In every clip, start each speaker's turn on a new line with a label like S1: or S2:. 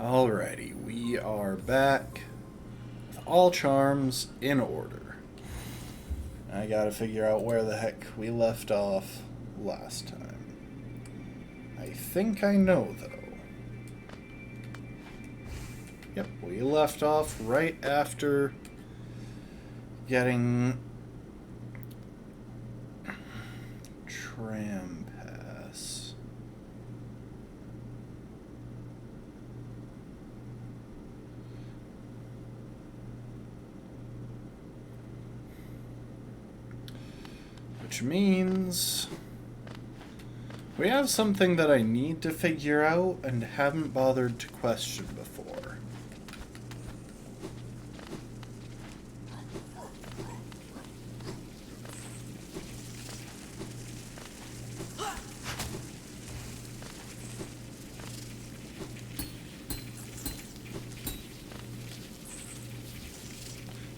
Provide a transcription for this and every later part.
S1: Alrighty, we are back with all charms in order. I gotta figure out where the heck we left off last time. I think I know, though. Yep, we left off right after getting tram pass. Which means we have something that I need to figure out and haven't bothered to question before.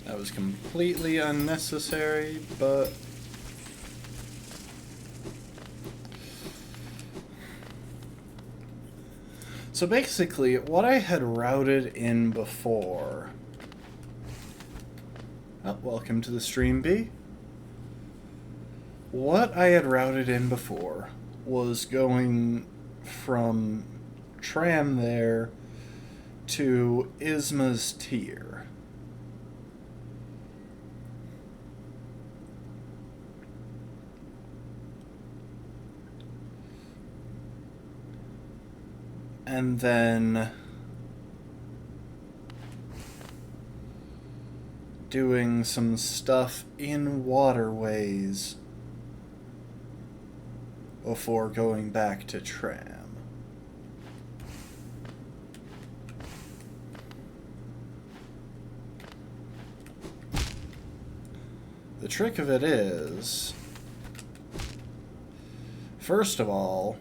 S1: That was completely unnecessary, but so basically, what I had routed in before... Oh, welcome to the stream, B. What I had routed in before was going from tram there to Isma's tier. And then doing some stuff in waterways before going back to tram. The trick of it is, first of all,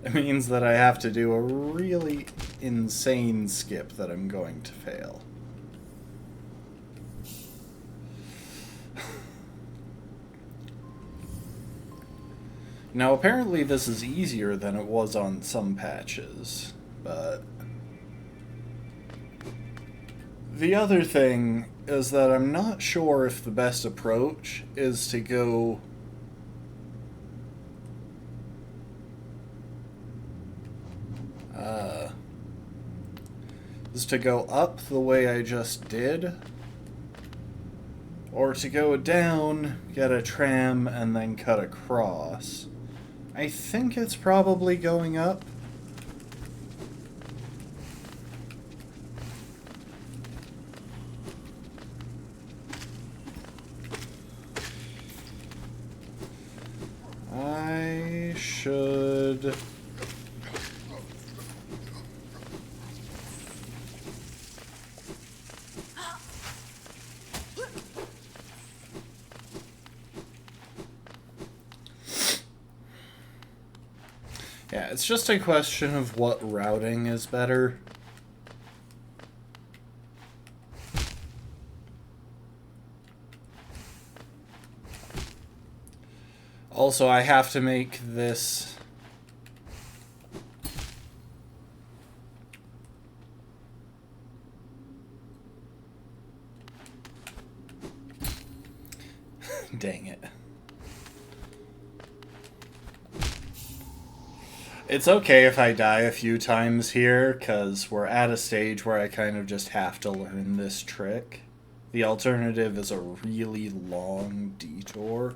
S1: it means that I have to do a really insane skip that I'm going to fail. Now, apparently this is easier than it was on some patches, but... The other thing is that I'm not sure if the best approach is to go... up the way I just did, or to go down, get a tram, and then cut across. I think it's probably going up. I should... Yeah, it's just a question of what routing is better. Also, I have to make this... Dang it. It's okay if I die a few times here, because we're at a stage where I kind of just have to learn this trick. The alternative is a really long detour.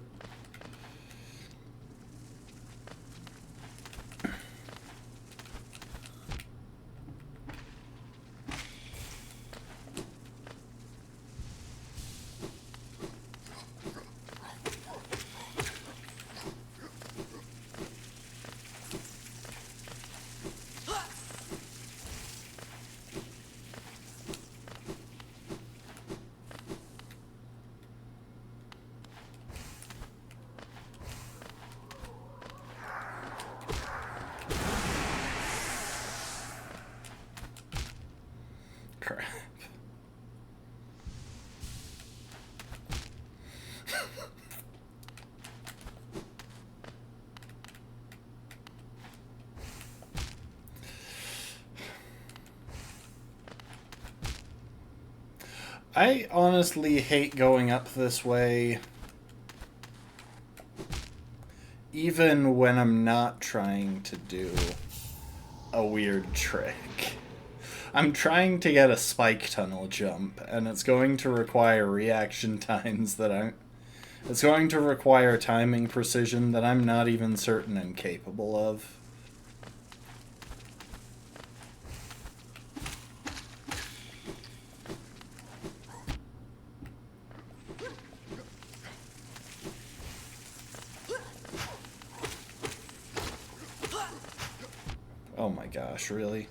S1: I honestly hate going up this way, even when I'm not trying to do a weird trick. I'm trying to get a spike tunnel jump, and it's going to require reaction times that I'm... It's going to require timing precision that I'm not even certain I'm capable of. Oh my gosh, really?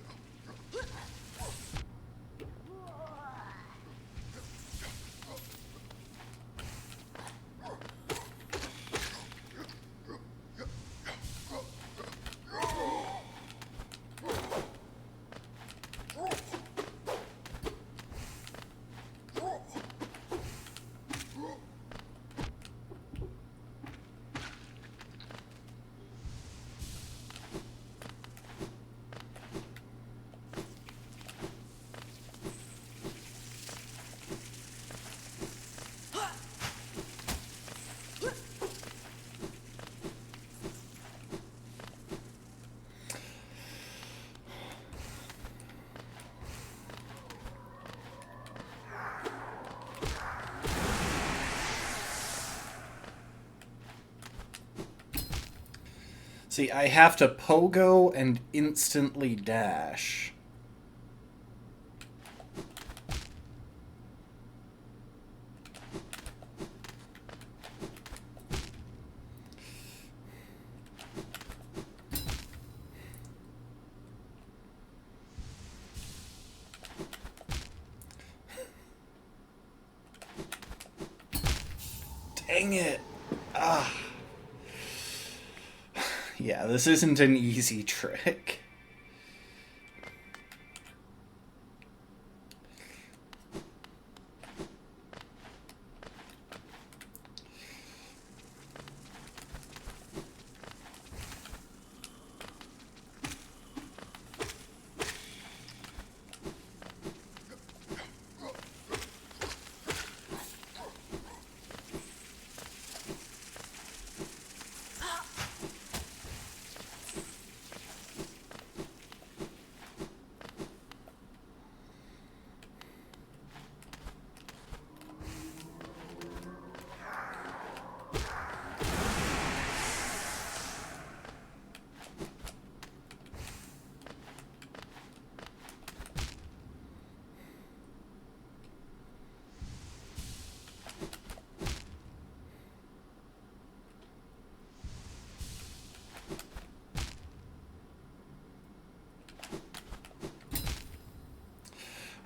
S1: See, I have to pogo and instantly dash. Dang it! Ah. Yeah, this isn't an easy trick.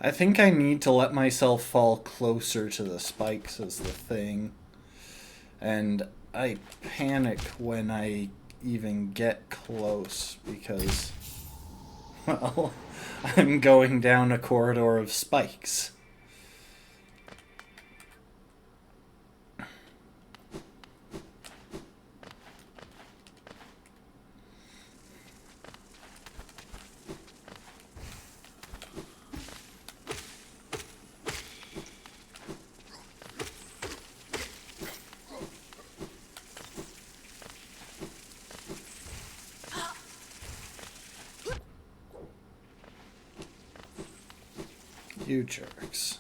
S1: I think I need to let myself fall closer to the spikes is the thing. And I panic when I even get close because, well, I'm going down a corridor of spikes. You jerks.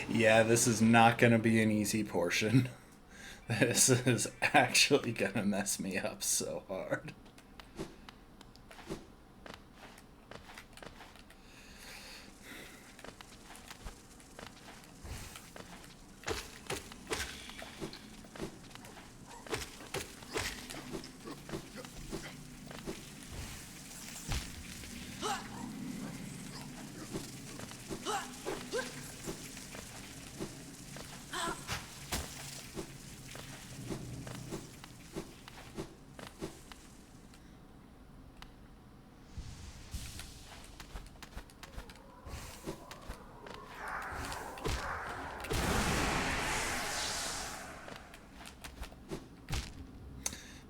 S1: Yeah, this is not going to be an easy portion. This is actually going to mess me up so hard.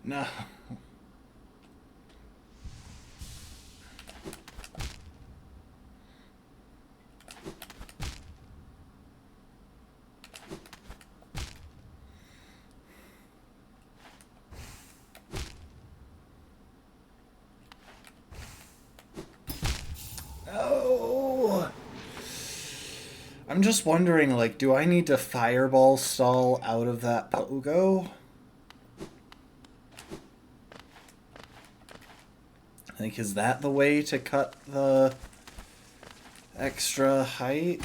S1: No. No. I'm just wondering, like, do I need to fireball stall out of that pogo? Like, is that the way to cut the extra height?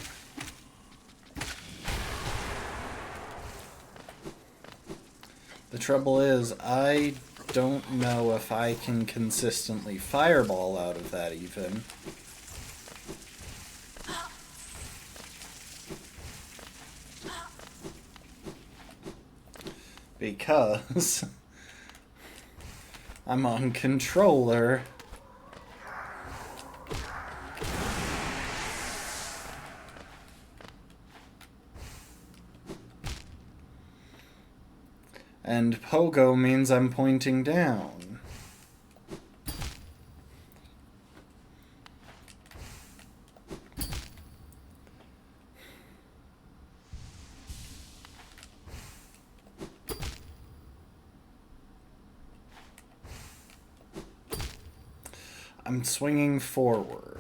S1: The trouble is, I don't know if I can consistently fireball out of that even. Because I'm on controller. And pogo means I'm pointing down. I'm swinging forward.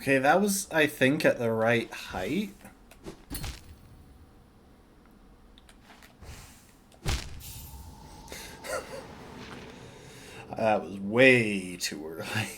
S1: Okay, that was, I think, at the right height. That was way too early.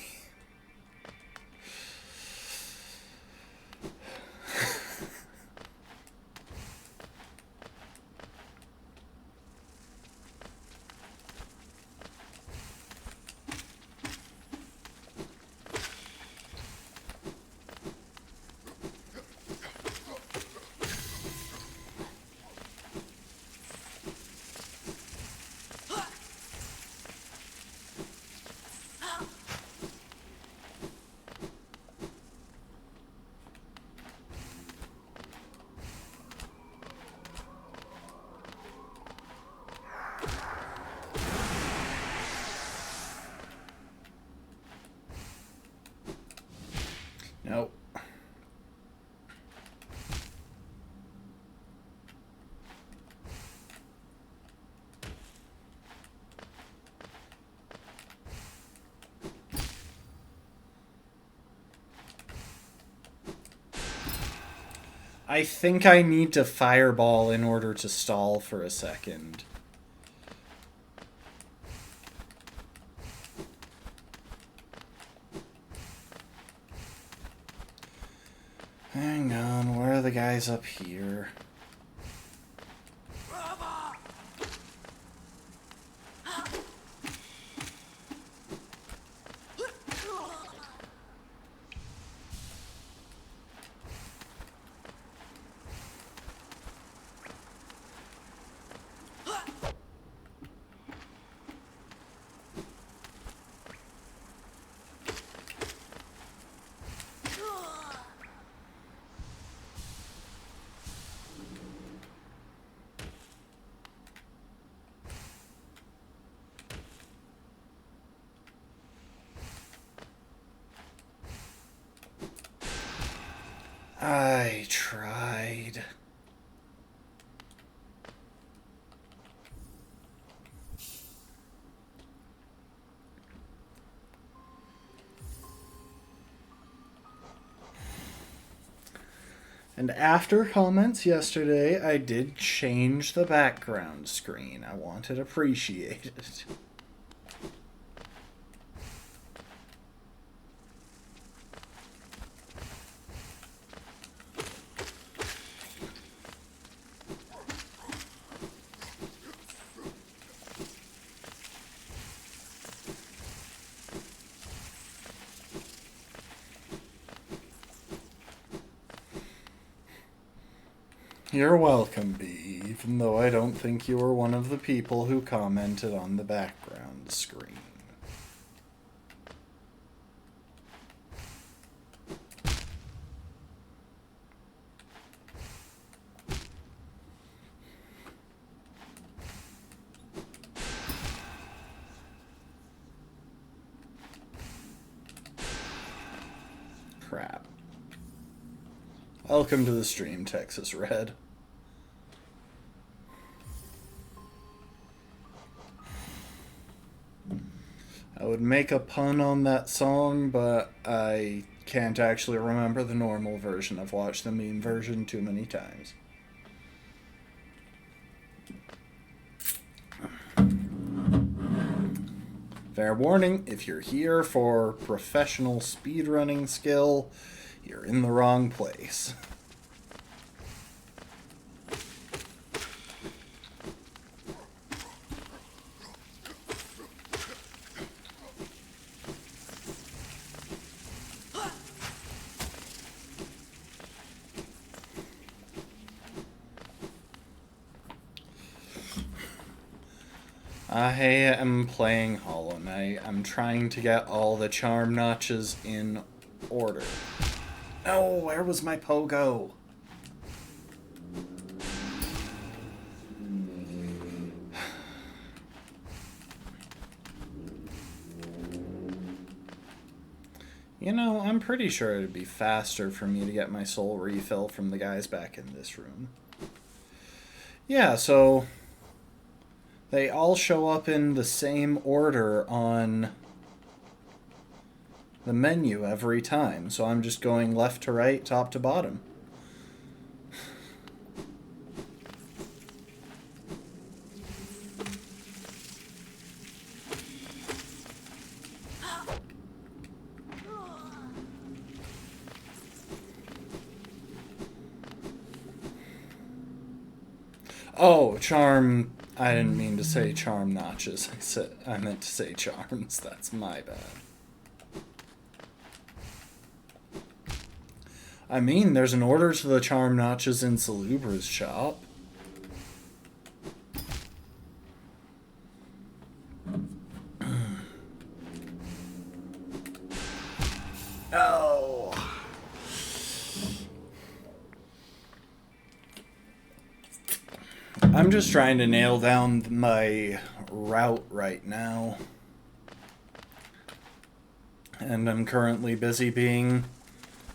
S1: Nope. I think I need to fireball in order to stall for a second. Hang on, where are the guys up here? And after comments yesterday, I did change the background screen. I want it appreciated. You're welcome, B, even though I don't think you were one of the people who commented on the background screen. Crap. Welcome to the stream, Texas Red. I would make a pun on that song, but I can't actually remember the normal version. I've watched the meme version too many times. Fair warning, if you're here for professional speedrunning skill, you're in the wrong place. I am playing Hollow Knight. I'm trying to get all the charm notches in order. Oh, where was my pogo? You know, I'm pretty sure it'd be faster for me to get my soul refill from the guys back in this room. Yeah, so they all show up in the same order on the menu every time. So I'm just going left to right, top to bottom. Oh, charm. I didn't mean to say charm notches. I meant to say charms. That's my bad. I mean, there's an order to the charm notches in Salubra's shop. Oh. I'm just trying to nail down my route right now. And I'm currently busy being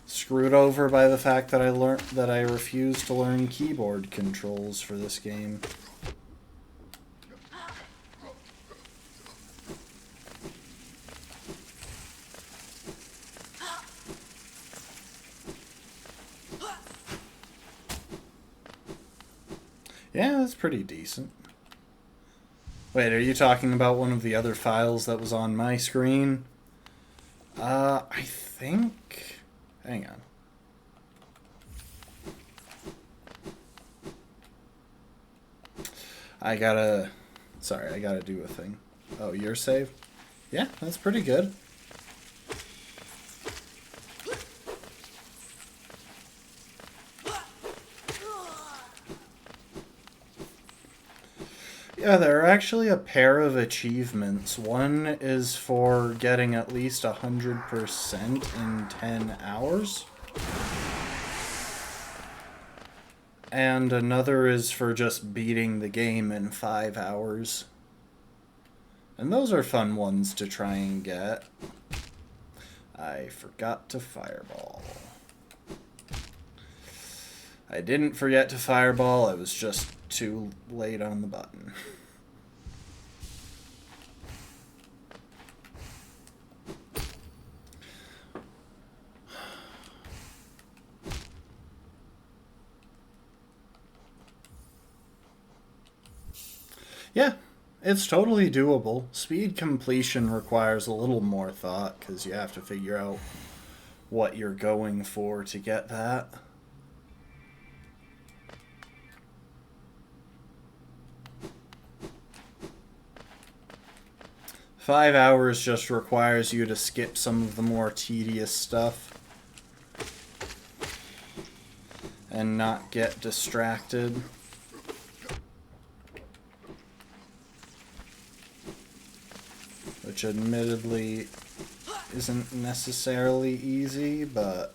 S1: screwed over by the fact that I refuse to learn keyboard controls for this game. Yeah, that's pretty decent. Wait, are you talking about one of the other files that was on my screen? I think... Hang on. I gotta do a thing. Oh, your save? Yeah, that's pretty good. Yeah, there are actually a pair of achievements. One is for getting at least 100% in 10 hours. And another is for just beating the game in 5 hours. And those are fun ones to try and get. I forgot to fireball. I didn't forget to fireball, I was just too late on the button. Yeah, it's totally doable. Speed completion requires a little more thought because you have to figure out what you're going for to get that. Five hours just requires you to skip some of the more tedious stuff and not get distracted. Which admittedly isn't necessarily easy, but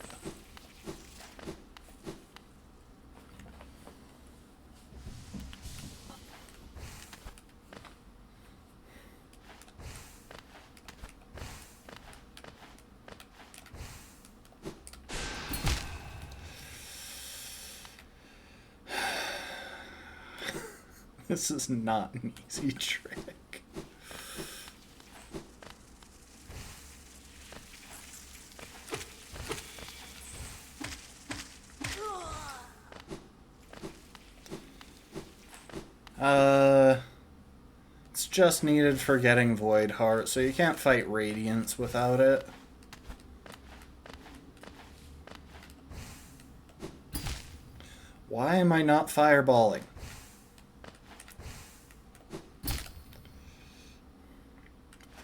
S1: this is not an easy trick. It's just needed for getting Void Heart, so you can't fight Radiance without it. Why am I not fireballing?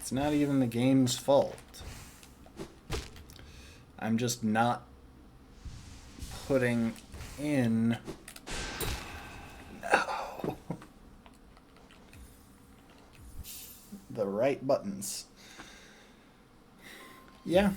S1: It's not even the game's fault. I'm just not putting in... No. The right buttons. Yeah.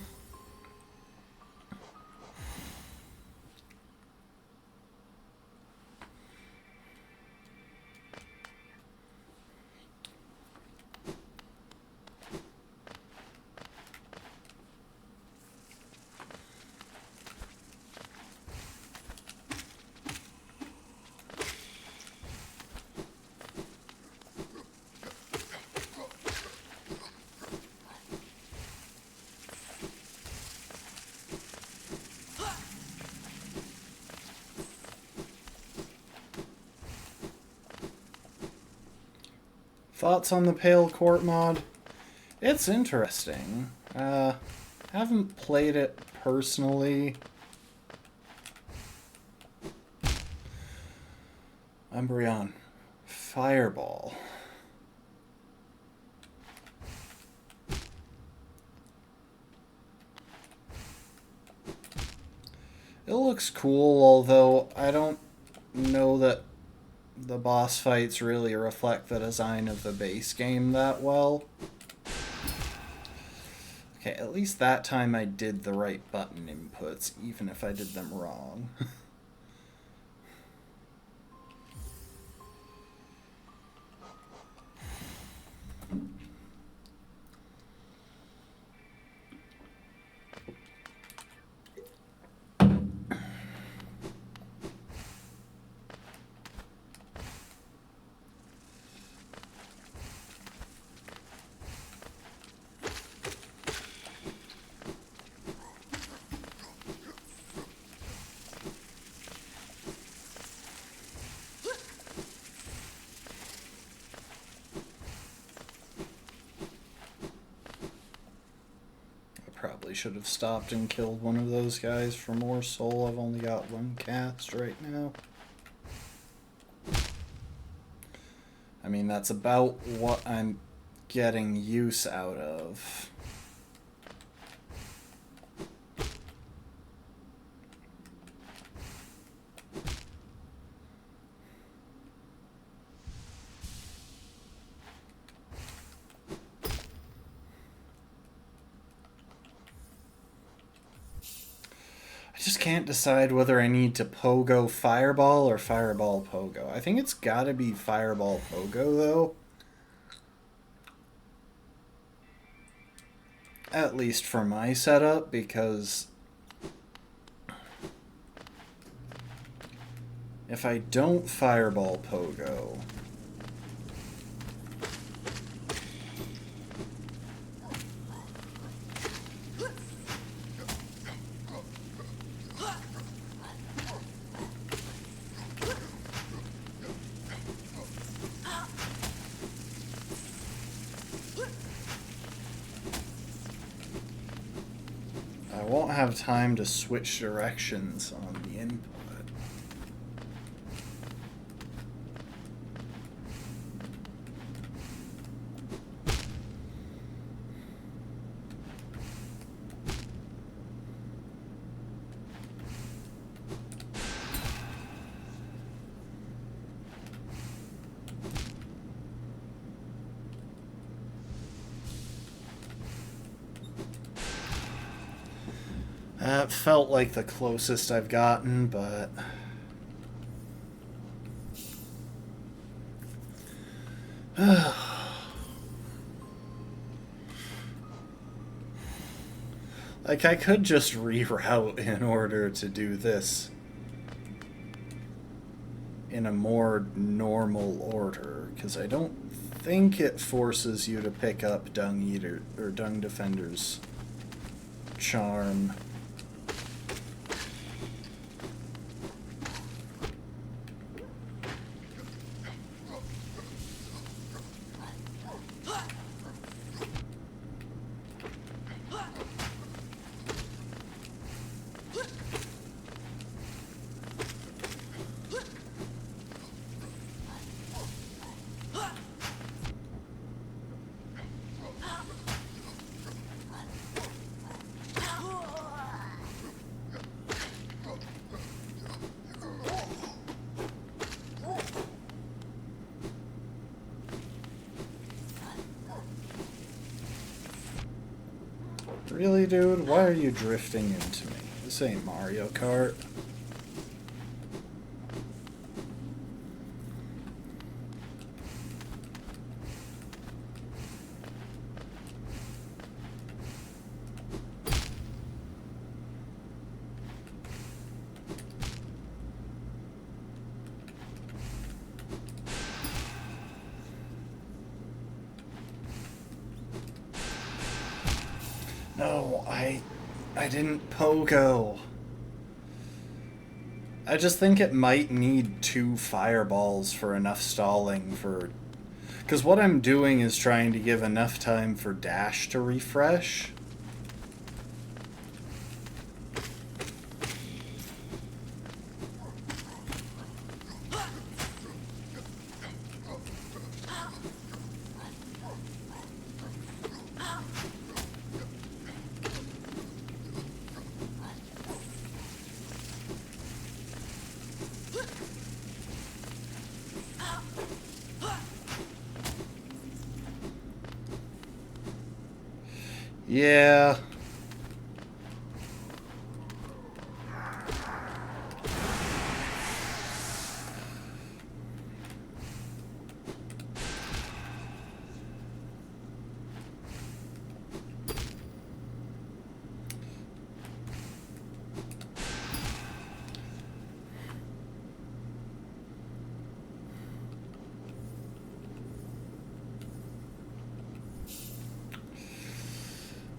S1: Thoughts on the Pale Court mod? It's interesting. Haven't played it personally. Umbreon. Fireball. It looks cool, although I don't know that the boss fights really reflect the design of the base game that well. Okay, at least that time I did the right button inputs, even if I did them wrong. Probably should have stopped and killed one of those guys for more soul. I've only got one cast right now. I mean, that's about what I'm getting use out of. I just can't decide whether I need to Pogo Fireball or Fireball Pogo. I think it's gotta be Fireball Pogo, though. At least for my setup, because if I don't Fireball Pogo... won't have time to switch directions on the input. That felt like the closest I've gotten, but... like, I could just reroute in order to do this in a more normal order, because I don't think it forces you to pick up Dung Eater, or Dung Defender's charm. Really, dude? Why are you drifting into me? This ain't Mario Kart. No, I didn't pogo. I just think it might need 2 fireballs for enough stalling for... Because what I'm doing is trying to give enough time for dash to refresh. Yeah.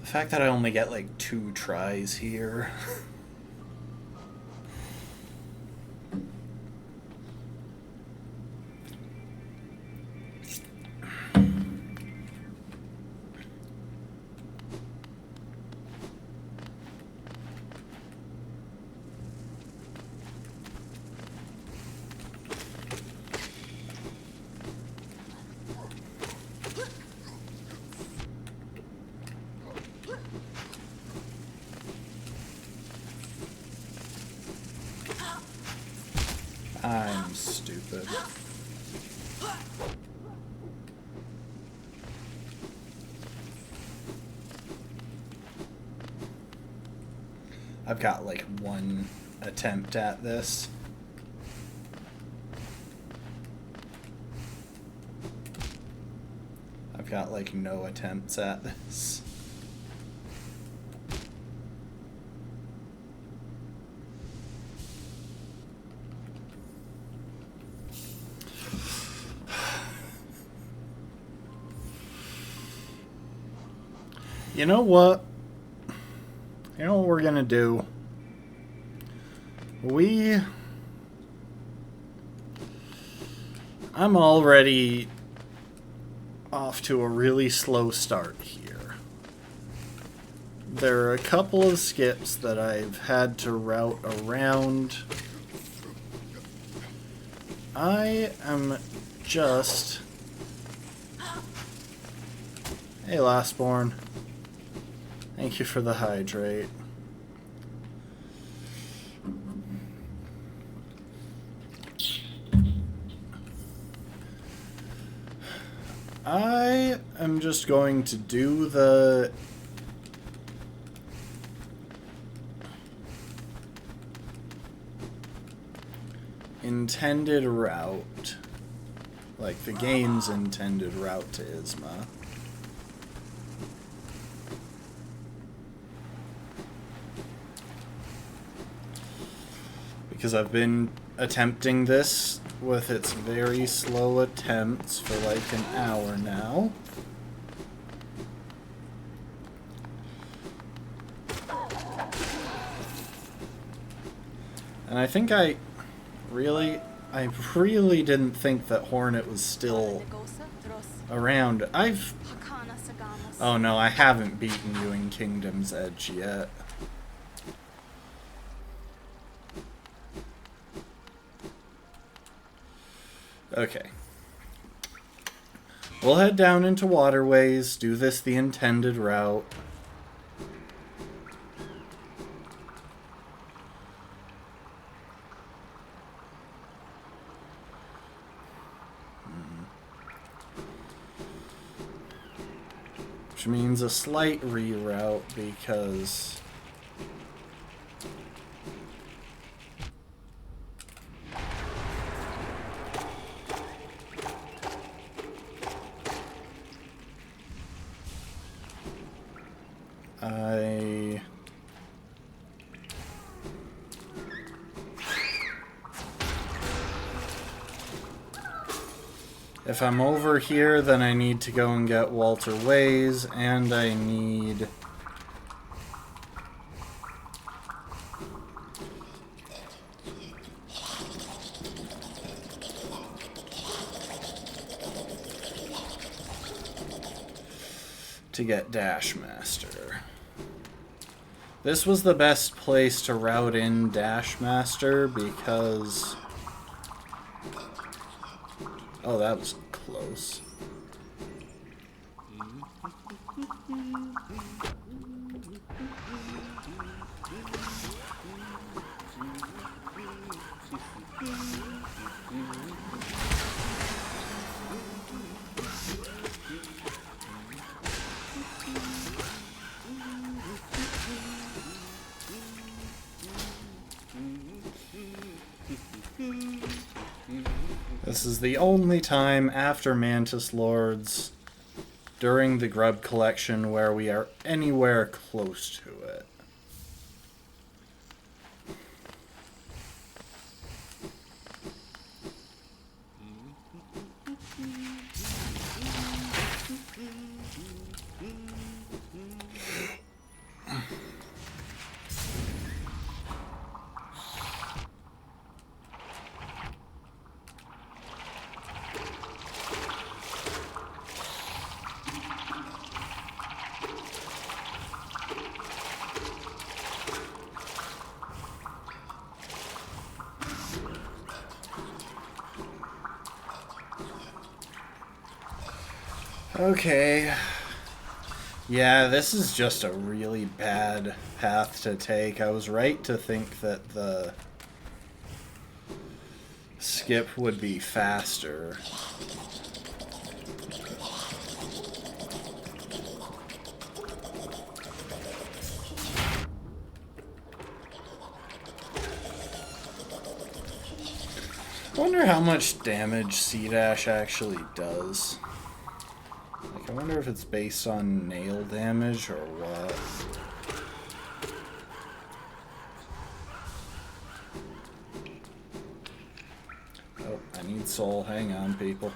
S1: The fact that I only get like 2 tries here. I'm stupid. I've got like 1 attempt at this. I've got like no attempts at this. You know what? You know what we're gonna do? I'm already off to a really slow start here. there are a couple of skips that I've had to route around. I am just... Hey, Lastborn. Thank you for the hydrate. I am just going to do the intended route, like the game's intended route to Isma. Because I've been attempting this with its very slow attempts for like an hour now. And I think I really didn't think that Hornet was still around. Oh no, I haven't beaten you in Kingdom's Edge yet. Okay. We'll head down into Waterways, do this the intended route. Which means a slight reroute because... If I'm over here, then I need to go and get Walter Ways, and I need... to get Dashmaster. This was the best place to route in Dashmaster because... Oh, that was close. This is the only time after Mantis Lords during the Grub Collection where we are anywhere close to it. Okay. Yeah, this is just a really bad path to take. I was right to think that the skip would be faster. I wonder how much damage C-Dash actually does. I wonder if it's based on nail damage or what. Oh, I need soul. Hang on, people.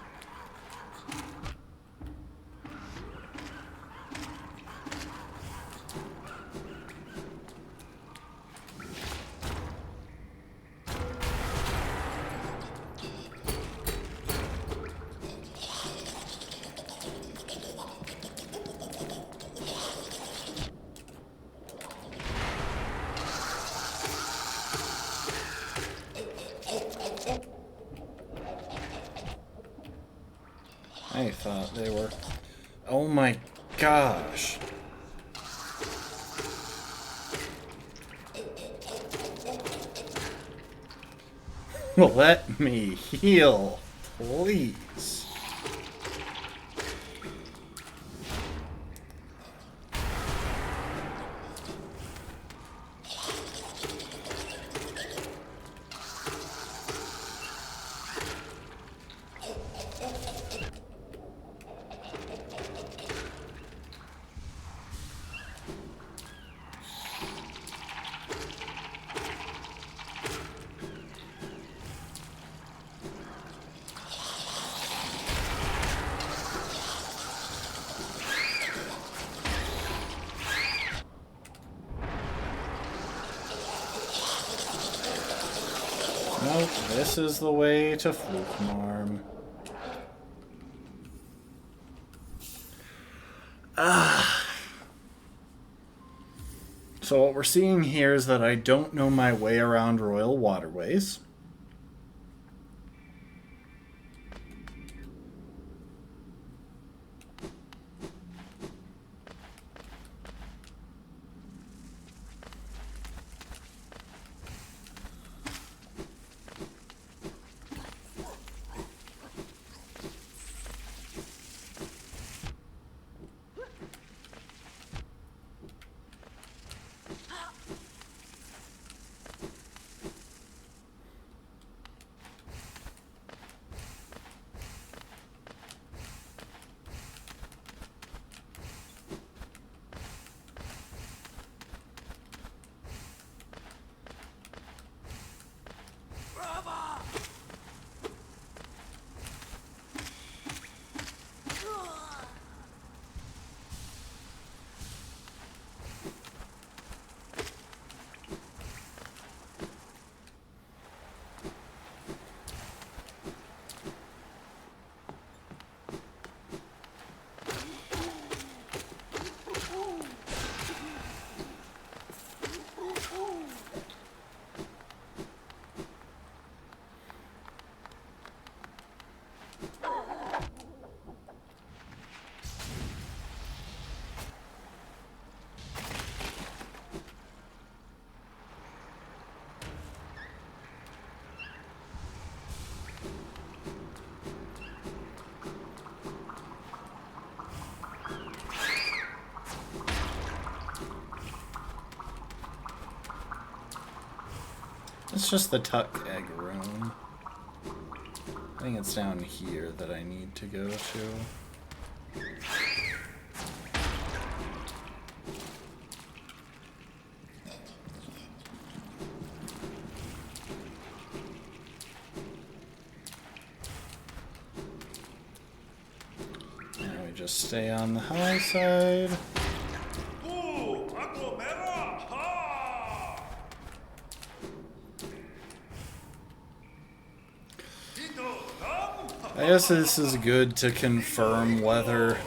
S1: thought they were. Oh my gosh. Let me heal, please. Nope, this is the way to Flukmarm. So what we're seeing here is that I don't know my way around Royal Waterways. It's just the Tuck Egg Room. I think it's down here that I need to go to. Now we just stay on the high side. I guess this is good to confirm whether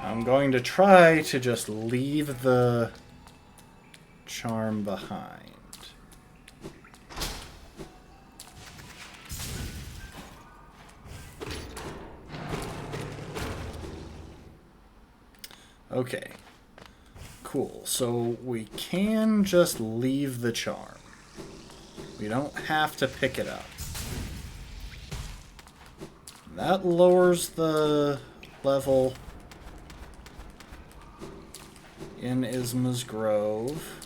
S1: I'm going to try to just leave the charm behind. Okay. Cool. So we can just leave the charm. We don't have to pick it up. That lowers the level. in Isma's Grove.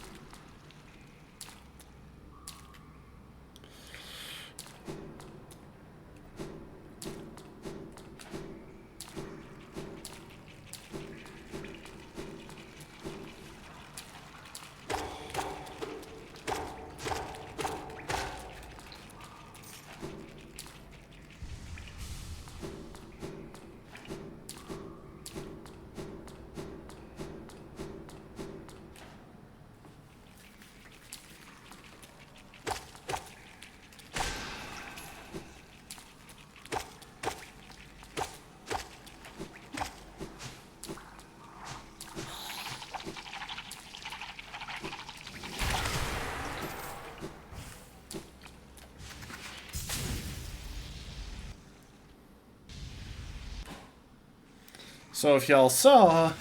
S1: So if y'all saw,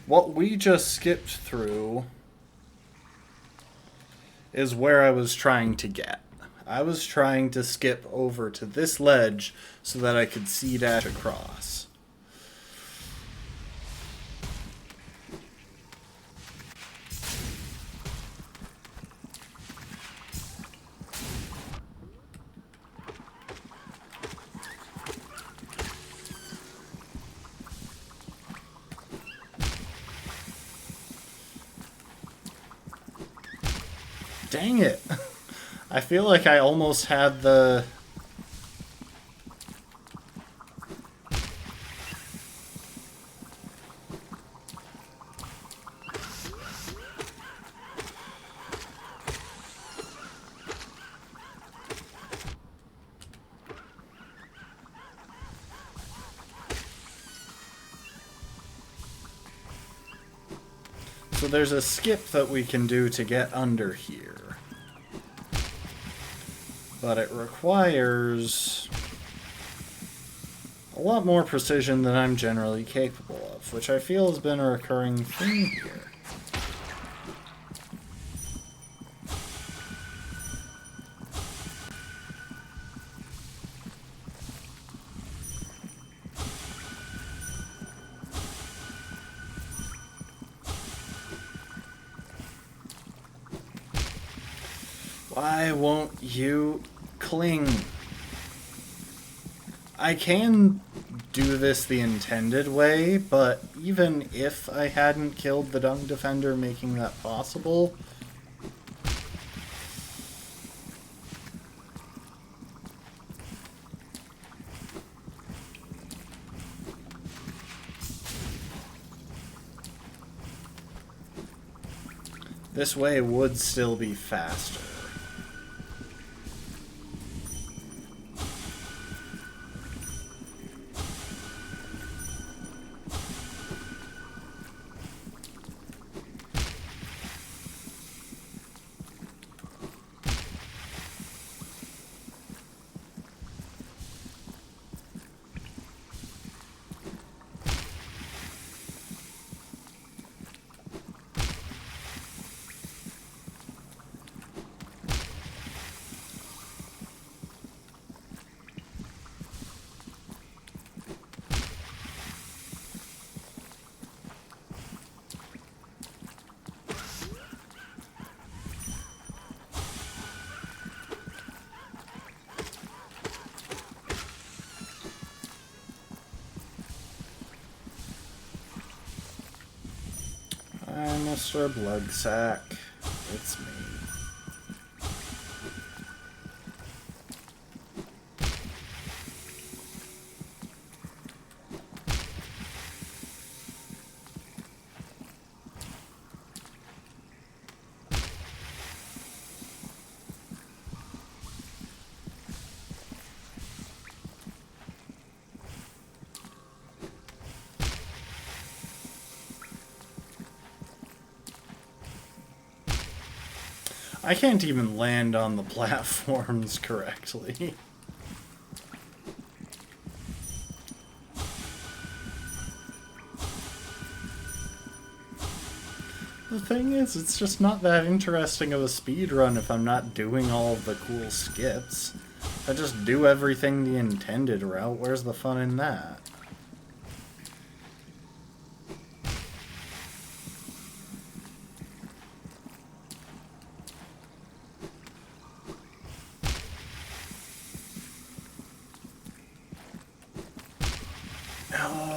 S1: what we just skipped through is where I was trying to get. I was trying to skip over to this ledge so that I could sea dash across. Dang it. I feel like I almost had the... So there's a skip that we can do to get under here. But it requires a lot more precision than I'm generally capable of, which I feel has been a recurring theme here. Why won't you cling? I can do this the intended way, but even if I hadn't killed the Dung Defender making that possible, this way would still be faster. Hi, Mr. Bloodsack. It's me. I can't even land on the platforms correctly. The thing is, it's just not that interesting of a speedrun if I'm not doing all of the cool skips. If I just do everything the intended route, where's the fun in that?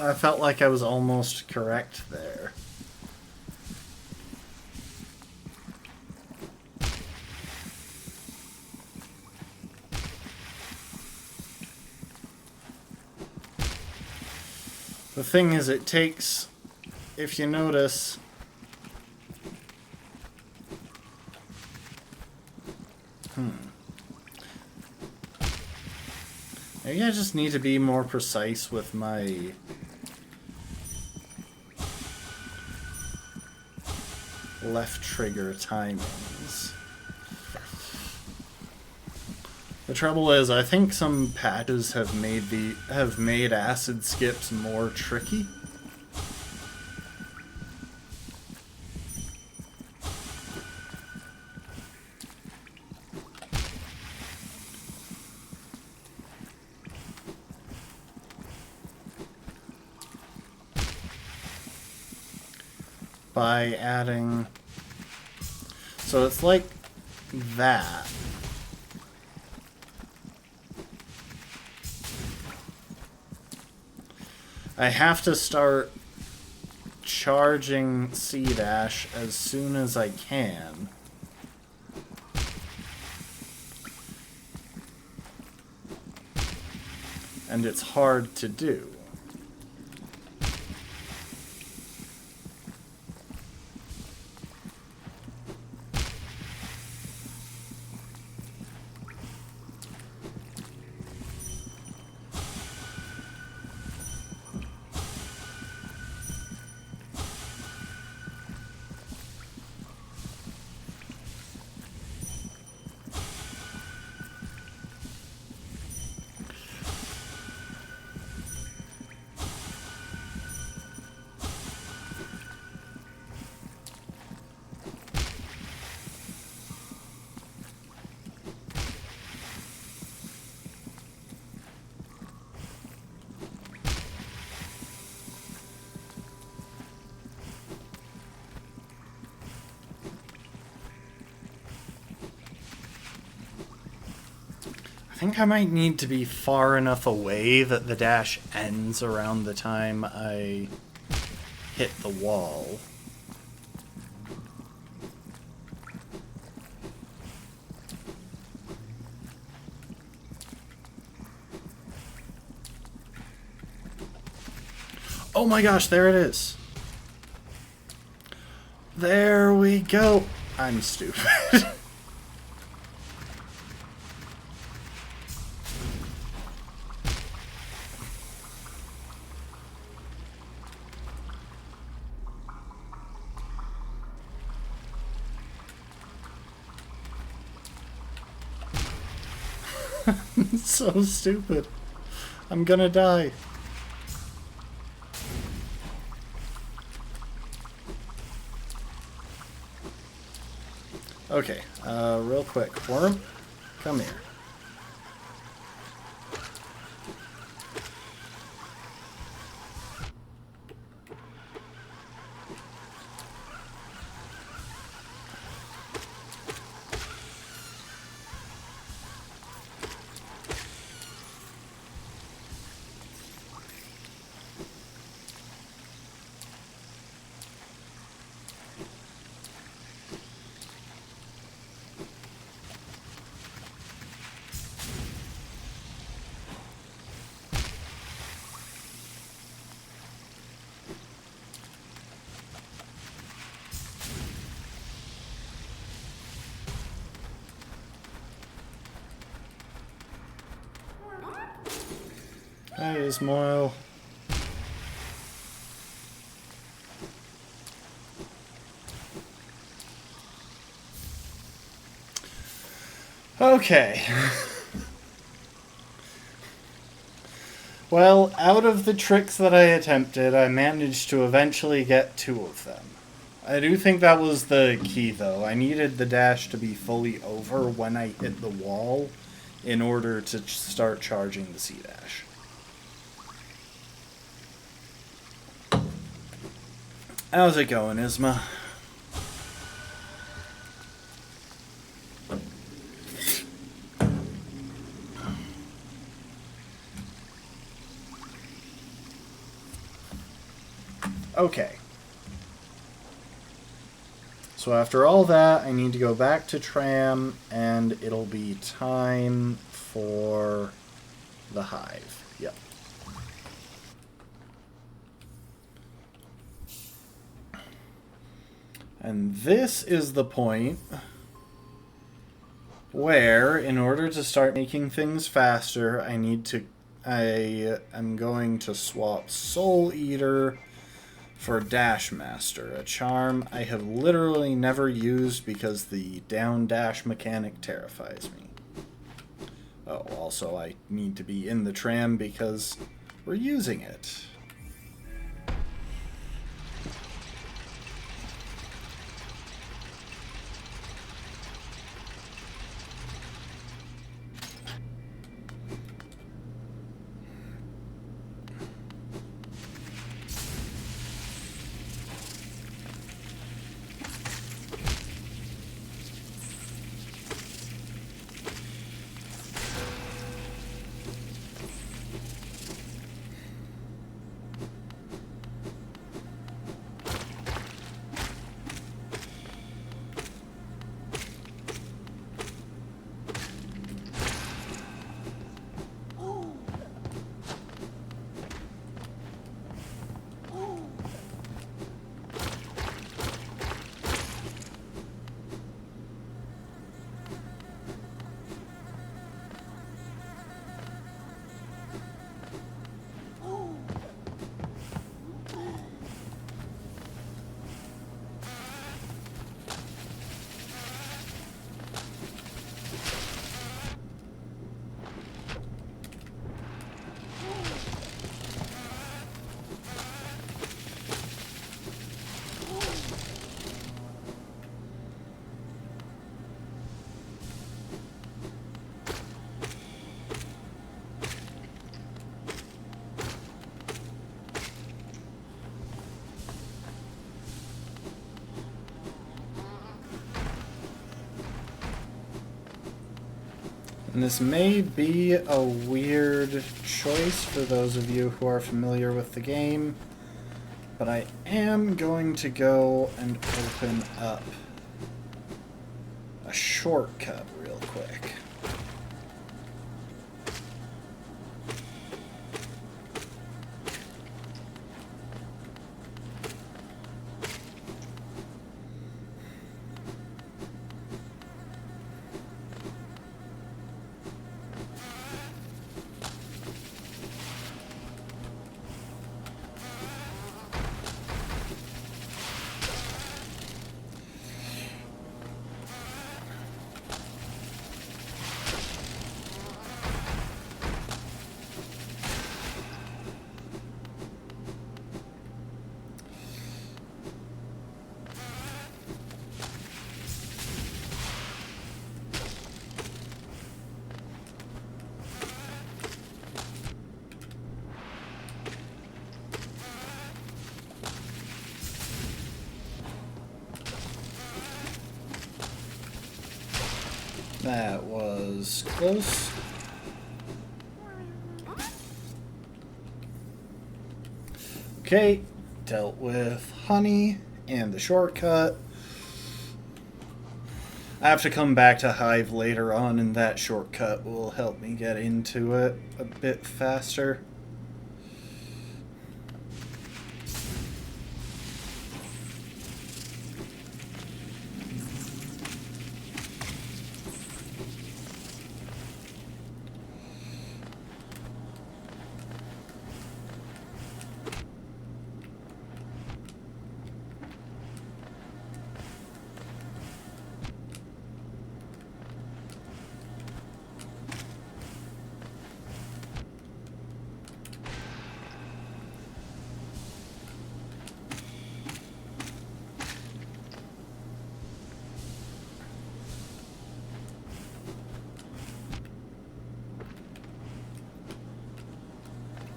S1: I felt like I was almost correct there. The thing is, it takes, if you notice, maybe I just need to be more precise with my left trigger timings. The trouble is, I think some patches have made acid skips more tricky. By adding, so it's like that. I have to start charging C-Dash as soon as I can. And it's hard to do. I think I might need to be far enough away that the dash ends around the time I hit the wall. Oh my gosh, there it is. There we go. I'm stupid. So stupid. I'm gonna die. Okay, real quick. Worm, come here. Hey, Ismail. Okay. Well, out of the tricks that I attempted, I managed to eventually get 2 of them. I do think that was the key, though. I needed the dash to be fully over when I hit the wall in order to start charging the C-Dash. How's it going, Isma? Okay. So after all that, I need to go back to Tram, and it'll be time for the hive. Yep. And this is the point where, in order to start making things faster, I am going to swap Soul Eater for Dash Master, a charm I have literally never used because the down dash mechanic terrifies me. Oh, also I need to be in the tram because we're using it. And this may be a weird choice for those of you who are familiar with the game, but I am going to go and open up a shortcut real quick. That was close. Okay, dealt with honey and the shortcut. I have to come back to Hive later on, and that shortcut will help me get into it a bit faster.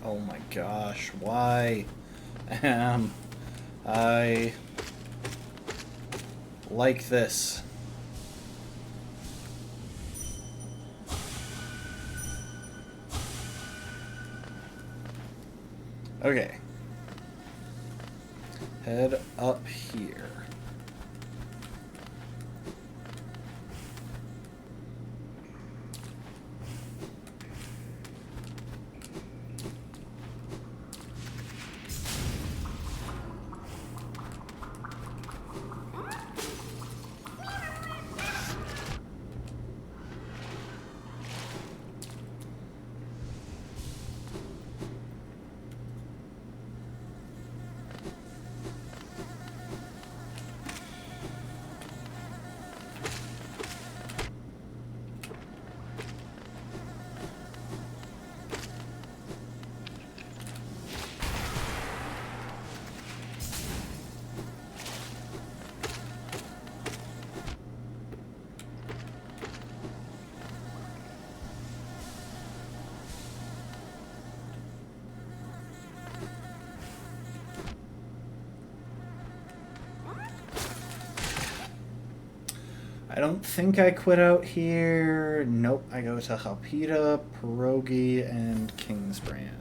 S1: Oh my gosh, why am I like this? Okay. head up here. I don't think I quit out here. Nope, I go to Halpita, Pierogi, and Kingsbrand.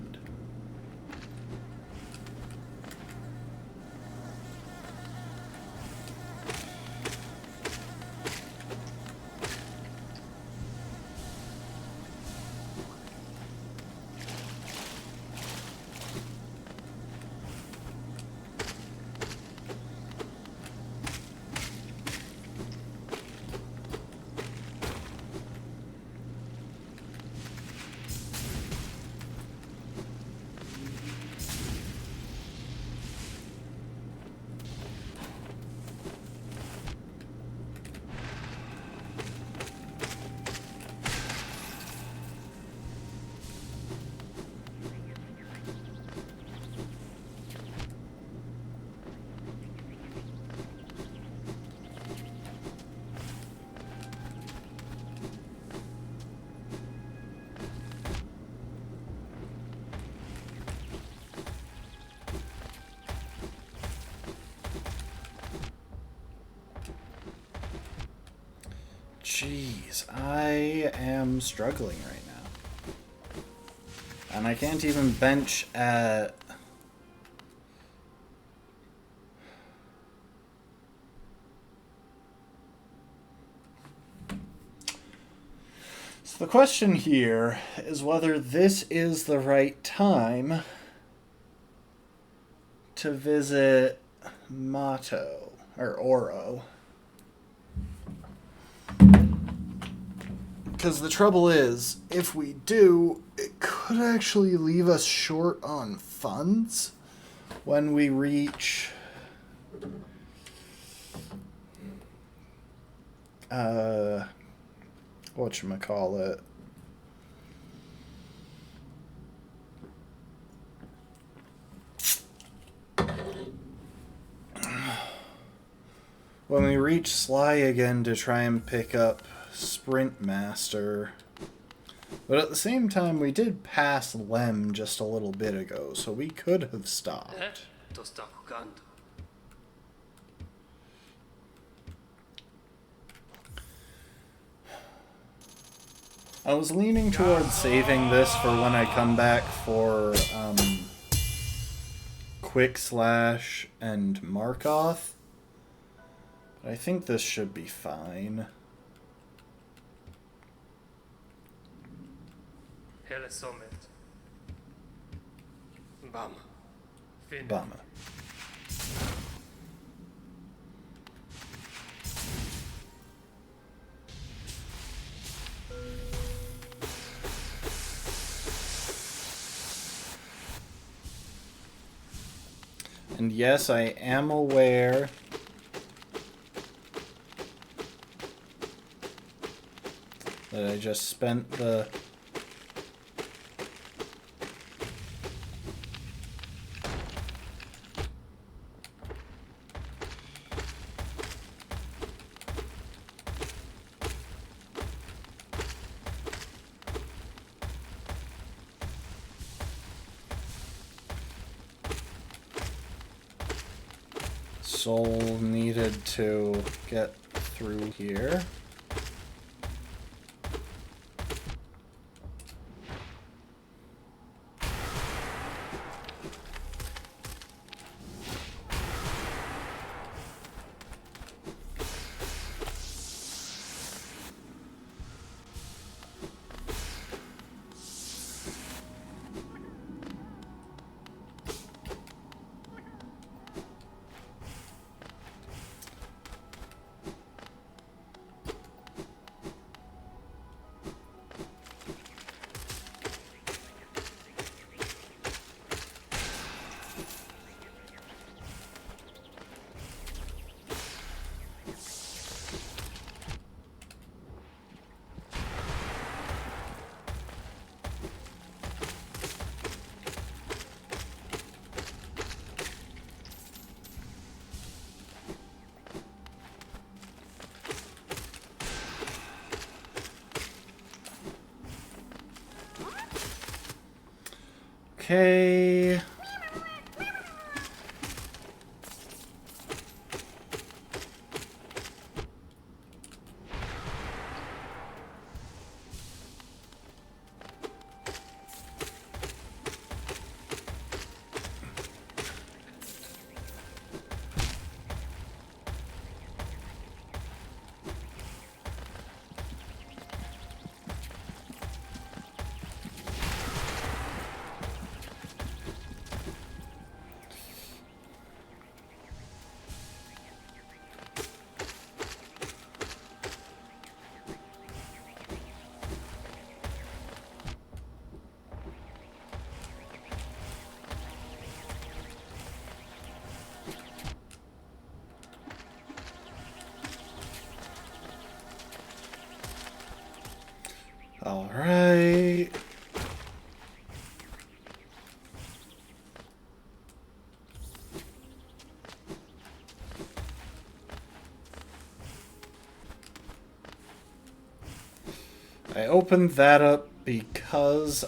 S1: Jeez, I am struggling right now. And I can't even bench at... So the question here is whether this is the right time to visit Mato, or Oro. Because the trouble is, if we do, it could actually leave us short on funds when we reach whatchamacallit. When we reach Sly again to try and pick up Sprint Master. But at the same time, we did pass Lem just a little bit ago, so we could have stopped. I was leaning towards saving this for when I come back for Quick Slash and Markoth. But I think this should be fine. Bama. And yes, I am aware that I just spent the soul needed to get through here. Okay. All right. I opened that up because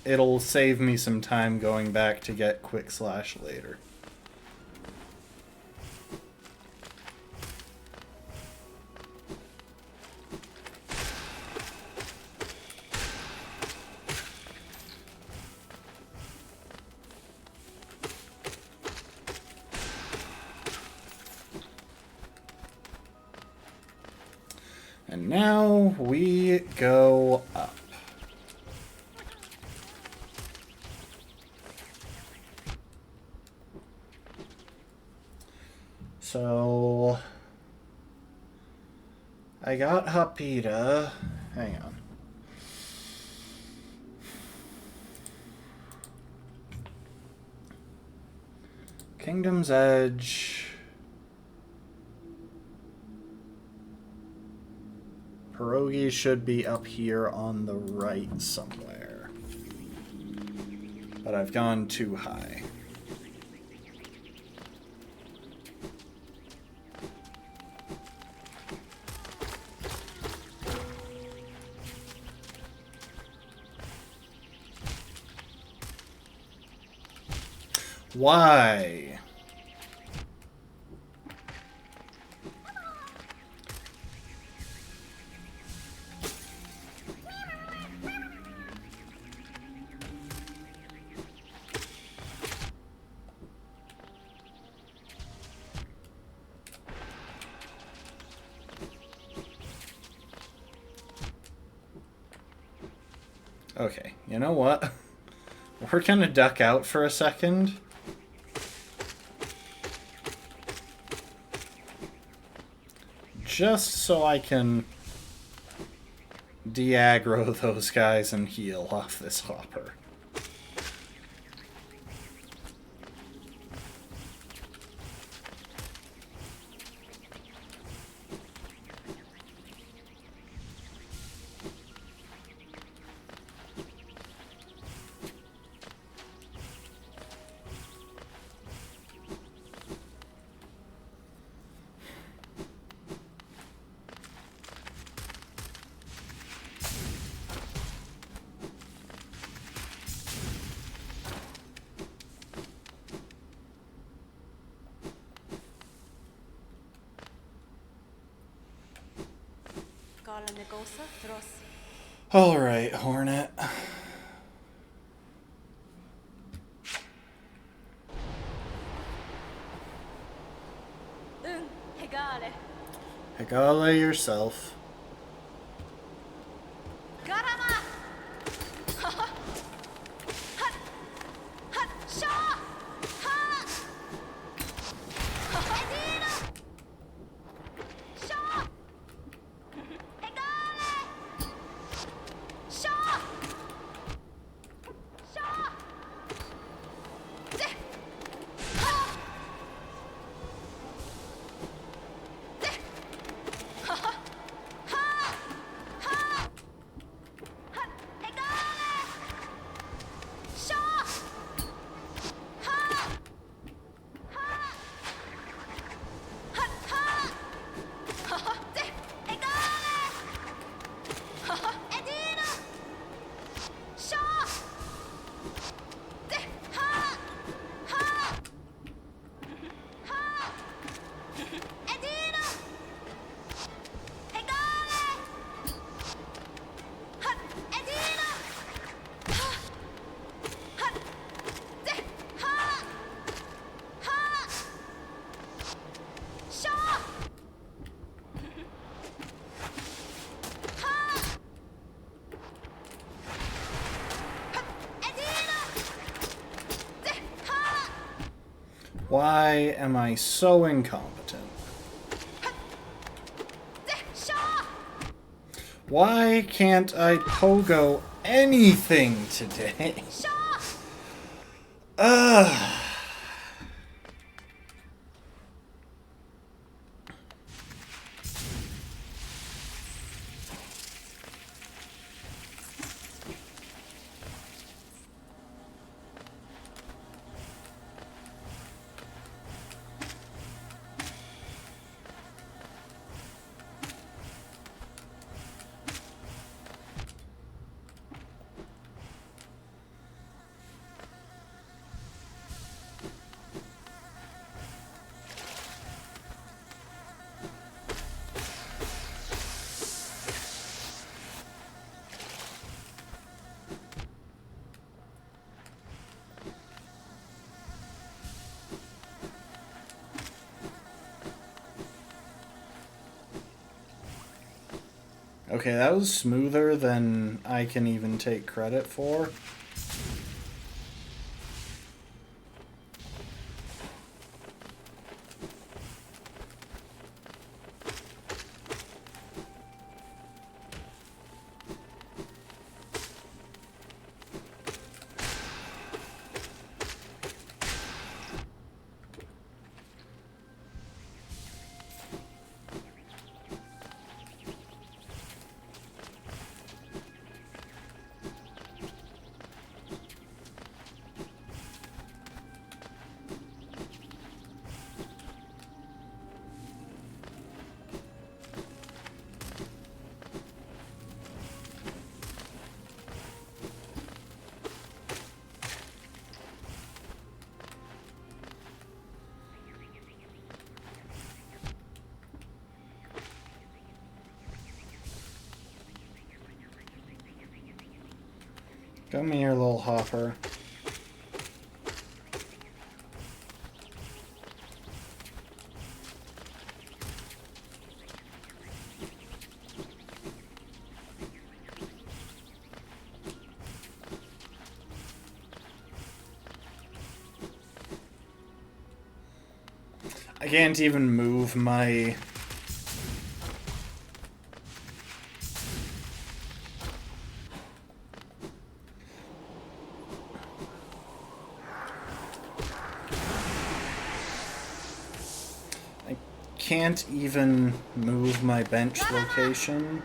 S1: it'll save me some time going back to get Quick Slash later. And now we go up. So I got Hapita. Hang on. Kingdom's Edge. Pierogi should be up here on the right somewhere. But I've gone too high. Why? Okay, you know what? We're gonna duck out for a second. Just so I can de-aggro those guys and heal off this hopper. Alright, Hornet. Hegale yourself. Why am I so incompetent? Why can't I pogo anything today? Ugh. Okay, that was smoother than I can even take credit for. Come here, little hopper. I can't even move my... I can't even move my bench location.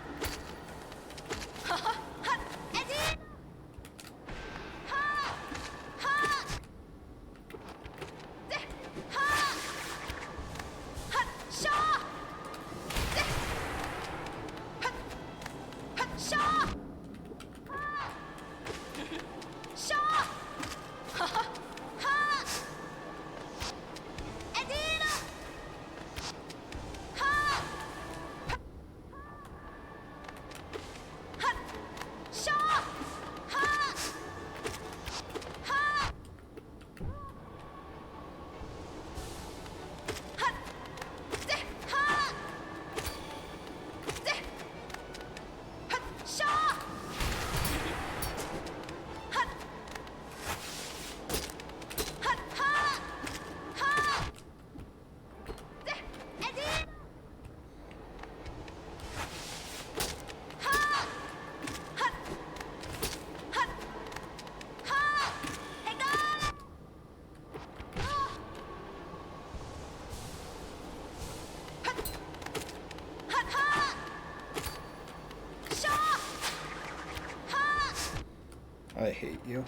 S1: I hate you.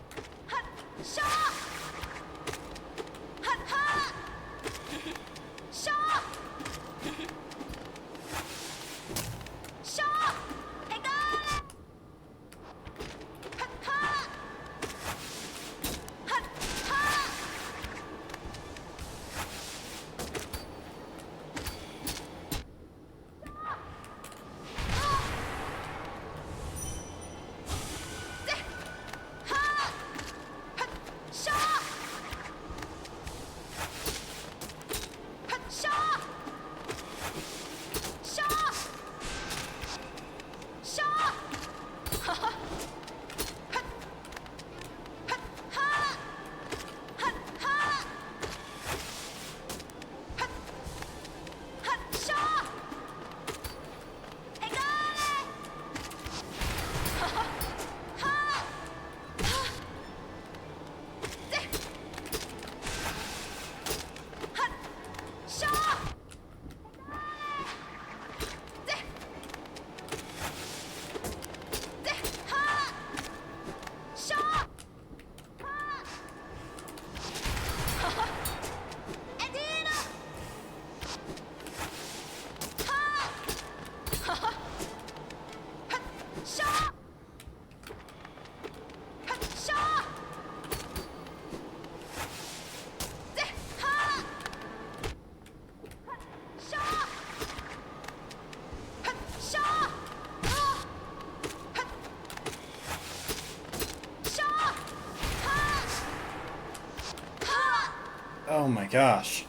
S1: Oh my gosh.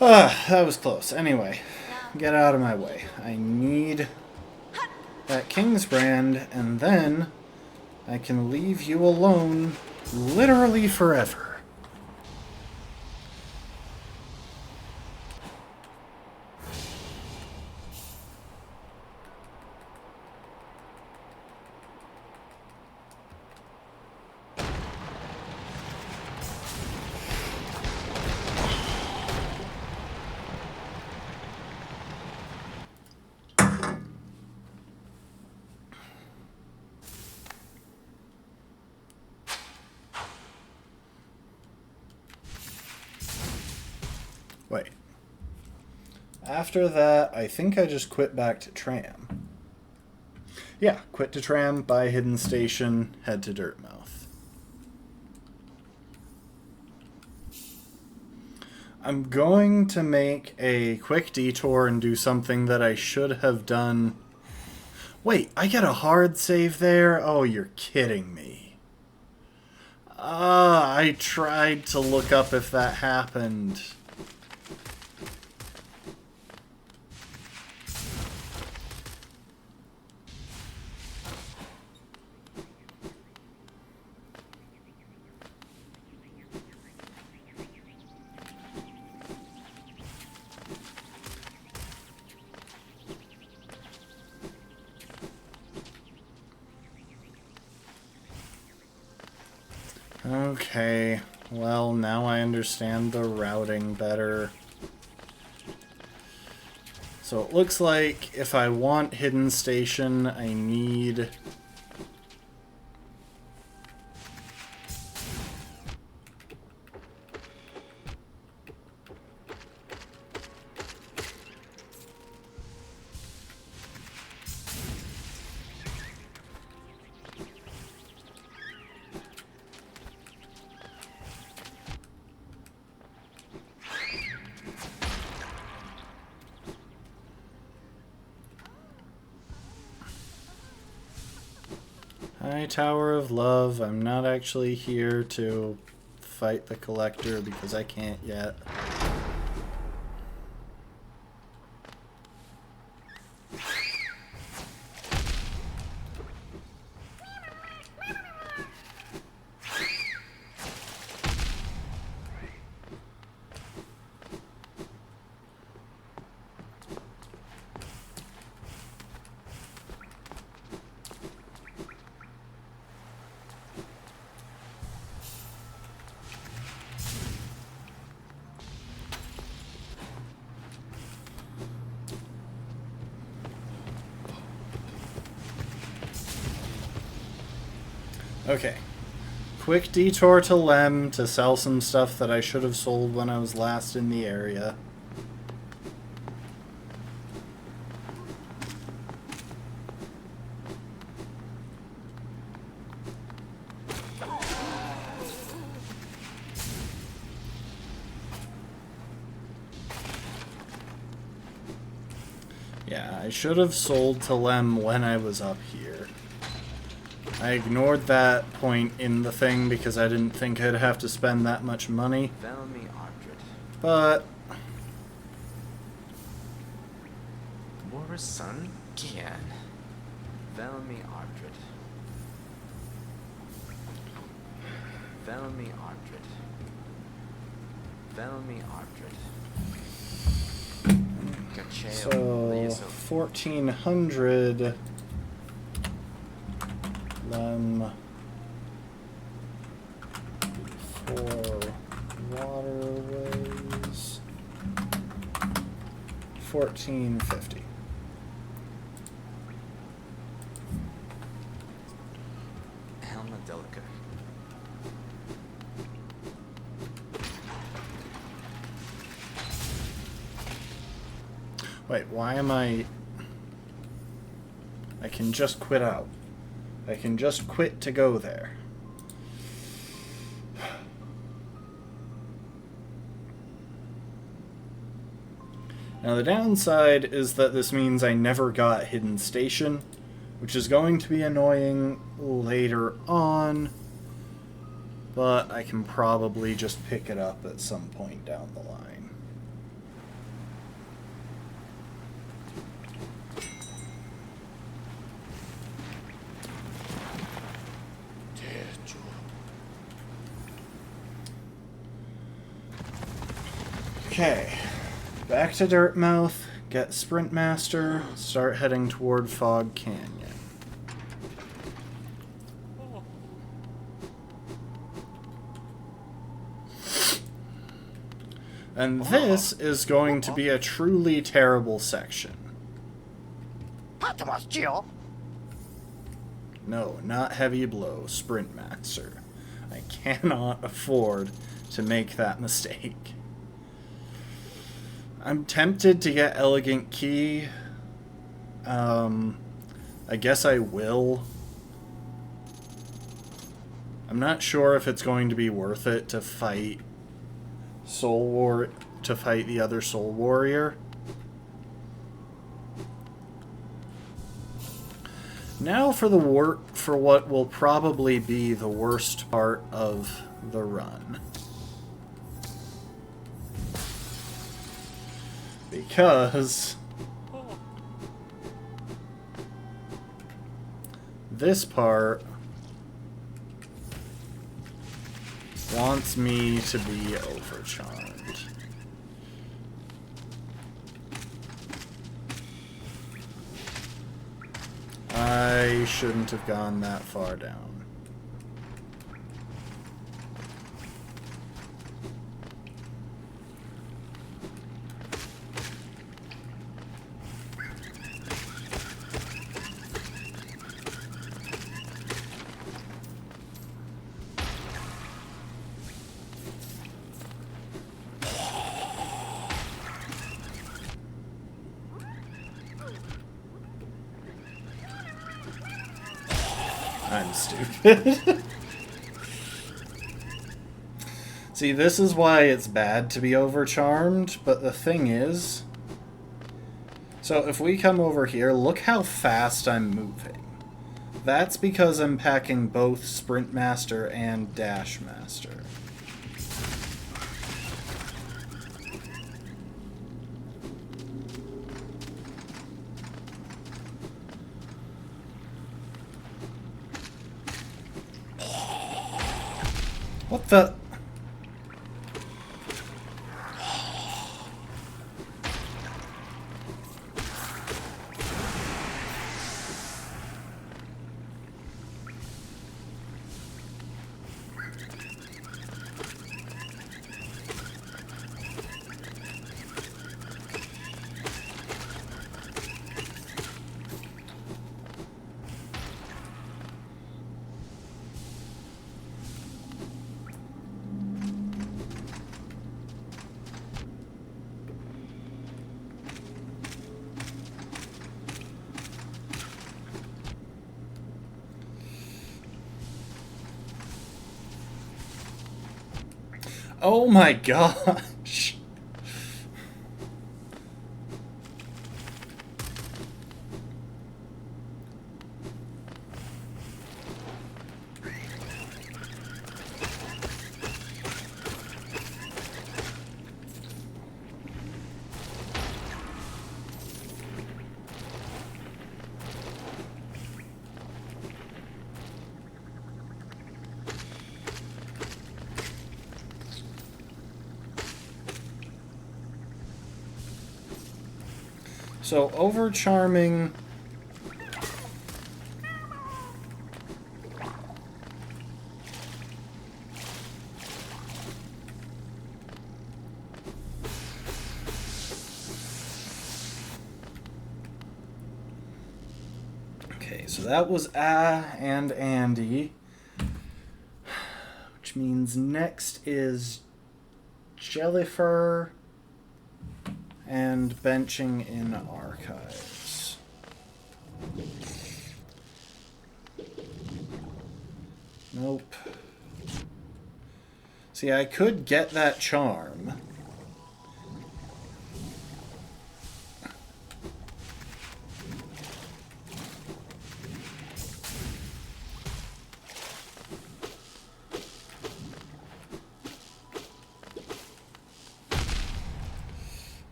S1: Ah, that was close. Anyway, get out of my way. I need that King's Brand, and then I can leave you alone literally forever. Wait. After that, I think I just quit back to Tram. Yeah, quit to Tram, buy Hidden Station, head to Dirtmouth. I'm going to make a quick detour and do something that I should have done. Wait, I get a hard save there? Oh, you're kidding me. I tried to look up if that happened. Okay, well, now I understand the routing better. So it looks like if I want Hidden Station, I need... Hi, Tower of Love. I'm not actually here to fight the Collector because I can't yet. Okay. Quick detour to Lem to sell some stuff that I should have sold when I was last in the area. Yeah, I should have sold to Lem when I was up here. I ignored that point in the thing because I didn't think I'd have to spend that much money. But...
S2: Son Gian. Velmi Ardred. Velmi Ardred. Velmi Ardred.
S1: So, 1400... Lem... for waterways... 1450.
S2: Helma Delica.
S1: Wait, why am I can just quit out. I can just quit to go there. Now the downside is that this means I never got Hidden Station, which is going to be annoying later on. but I can probably just pick it up at some point down the line. Okay, back to Dirtmouth, get Sprint Master, start heading toward Fog Canyon. And this is going to be a truly terrible section. No, not Heavy Blow, Sprint Master. I cannot afford to make that mistake. I'm tempted to get Elegant Key. I guess I will. I'm not sure if it's going to be worth it to fight the other Soul Warrior. Now for what will probably be the worst part of the run. Because this part wants me to be overcharmed. I shouldn't have gone that far down. I'm stupid. See, this is why it's bad to be overcharmed, but the thing is... So if we come over here, look how fast I'm moving. That's because I'm packing both Sprint Master and Dash Master. What the... Oh my gosh. So, overcharming... Okay, so that was and Andy. Which means next is Jellifer and benching in archives. Nope. See, I could get that charm.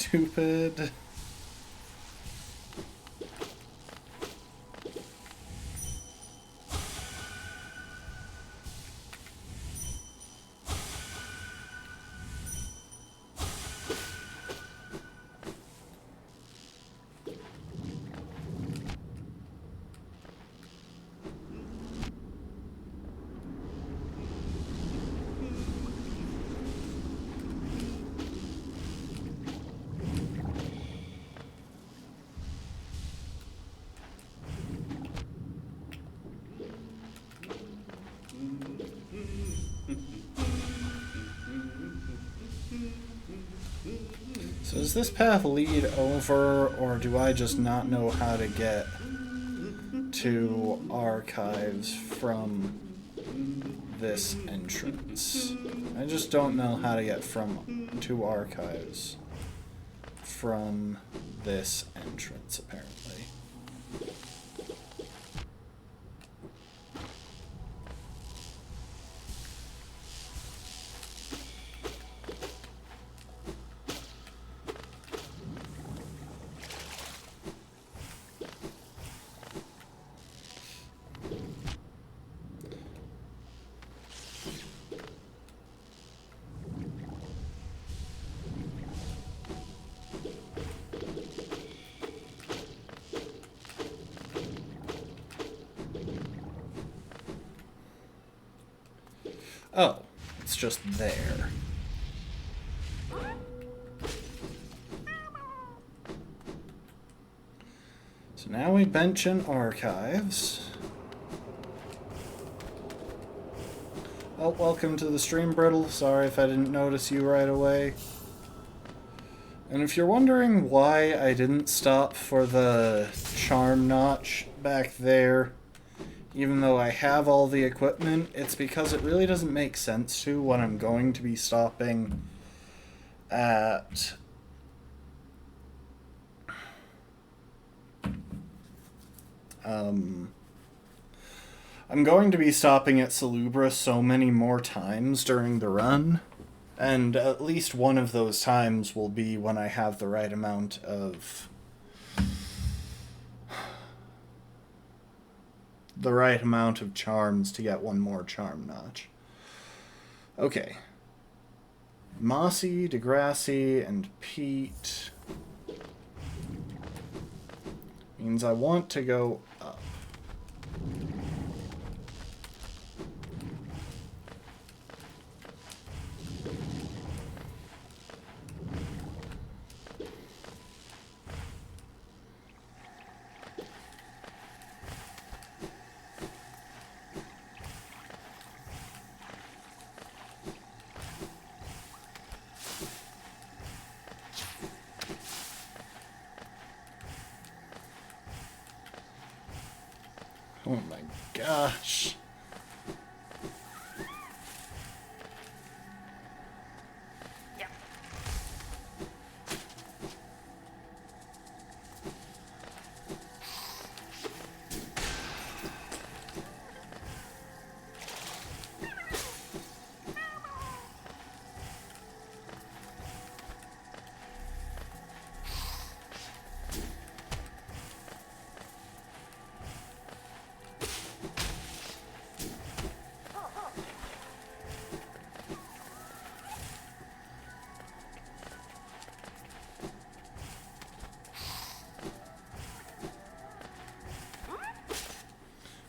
S1: stupid. So does this path lead over, or do I just not know how to get to archives from this entrance? I just don't know how to get to archives from this entrance, apparently. Oh, it's just there. So now we mention archives. Oh, welcome to the stream, Brittle. Sorry if I didn't notice you right away. And if you're wondering why I didn't stop for the charm notch back there, even though I have all the equipment, it's because it really doesn't make sense to when I'm going to be stopping at I'm going to be stopping at Salubra so many more times during the run, and at least one of those times will be when I have the right amount of charms to get one more charm notch. Okay. Mossy, Degrassi, and Pete means I want to go up. Oh my gosh.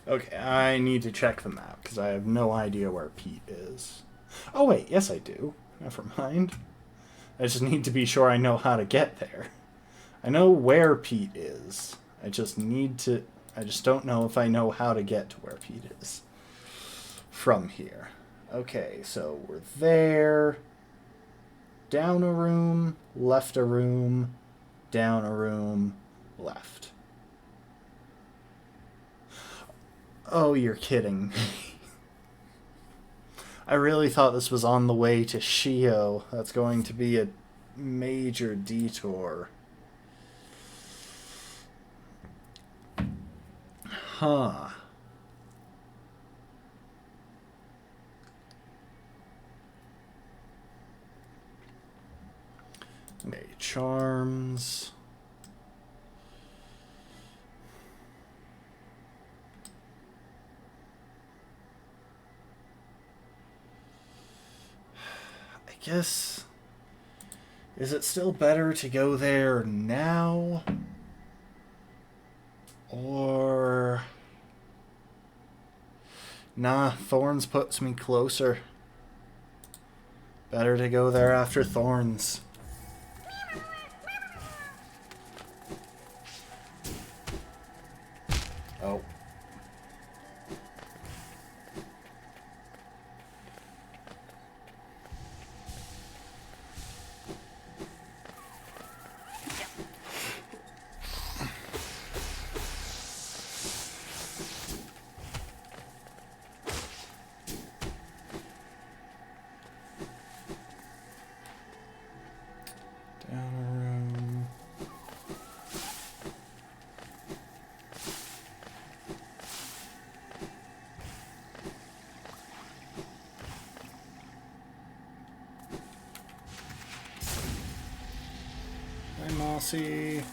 S1: Okay, I need to check the map, because I have no idea where Pete is. Oh wait, yes I do. Never mind. I just need to be sure I know how to get there. I know where Pete is. I just don't know if I know how to get to where Pete is. From here. Okay, so we're there. Down a room, left a room, down a room, left. Oh, you're kidding me. I really thought this was on the way to Shio. That's going to be a major detour. Huh. Okay, charms. I guess... Is it still better to go there now? Or... Nah, Thorns puts me closer. Better to go there after Thorns. Oh. Down a room. Hi, Mossy.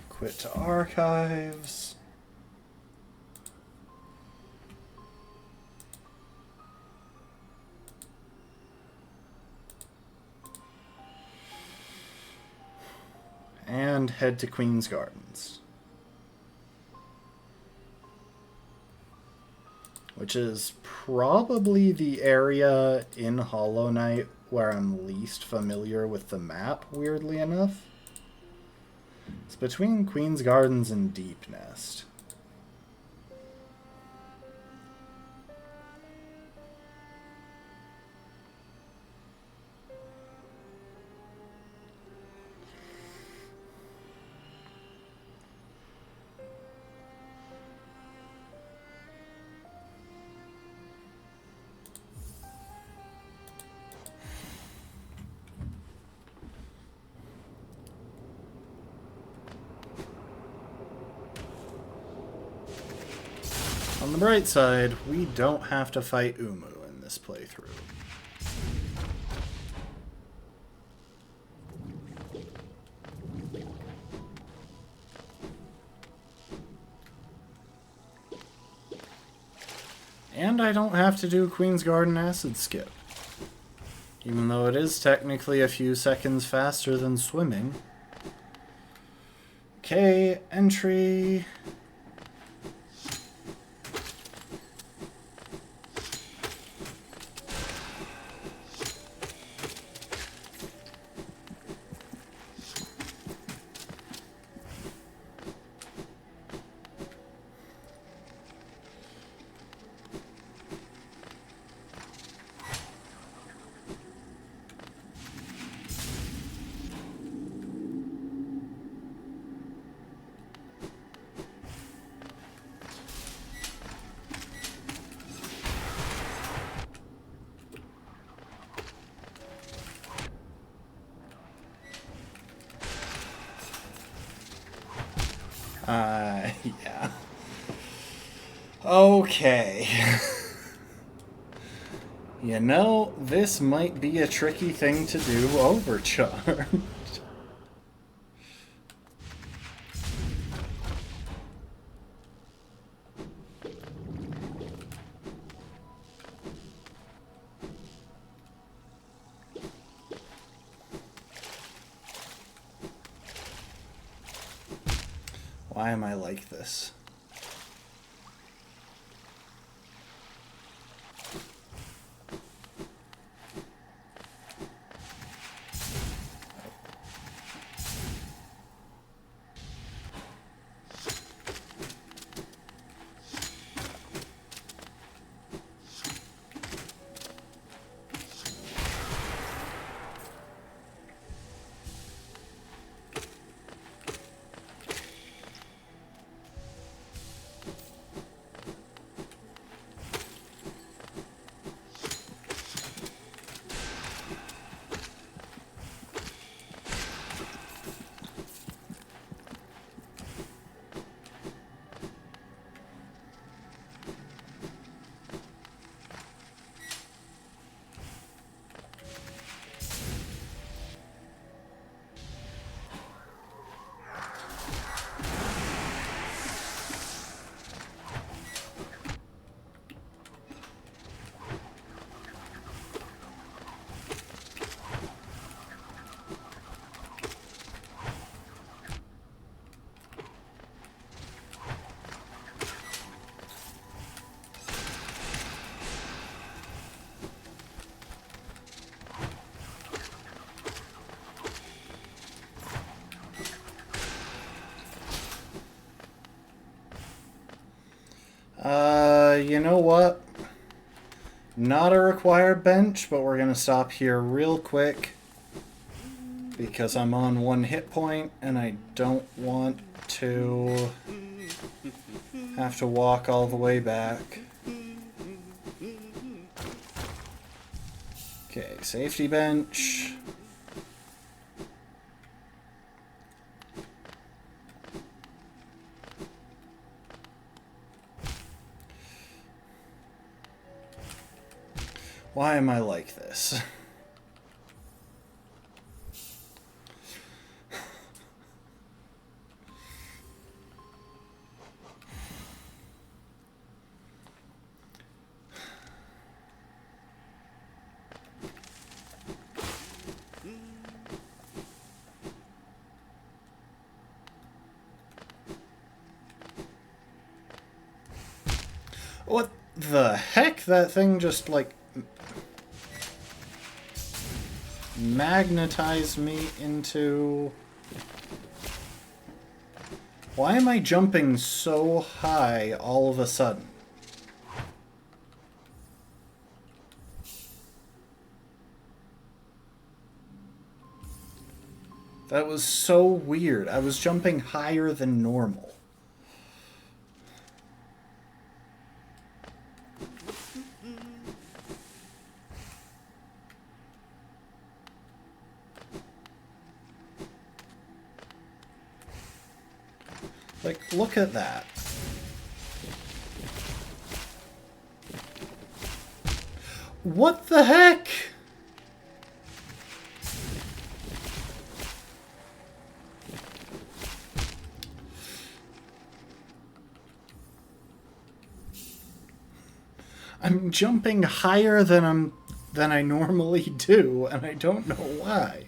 S1: Quit to archives. And head to Queen's Gardens. Which is probably the area in Hollow Knight where I'm least familiar with the map, weirdly enough. It's between Queen's Gardens and Deep Nest. On the bright side, we don't have to fight Umu in this playthrough. And I don't have to do Queen's Garden Acid Skip. Even though it is technically a few seconds faster than swimming. Okay, entry... yeah. Okay. You know, this might be a tricky thing to do overcharged. Why am I like this? You know what? Not a required bench, but we're gonna stop here real quick because I'm on 1 hit point and I don't want to have to walk all the way back. Okay, safety bench. Why am I like this? What the heck? That thing just, like, magnetized me into... Why am I jumping so high all of a sudden? That was so weird. I was jumping higher than normal. Like, look at that. What the heck? I'm jumping higher than I normally do, and I don't know why.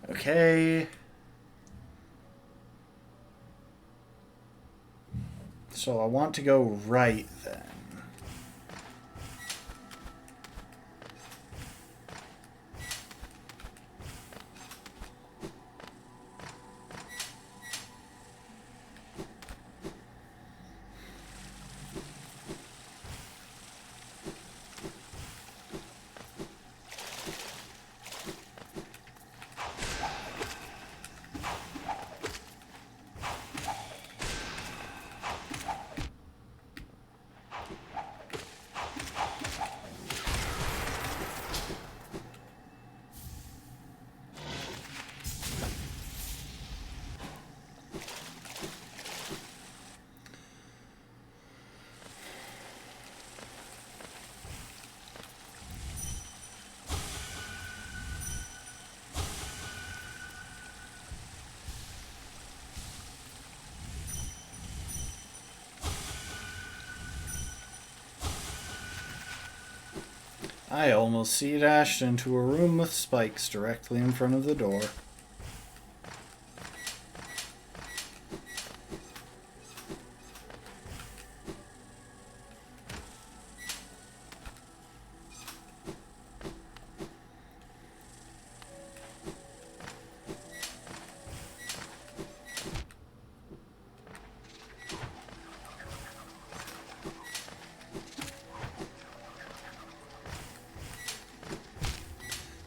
S1: Okay. So I want to go right then. I almost sea-dashed into a room with spikes directly in front of the door.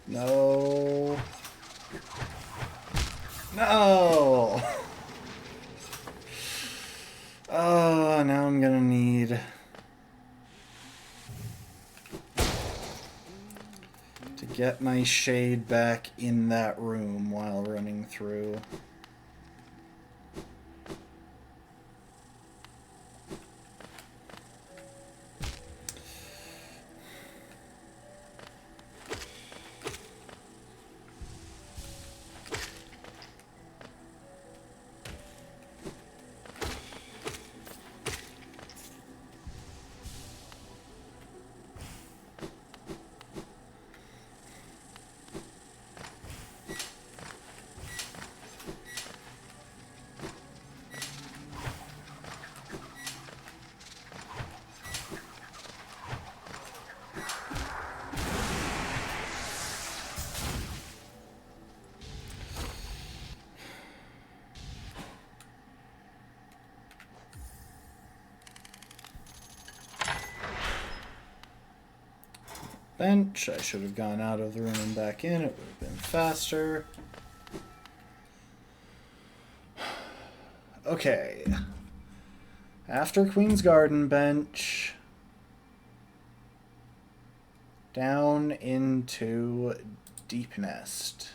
S1: No. No! Oh, now I'm gonna need... to get my shade back in that room while running through. Bench. I should have gone out of the room and back in. It would have been faster. Okay. After Queen's Garden bench, down into Deep Nest.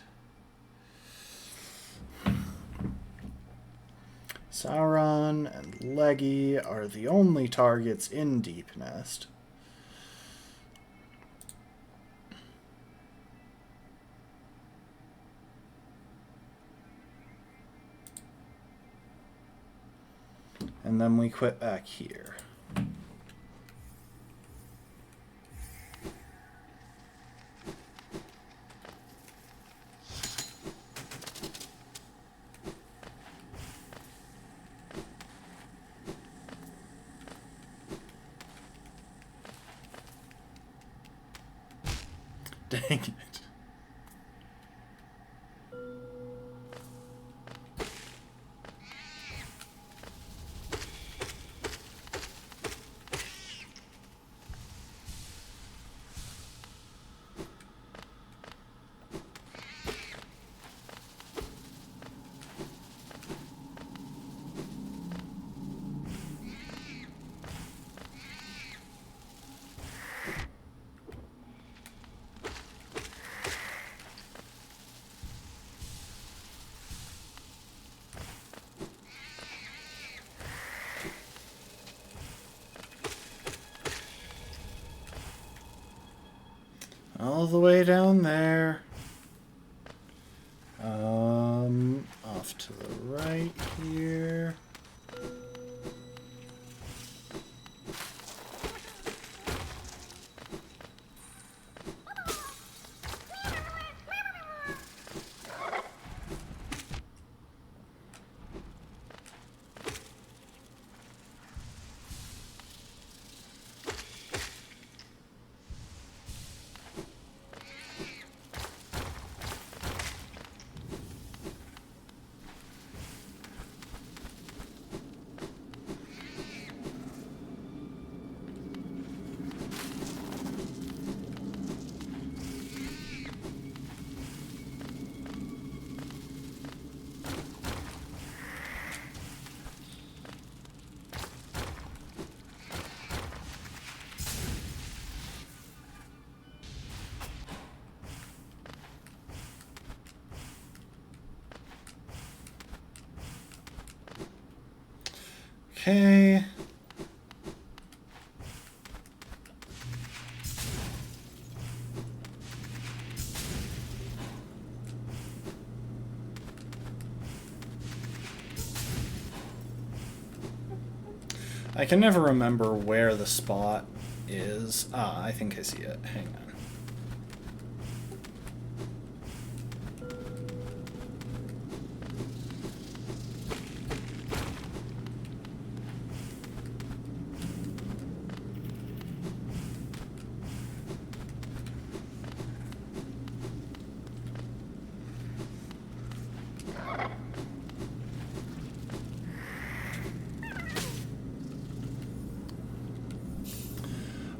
S1: Sauron and Leggy are the only targets in Deep Nest. And then we quit back here. Dang it. All the way down there. Off to the right here. Okay. I can never remember where the spot is. Ah, I think I see it. Hang on.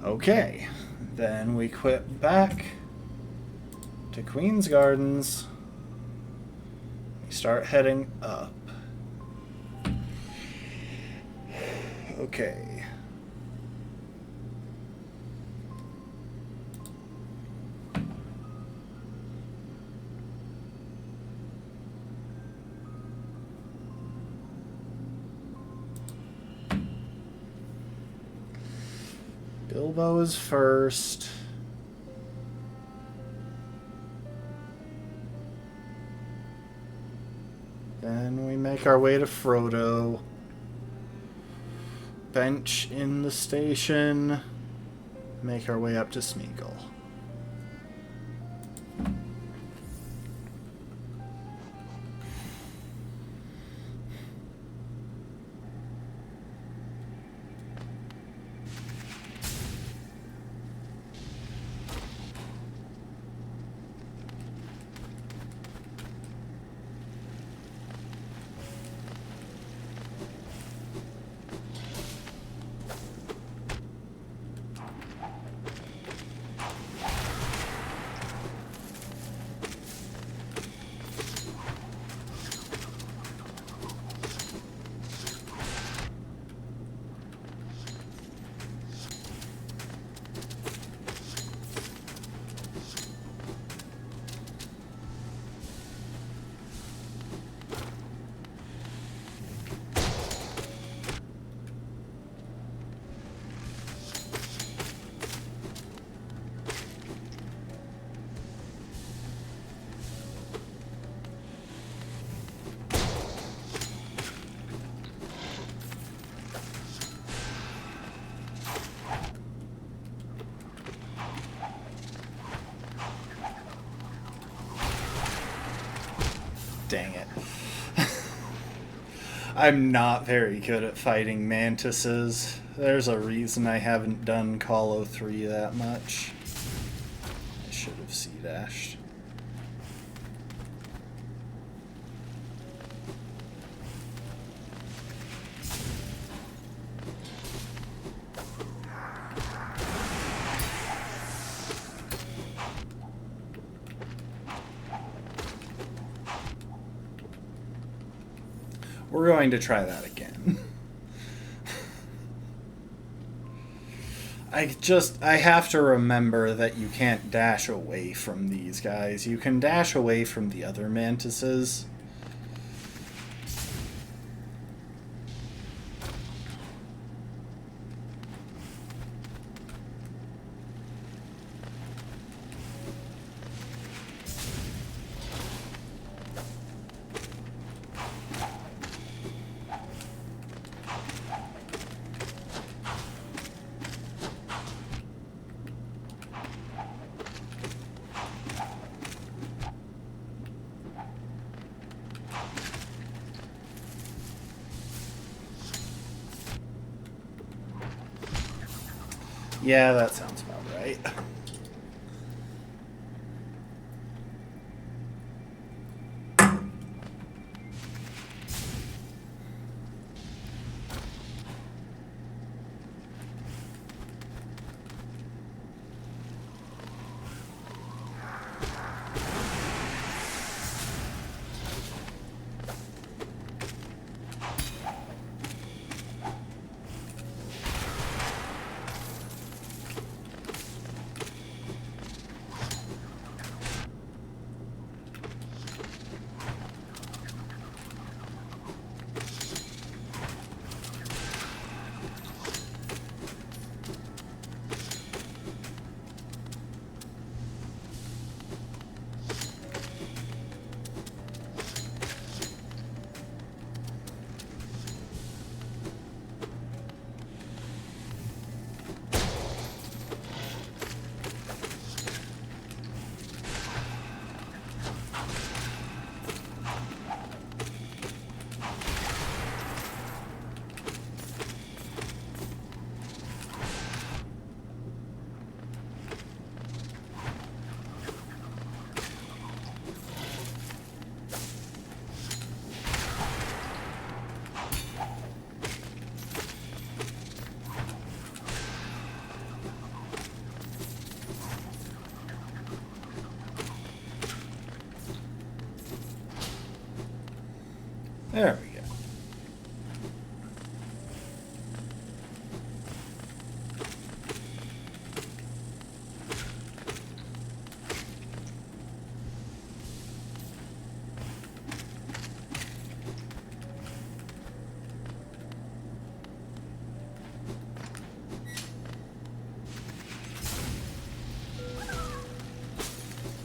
S1: Okay, then we quit back to Queen's Gardens. We start heading up. Okay. Bilbo is first. Then we make our way to Frodo. Bench in the station. Make our way up to Smeagol. Dang it. I'm not very good at fighting mantises. There's a reason I haven't done Call o 3 that much. I should have C-dashed. We're going to try that again. I have to remember that you can't dash away from these guys. You can dash away from the other mantises. Yeah, that sounds about right. There we go.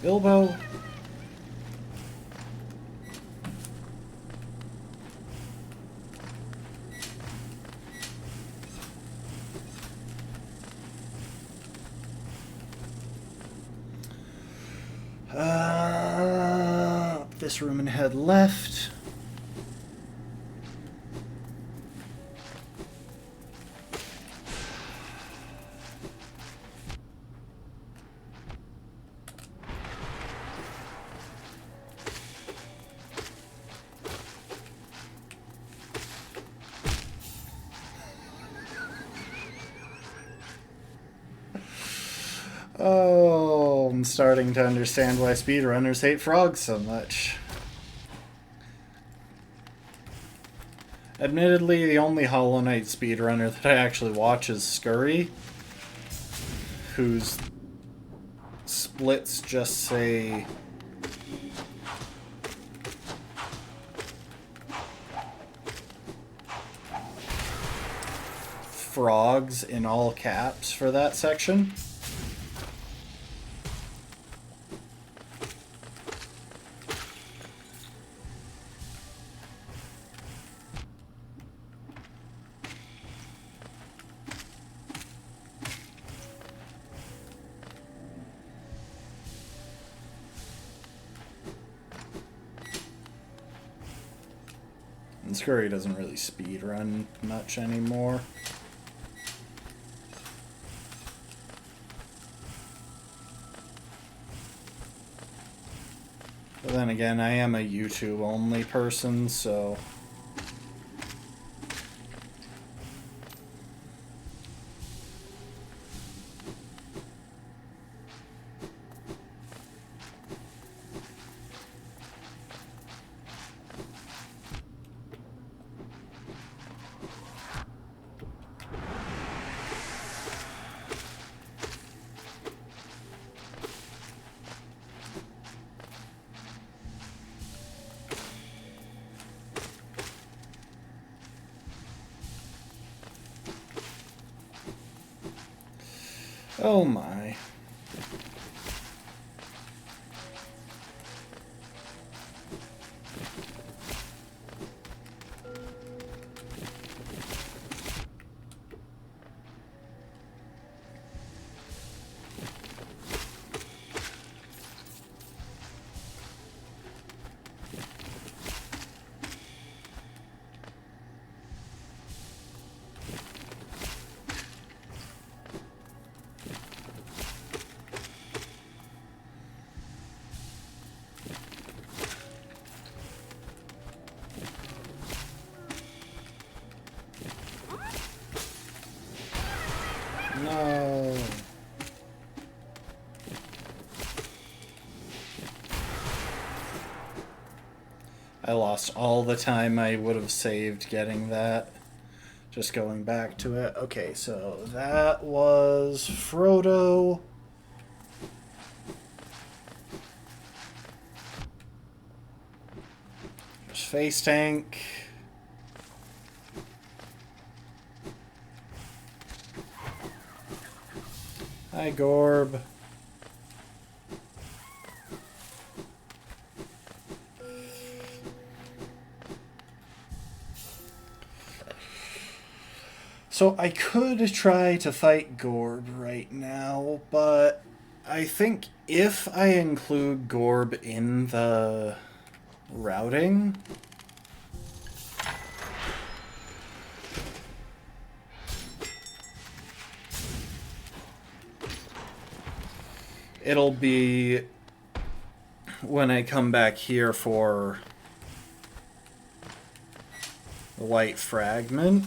S1: Bilbo. This room and head left. Oh, I'm starting to understand why speedrunners hate frogs so much. Admittedly, the only Hollow Knight speedrunner that I actually watch is Scurry, whose splits just say frogs in all caps for that section. And Scurry doesn't really speedrun much anymore. But then again, I am a YouTube-only person, so... Oh my. No. I lost all the time I would have saved getting that. Just going back to it. Okay, so that was Frodo. There's Face Tank. Hi, Gorb. So I could try to fight Gorb right now, but I think if I include Gorb in the routing, it'll be when I come back here for the White Fragment.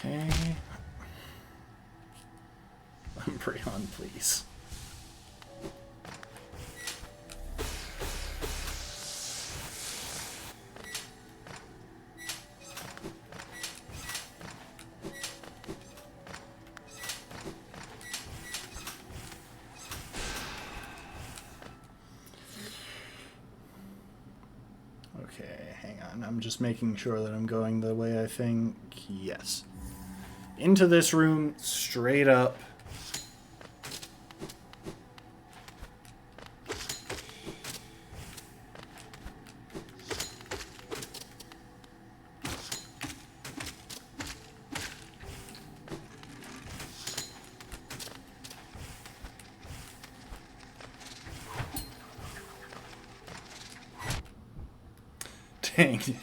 S1: Okay. Umbreon, please. Okay, hang on. I'm just making sure that I'm going the way I think. Yes. Into this room, straight up. Dang it.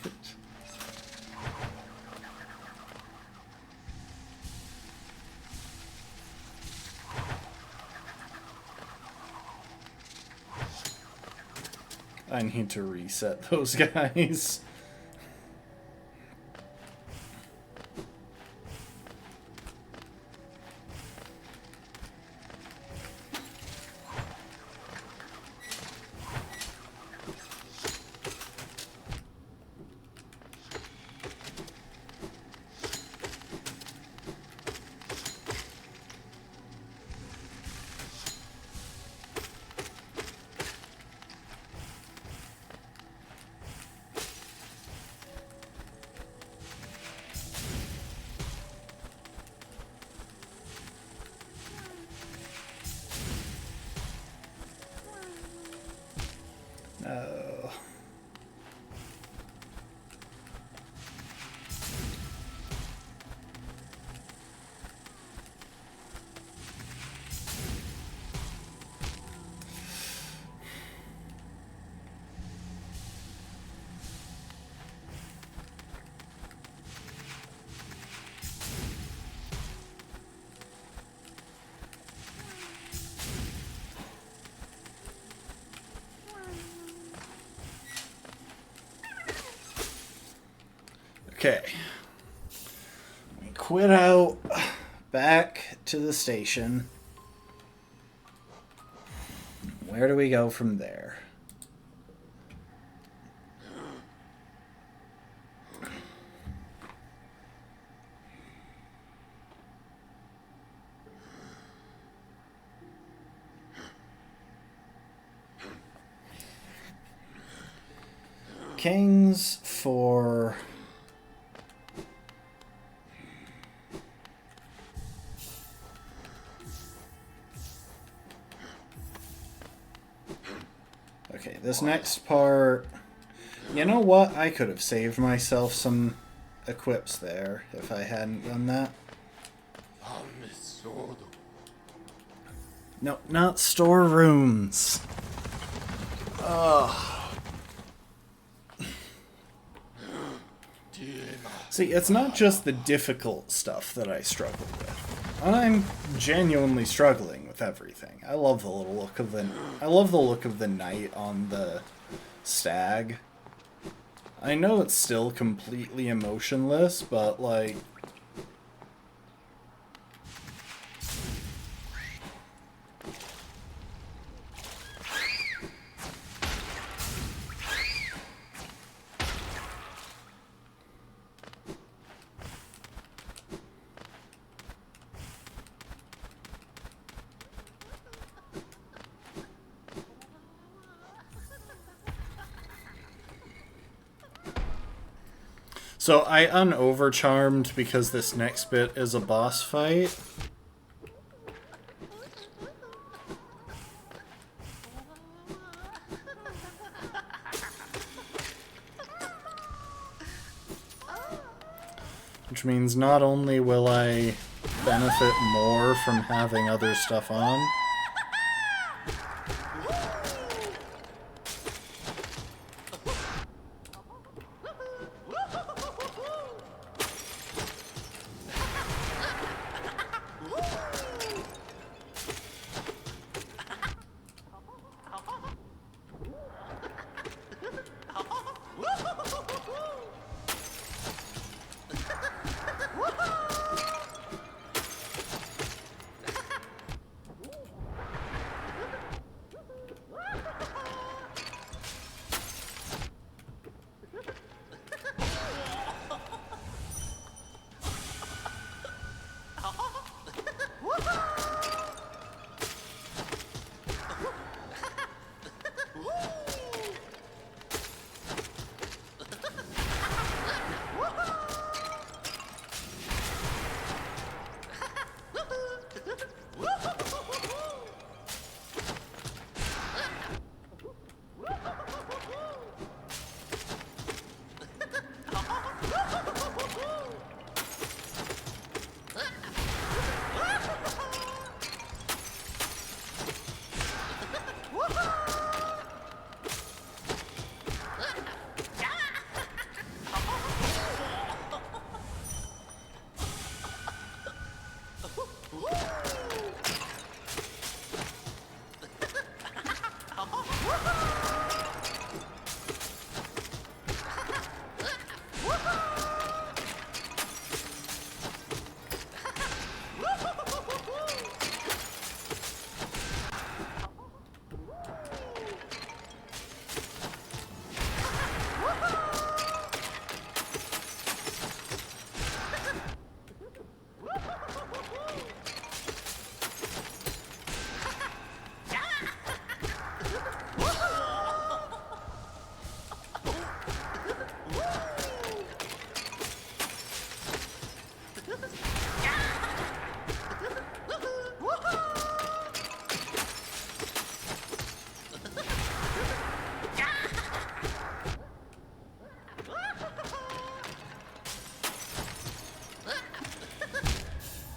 S1: I need to reset those guys. No. Okay. We quit out, back to the station. Where do we go from there? Kings for... Okay, this next part... You know what? I could have saved myself some equips there if I hadn't done that. No, not storerooms. Ugh. See, it's not just the difficult stuff that I struggle with. I'm genuinely struggling with everything. I love the look of the knight on the stag. I know it's still completely emotionless, but like... So I unovercharmed because this next bit is a boss fight. Which means not only will I benefit more from having other stuff on,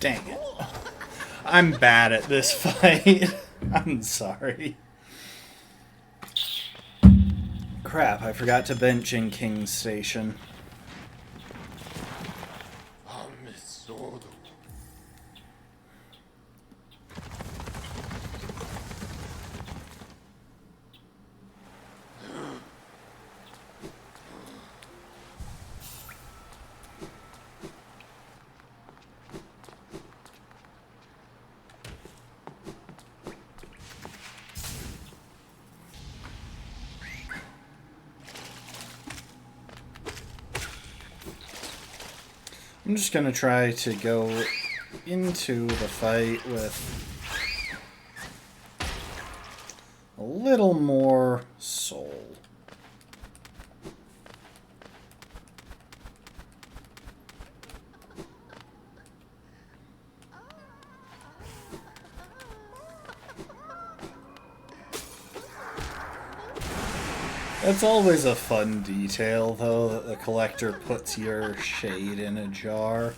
S1: Dang it. I'm bad at this fight. I'm sorry. Crap, I forgot to bench in King's Station. I'm just gonna try to go into the fight with a little more soul. It's always a fun detail, though, that the collector puts your shade in a jar.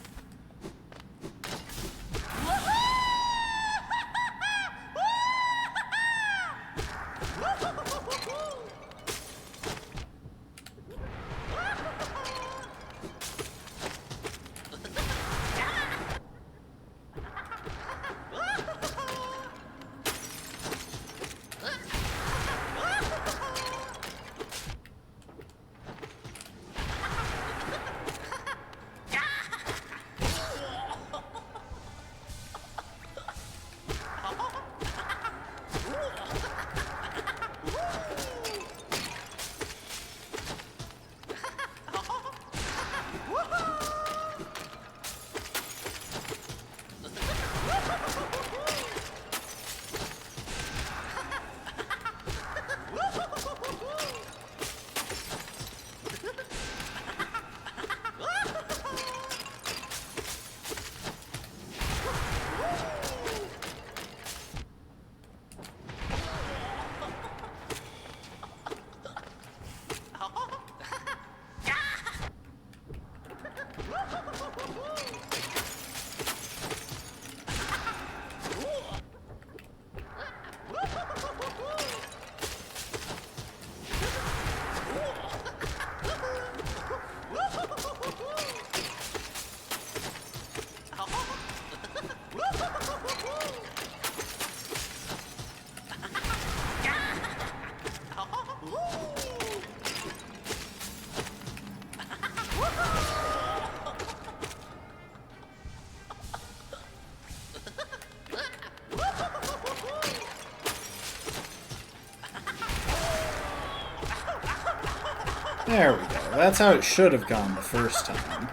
S1: There we go. That's how it should have gone the first time.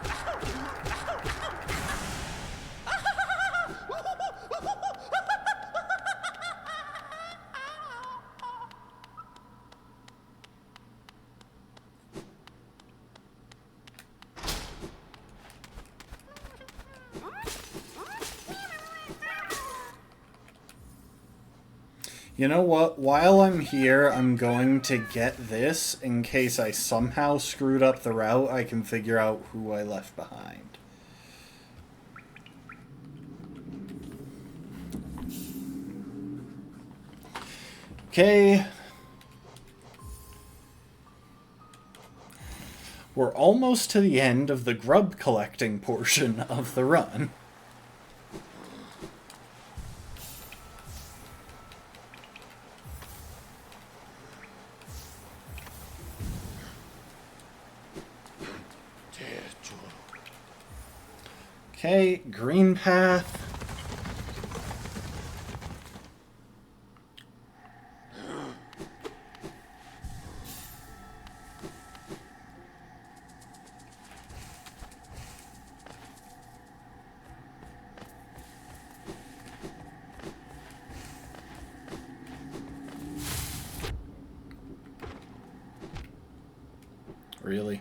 S1: You know what? While I'm here, I'm going to get this in case I somehow screwed up the route. I can figure out who I left behind. Okay. We're almost to the end of the grub collecting portion of the run. Okay, green path. Really?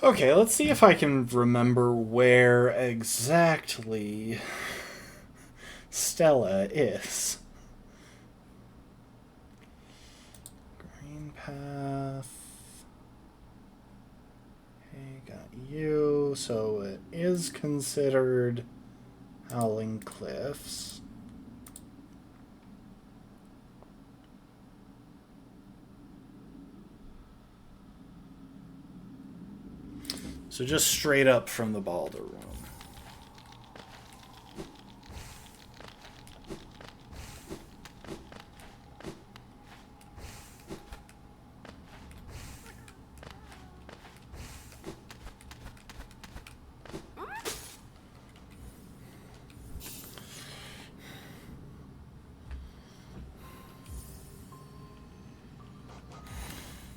S1: Okay, let's see if I can remember where exactly Stella is. Green path. Okay, got you. So it is considered Howling Cliffs. So just straight up from the Balder room.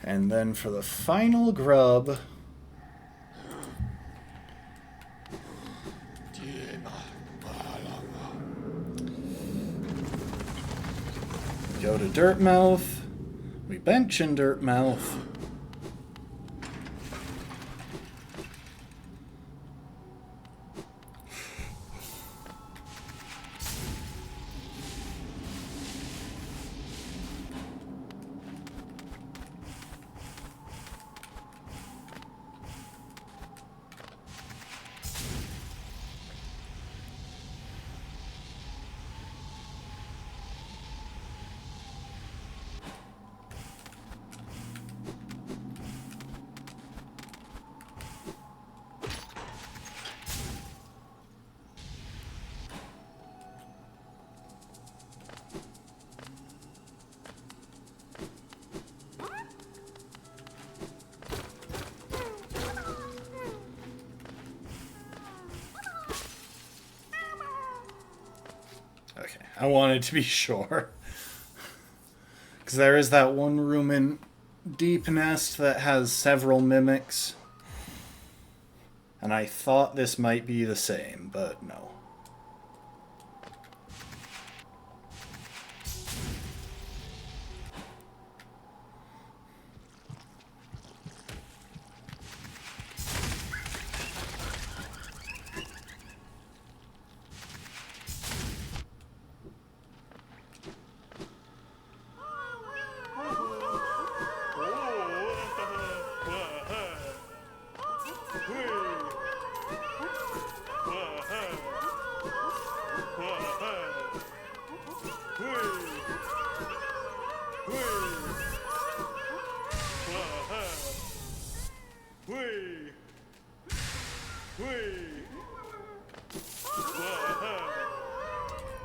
S1: And then for the final grub, go to Dirtmouth. We bench in Dirtmouth. Okay, I wanted to be sure. Because there is that one room in Deep Nest that has several mimics. And I thought this might be the same, but no.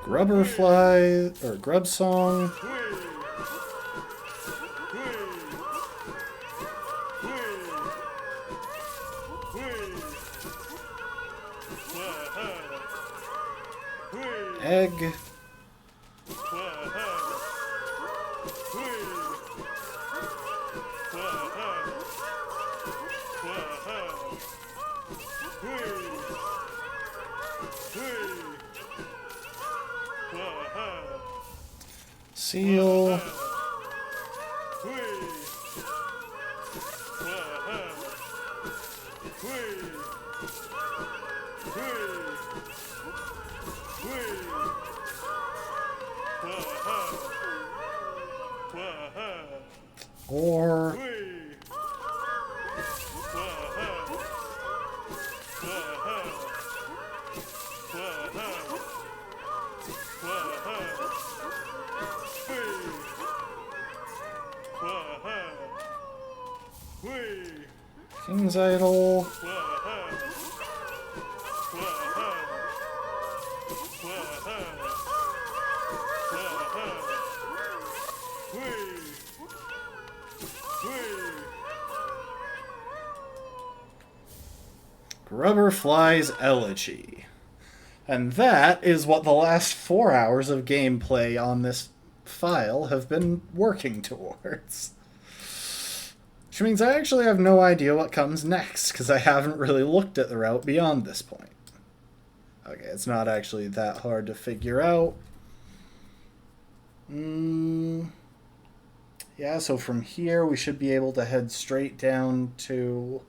S1: Grubberfly, or Grub Song. Egg. Seal. Or King's Idol. Grubberfly's Elegy. And that is what the last 4 hours of gameplay on this file have been working towards. Which means I actually have no idea what comes next, because I haven't really looked at the route beyond this point. Okay, it's not actually that hard to figure out. Yeah, so from here we should be able to head straight down to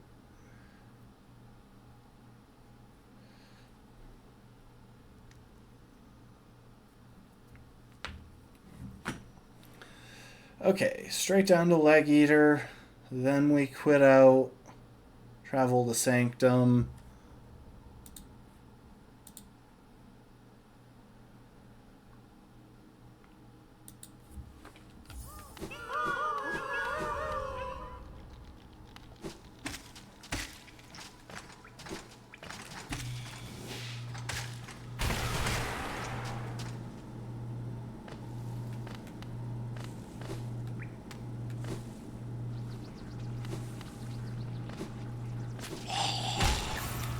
S1: Okay, straight down to Leg Eater. Then we quit out. Travel to Sanctum.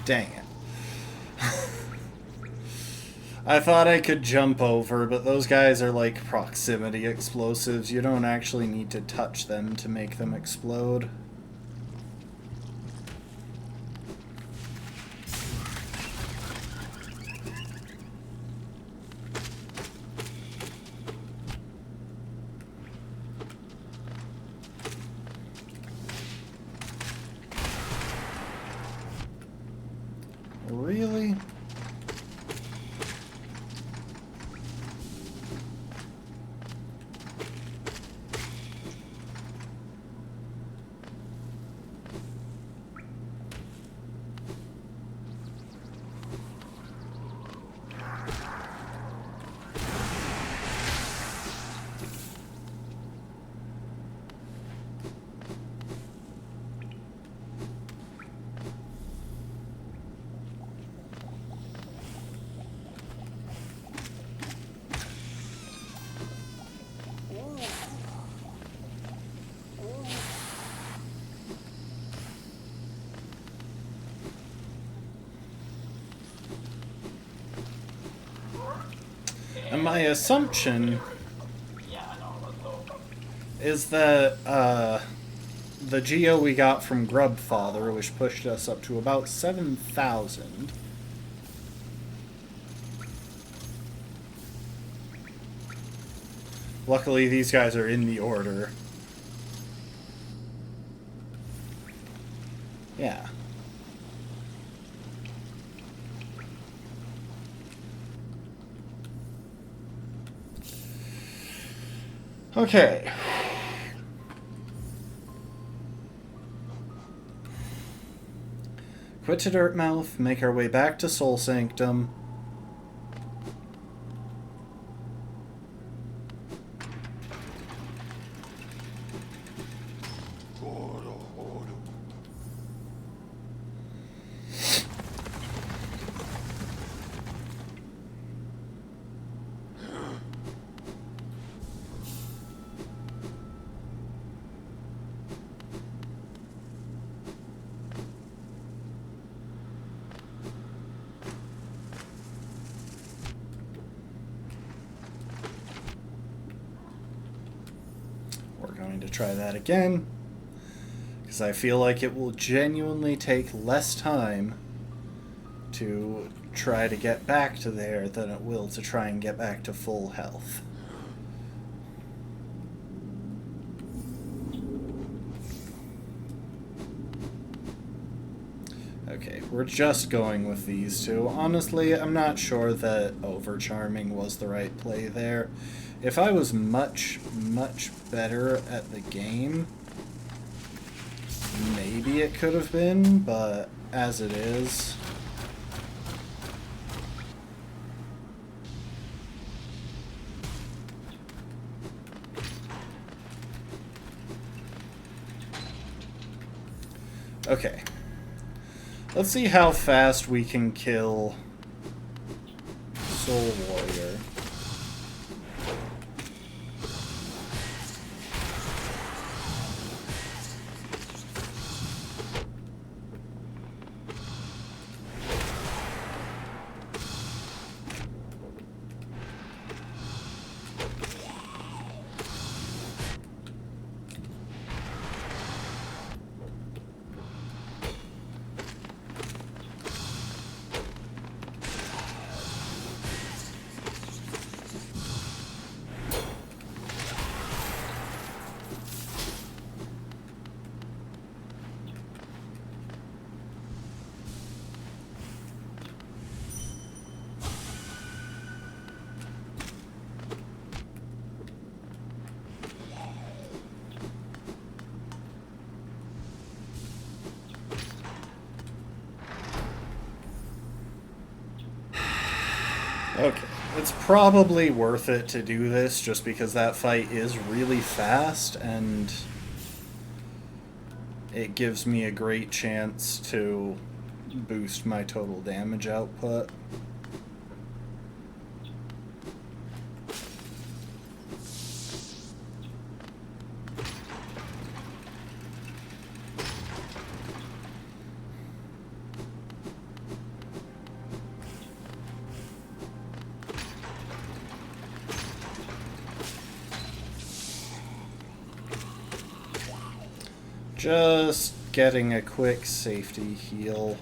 S1: Dang it. I thought I could jump over, but those guys are like proximity explosives. You don't actually need to touch them to make them explode. Really? And my assumption is that the geo we got from Grubfather, which pushed us up to about 7,000. Luckily, these guys are in the order. Yeah. Okay. Quit to Dirtmouth, make our way back to Soul Sanctum. Try that again, because I feel like it will genuinely take less time to try to get back to there than it will to try and get back to full health. Okay, we're just going with these two. Honestly, I'm not sure that Overcharming was the right play there. If I was much, much better at the game, maybe it could have been, but as it is... Okay. Let's see how fast we can kill Soul Warrior. Okay. It's probably worth it to do this just because that fight is really fast and it gives me a great chance to boost my total damage output. Just getting a quick safety heal.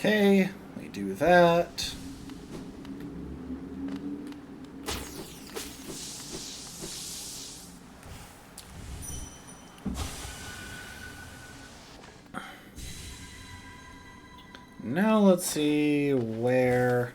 S1: Okay, we do that. Now let's see where...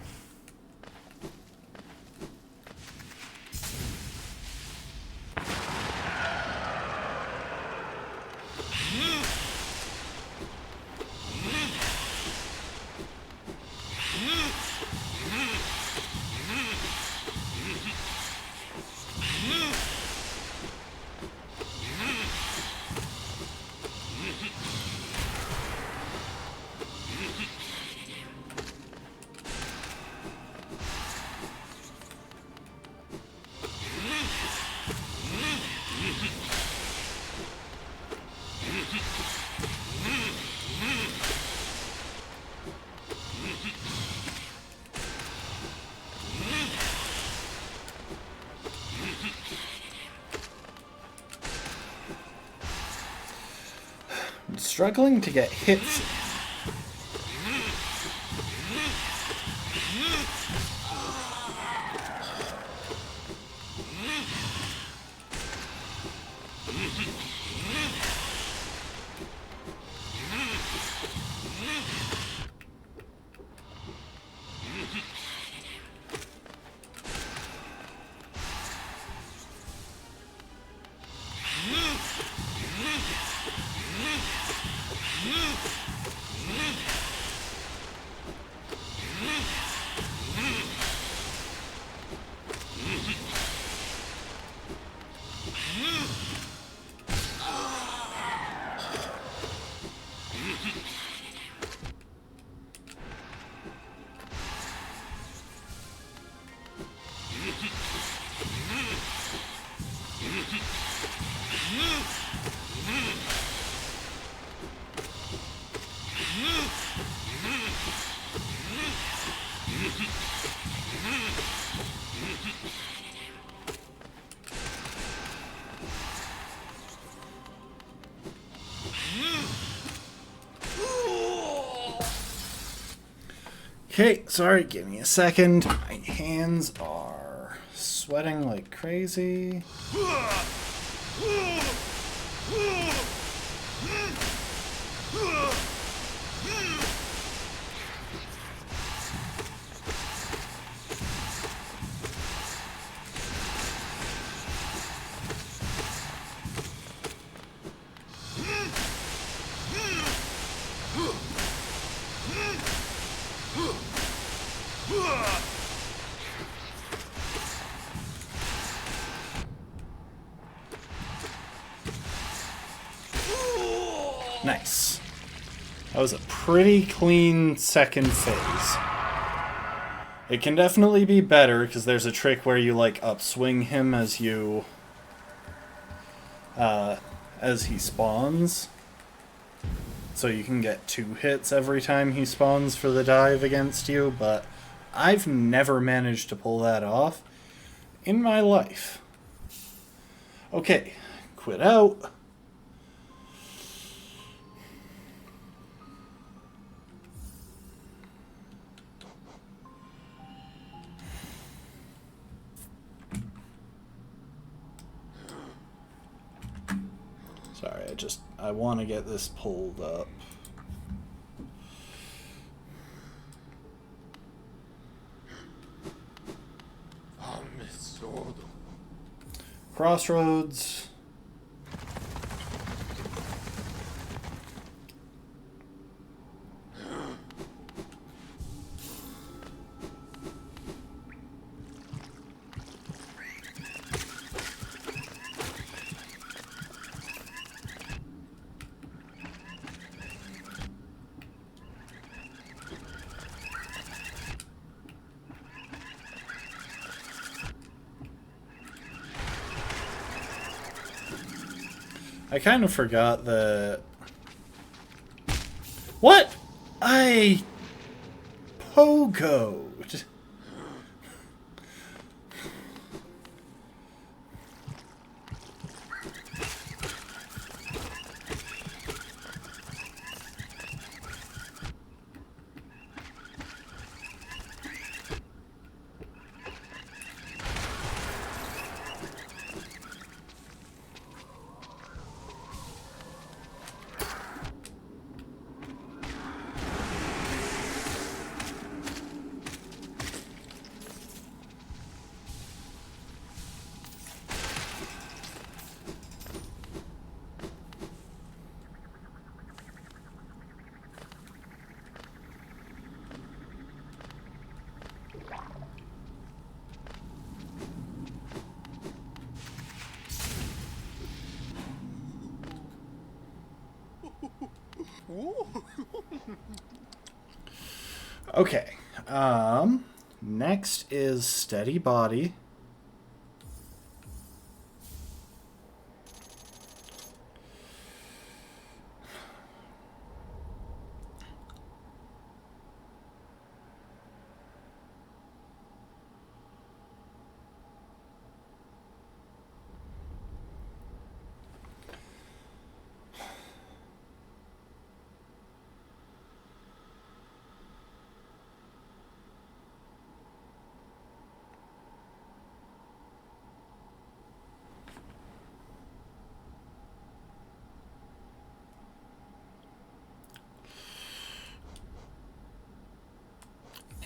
S1: I'm struggling to get hits. Okay, sorry, give me a second. My hands are sweating like crazy. Nice. That was a pretty clean second phase. It can definitely be better, because there's a trick where you, like, upswing him as he spawns. So you can get 2 hits every time he spawns for the dive against you, but I've never managed to pull that off in my life. Okay, quit out. Sorry, I want to get this pulled up. Crossroads. I kind of forgot that... What? I... Pogoed. Okay. Next is Steady Body.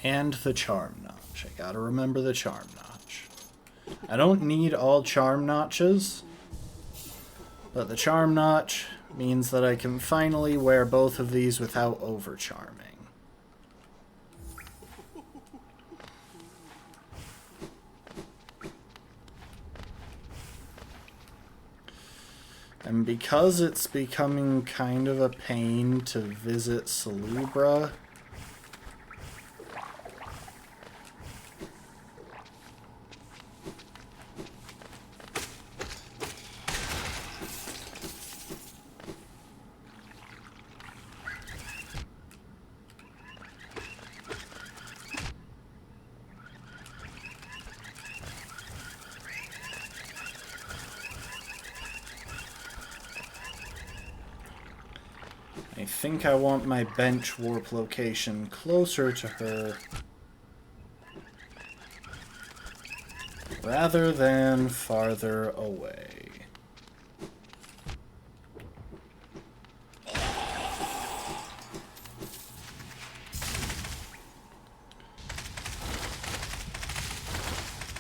S1: And the Charm Notch. I gotta remember the Charm Notch. I don't need all Charm Notches, but the Charm Notch means that I can finally wear both of these without over-charming. And because it's becoming kind of a pain to visit Celebra, I think I want my bench warp location closer to her rather than farther away.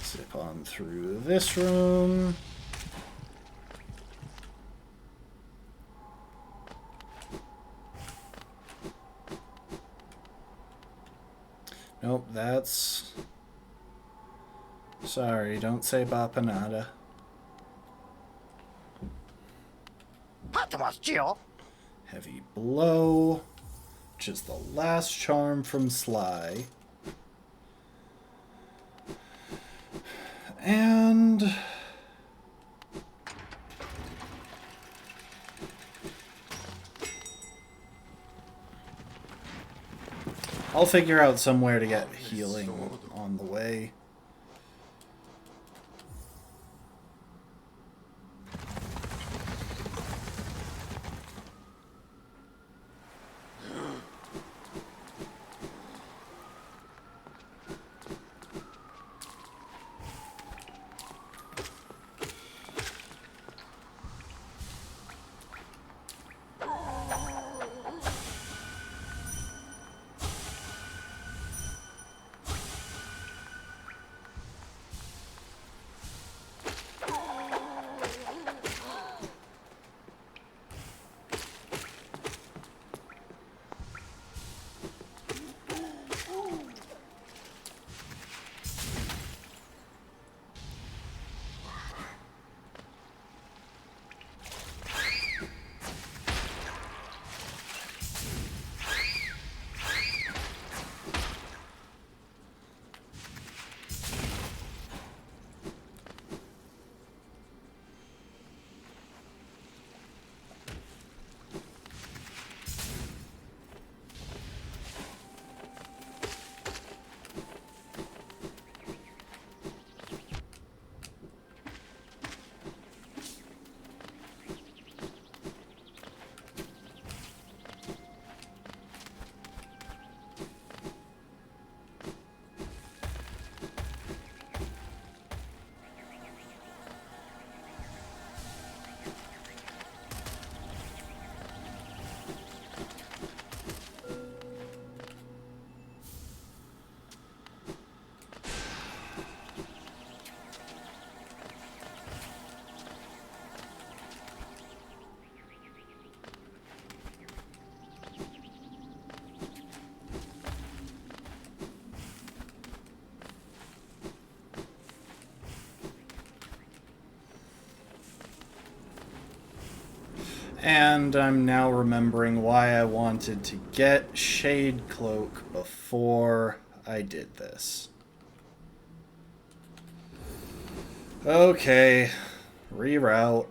S1: Zip on through this room. Nope, that's... Sorry, don't say Bapanada. Heavy Blow. which is the last charm from Sly. And I'll figure out somewhere to get healing on the way. And I'm now remembering why I wanted to get Shade Cloak before I did this. Okay, reroute.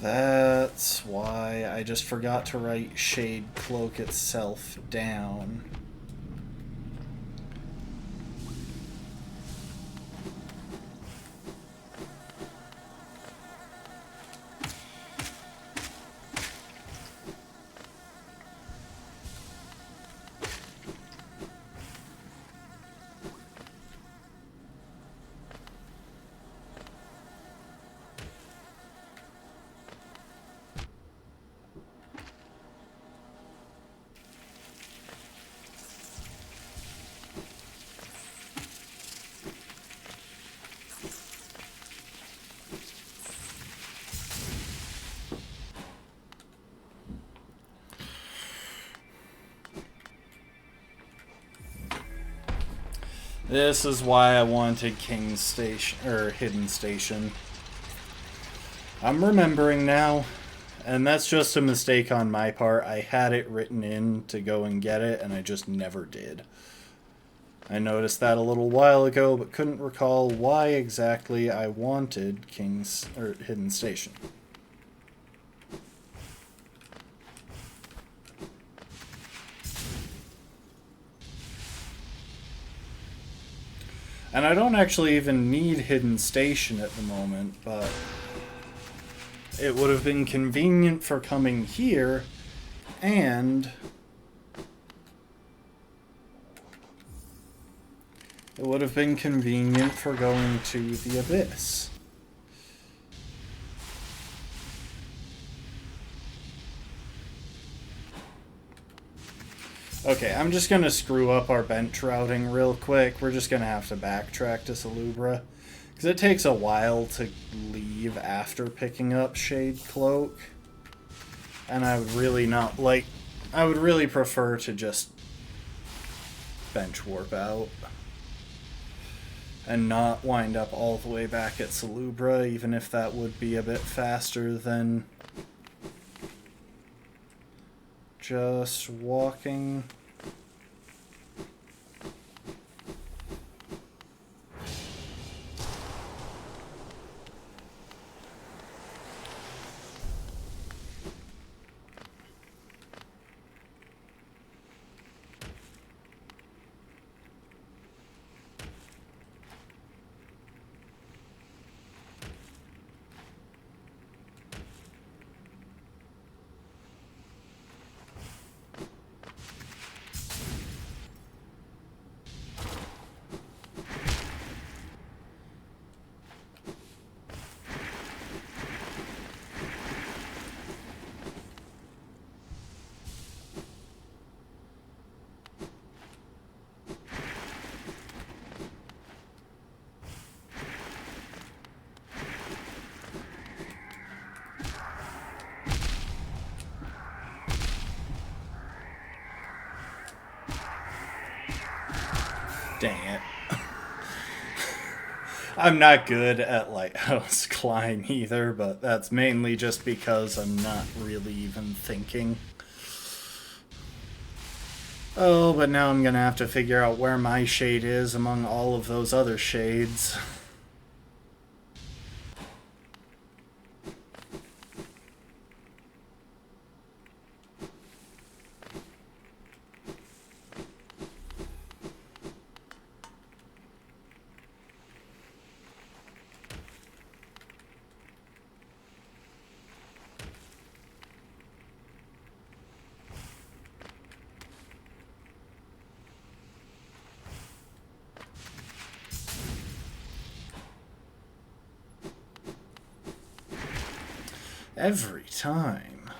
S1: That's why I just forgot to write Shade Cloak itself down. This is why I wanted King's Station, or Hidden Station. I'm remembering now, and that's just a mistake on my part. I had it written in to go and get it, and I just never did. I noticed that a little while ago, but couldn't recall why exactly I wanted King's, or Hidden Station. And I don't actually even need Hidden Station at the moment, but it would have been convenient for coming here, and It would have been convenient for going to the Abyss. Okay, I'm just gonna screw up our bench routing real quick. We're just gonna have to backtrack to Salubra. Because it takes a while to leave after picking up Shade Cloak. And I would really not like... I would really prefer to just bench warp out. And not wind up all the way back at Salubra, even if that would be a bit faster than just walking. Dang it. I'm not good at Lighthouse climb either, but that's mainly just because I'm not really even thinking. Oh, but now I'm gonna have to figure out where my shade is among all of those other shades. Every time.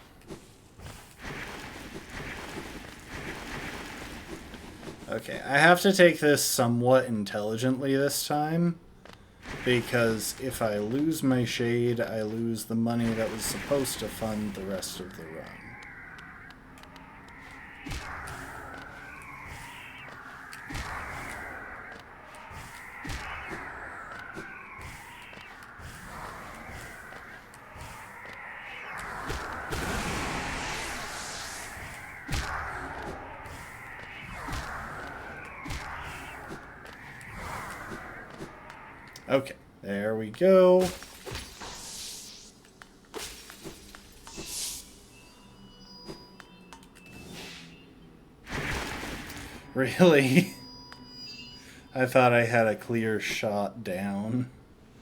S1: Okay, I have to take this somewhat intelligently this time, because if I lose my shade, I lose the money that was supposed to fund the rest of the run. Okay, there we go. Really? I thought I had a clear shot down.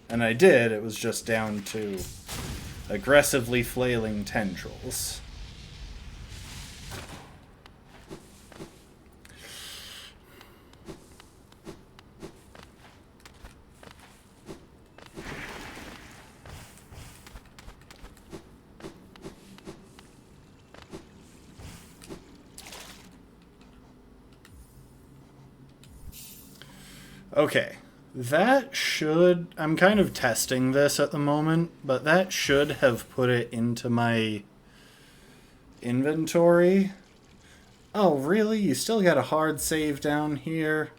S1: And I did, it was just down to aggressively flailing tendrils. Okay, that should... I'm kind of testing this at the moment, but that should have put it into my inventory. Oh, really? You still got a hard save down here?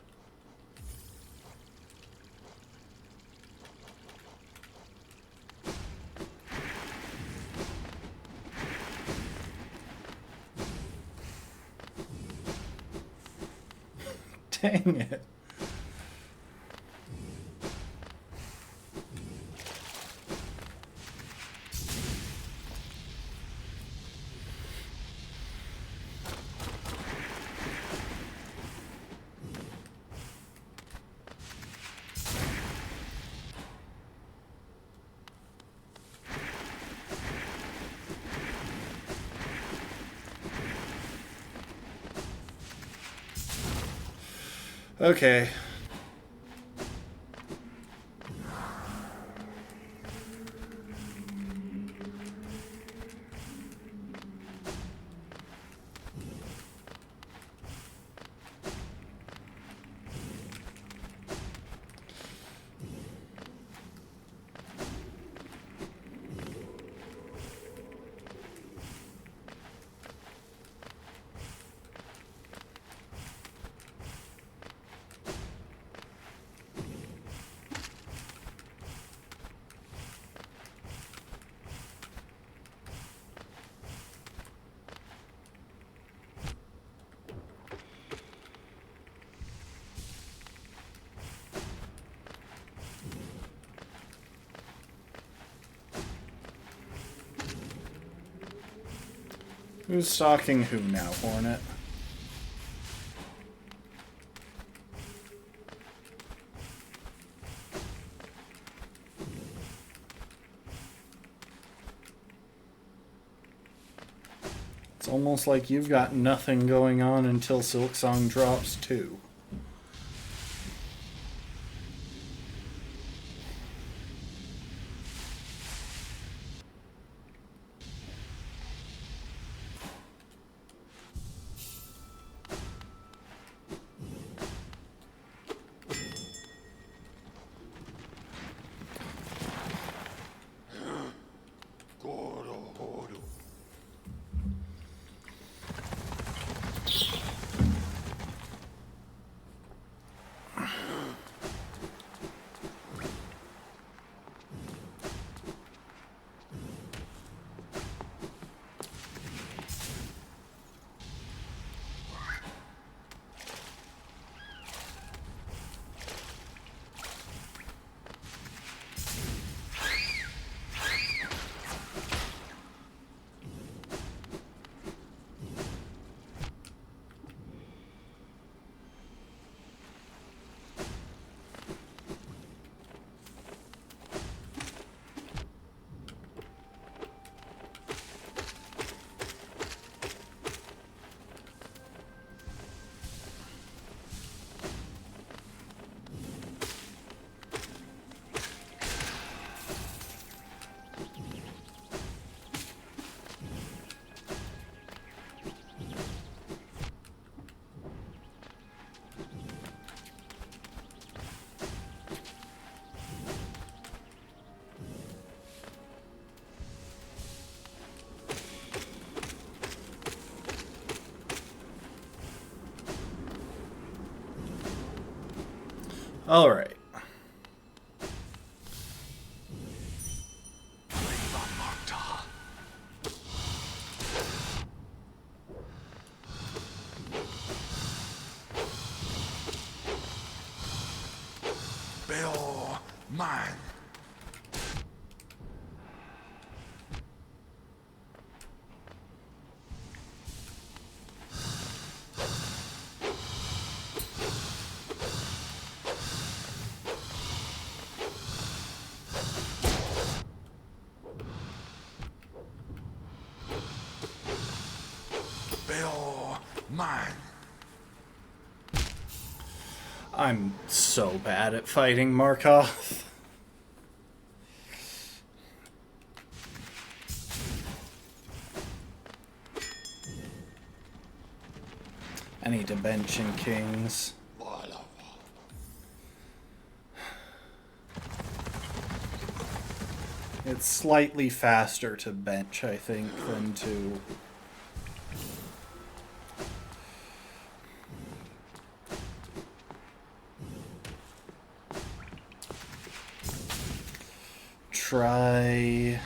S1: Dang it. Okay. Who's stalking who now, Hornet? It's almost like you've got nothing going on until Silksong drops too. All right.
S3: Bill, mine. Bill, mine.
S1: I'm so bad at fighting Markov. I need to bench in Kings. It's slightly faster to bench, I think, than to... try...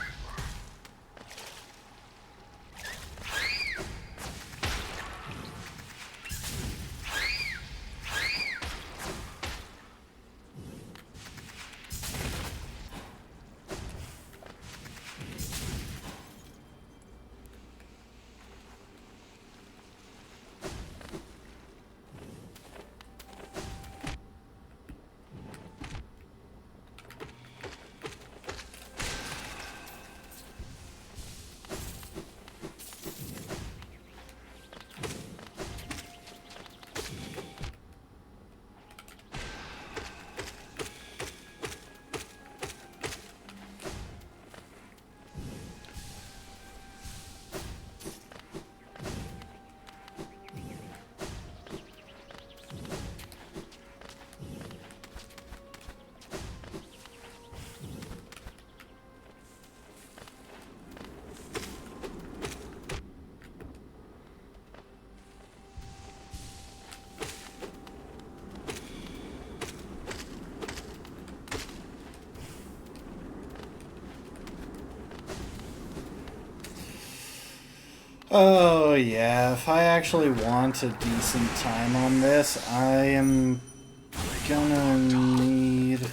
S1: Oh yeah, if I actually want a decent time on this, I am gonna need...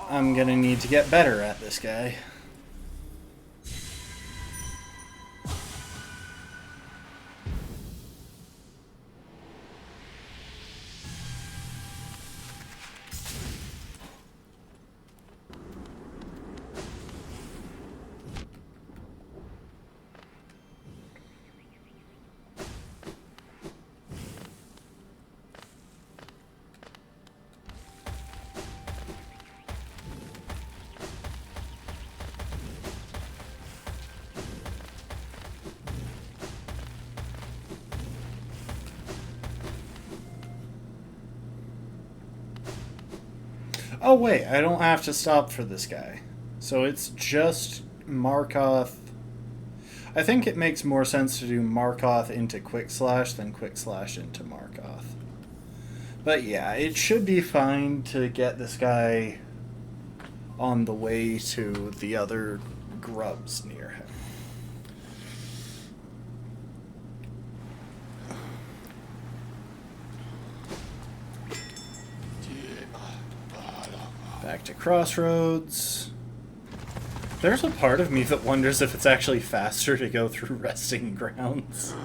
S1: I'm gonna need to get better at this guy. Oh wait, I don't have to stop for this guy. So it's just Markoth. I think it makes more sense to do Markoth into Quick Slash than Quick Slash into Markoth. But yeah, it should be fine to get this guy on the way to the other grubs near him. Back to Crossroads. There's a part of me that wonders if it's actually faster to go through Resting Grounds.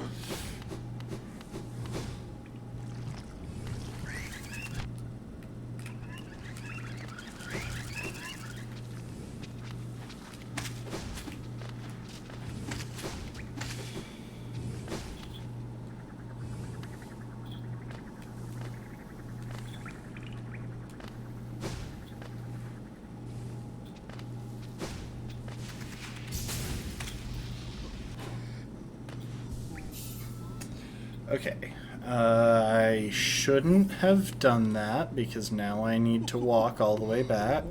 S1: Okay, I shouldn't have done that because now I need to walk all the way back.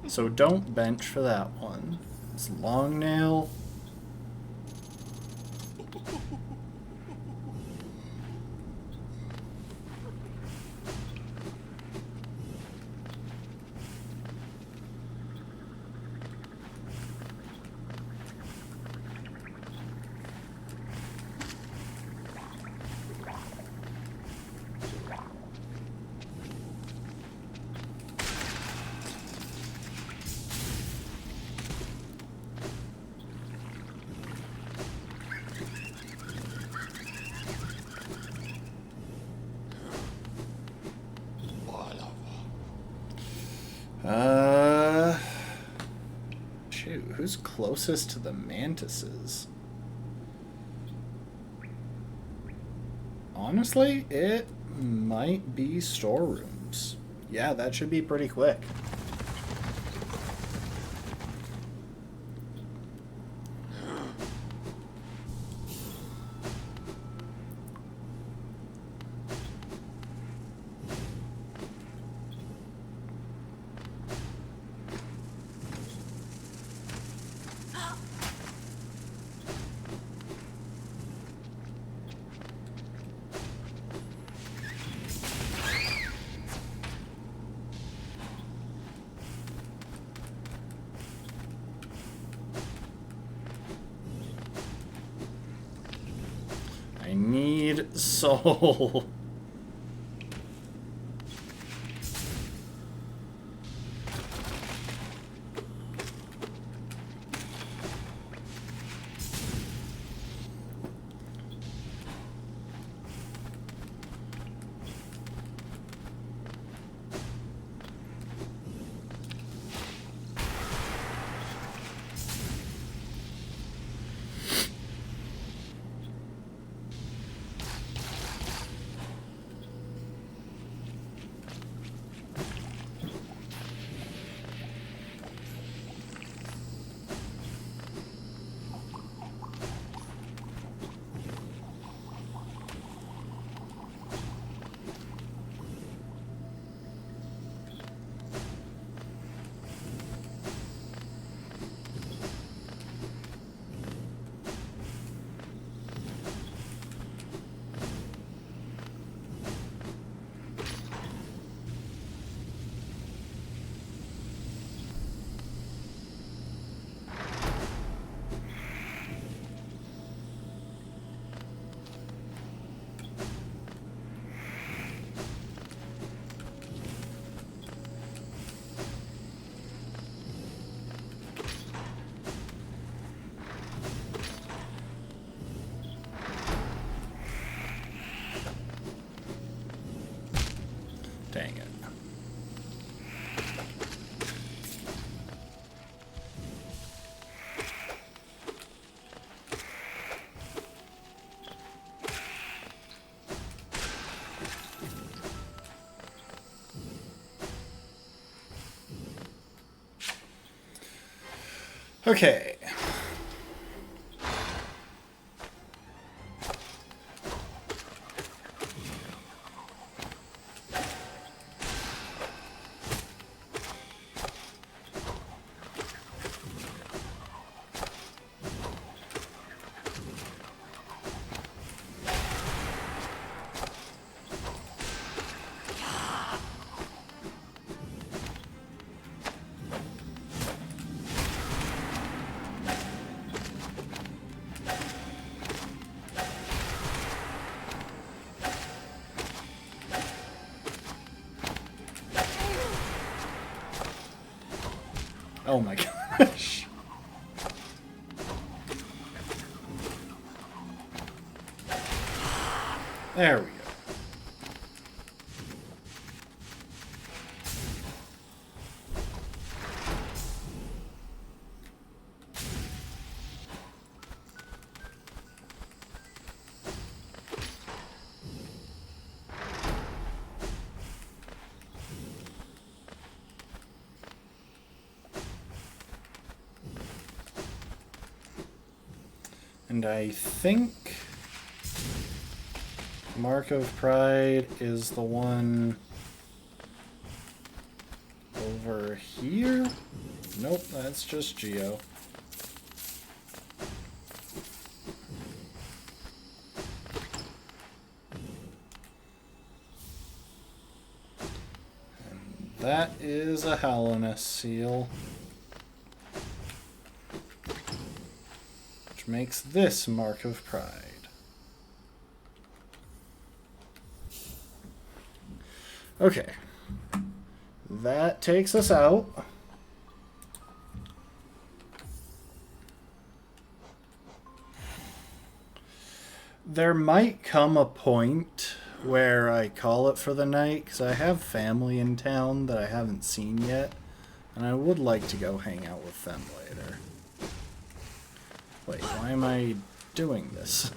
S1: So don't bench for that one. It's Long Nail. Shoot, who's closest to the mantises? Honestly, it might be storerooms. Yeah, that should be pretty quick. I need soul. Okay. Oh my gosh. There we go. And I think Mark of Pride is the one over here? Nope, that's just Geo. And that is a Hallownest seal. Which makes this Mark of Pride. Okay. That takes us out. There might come a point where I call it for the night, because I have family in town that I haven't seen yet, and I would like to go hang out with them later. Wait, why am I doing this?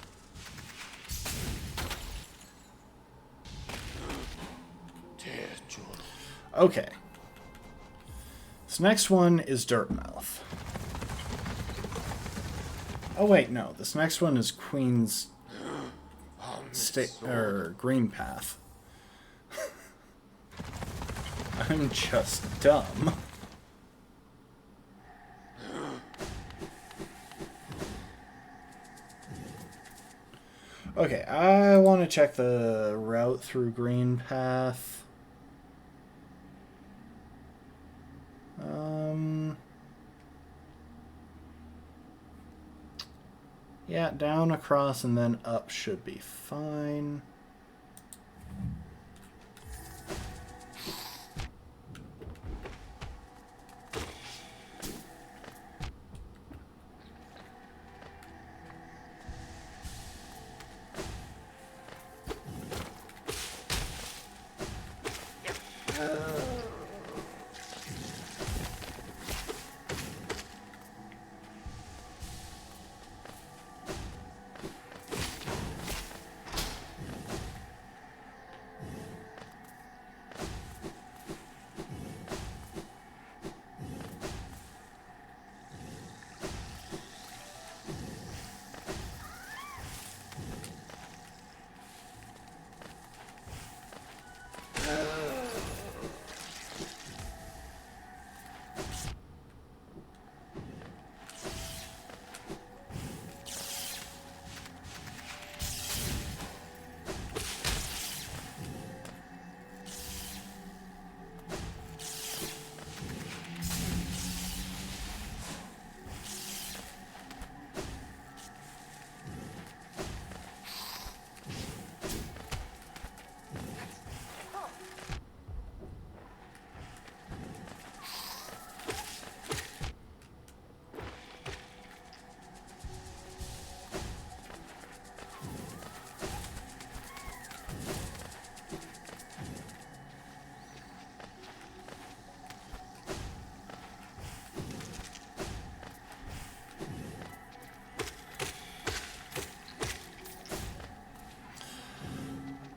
S1: Okay. This next one is Dirtmouth. Oh wait, no. This next one is Queen's Green Path. I'm just dumb. Okay, I want to check the route through Green Path. Yeah, down, across, and then up should be fine.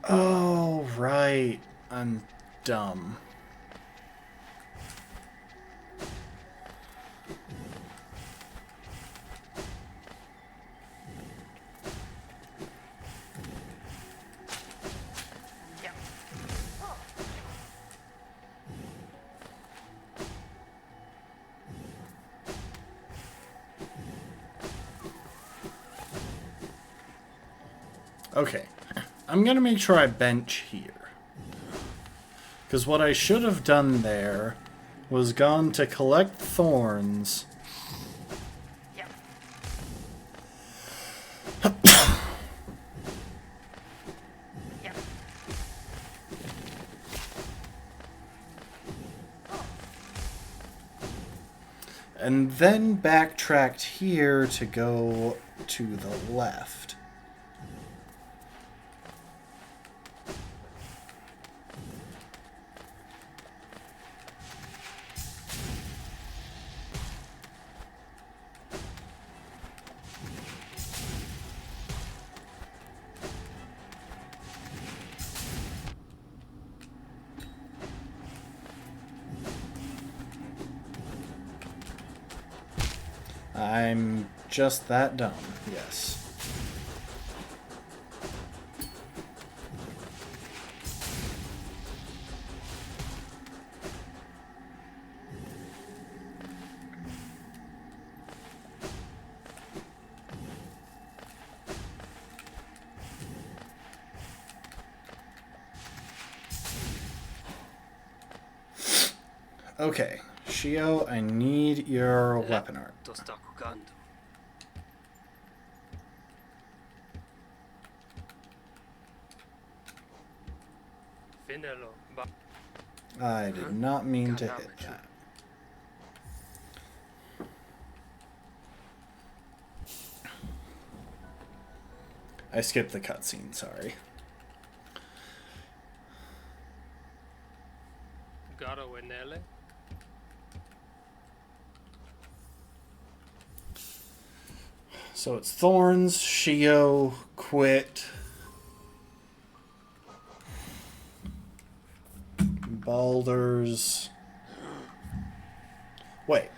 S1: Oh, right. I'm dumb. Okay. I'm going to make sure I bench here. Because what I should have done there was gone to collect thorns.
S4: Yep. Yep.
S1: And then backtracked here to go to the left. I'm just that dumb, yes. Okay, Shio, I need your weapon art.
S5: To sta cucando. Finelo.
S1: I did not mean to hit that. I skipped the cutscene, sorry.
S5: Garo Enele.
S1: So it's Thorns, Shio, Quit, Baldur's. Wait.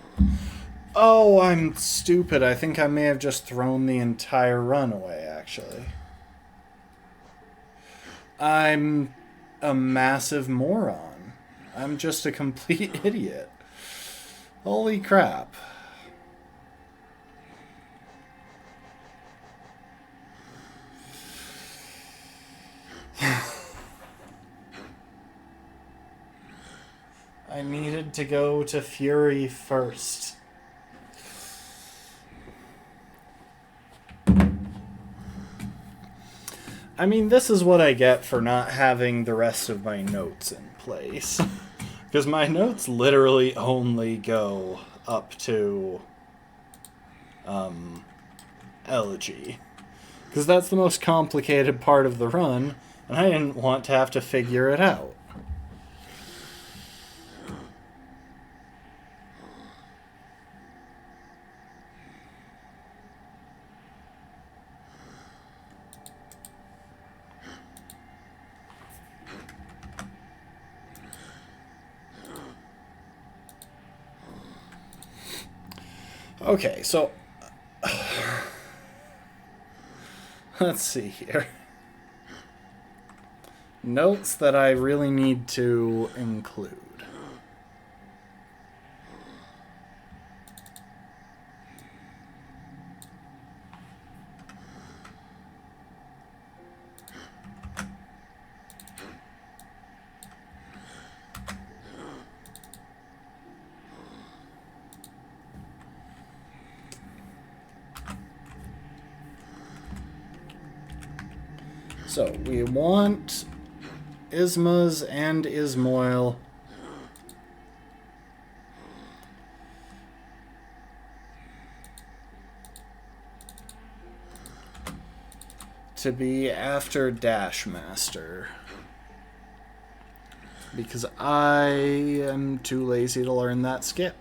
S1: Oh, I'm stupid. I think I may have just thrown the entire run away, actually. I'm a massive moron. I'm just a complete idiot. Holy crap. I needed to go to Fury first. I mean, this is what I get for not having the rest of my notes in place. Because my notes literally only go up to Elegy. Because that's the most complicated part of the run, and I didn't want to have to figure it out. Okay, so let's see here. Notes that I really need to include. So, we want Ismas and Ismoil to be after Dashmaster. Because I am too lazy to learn that skip.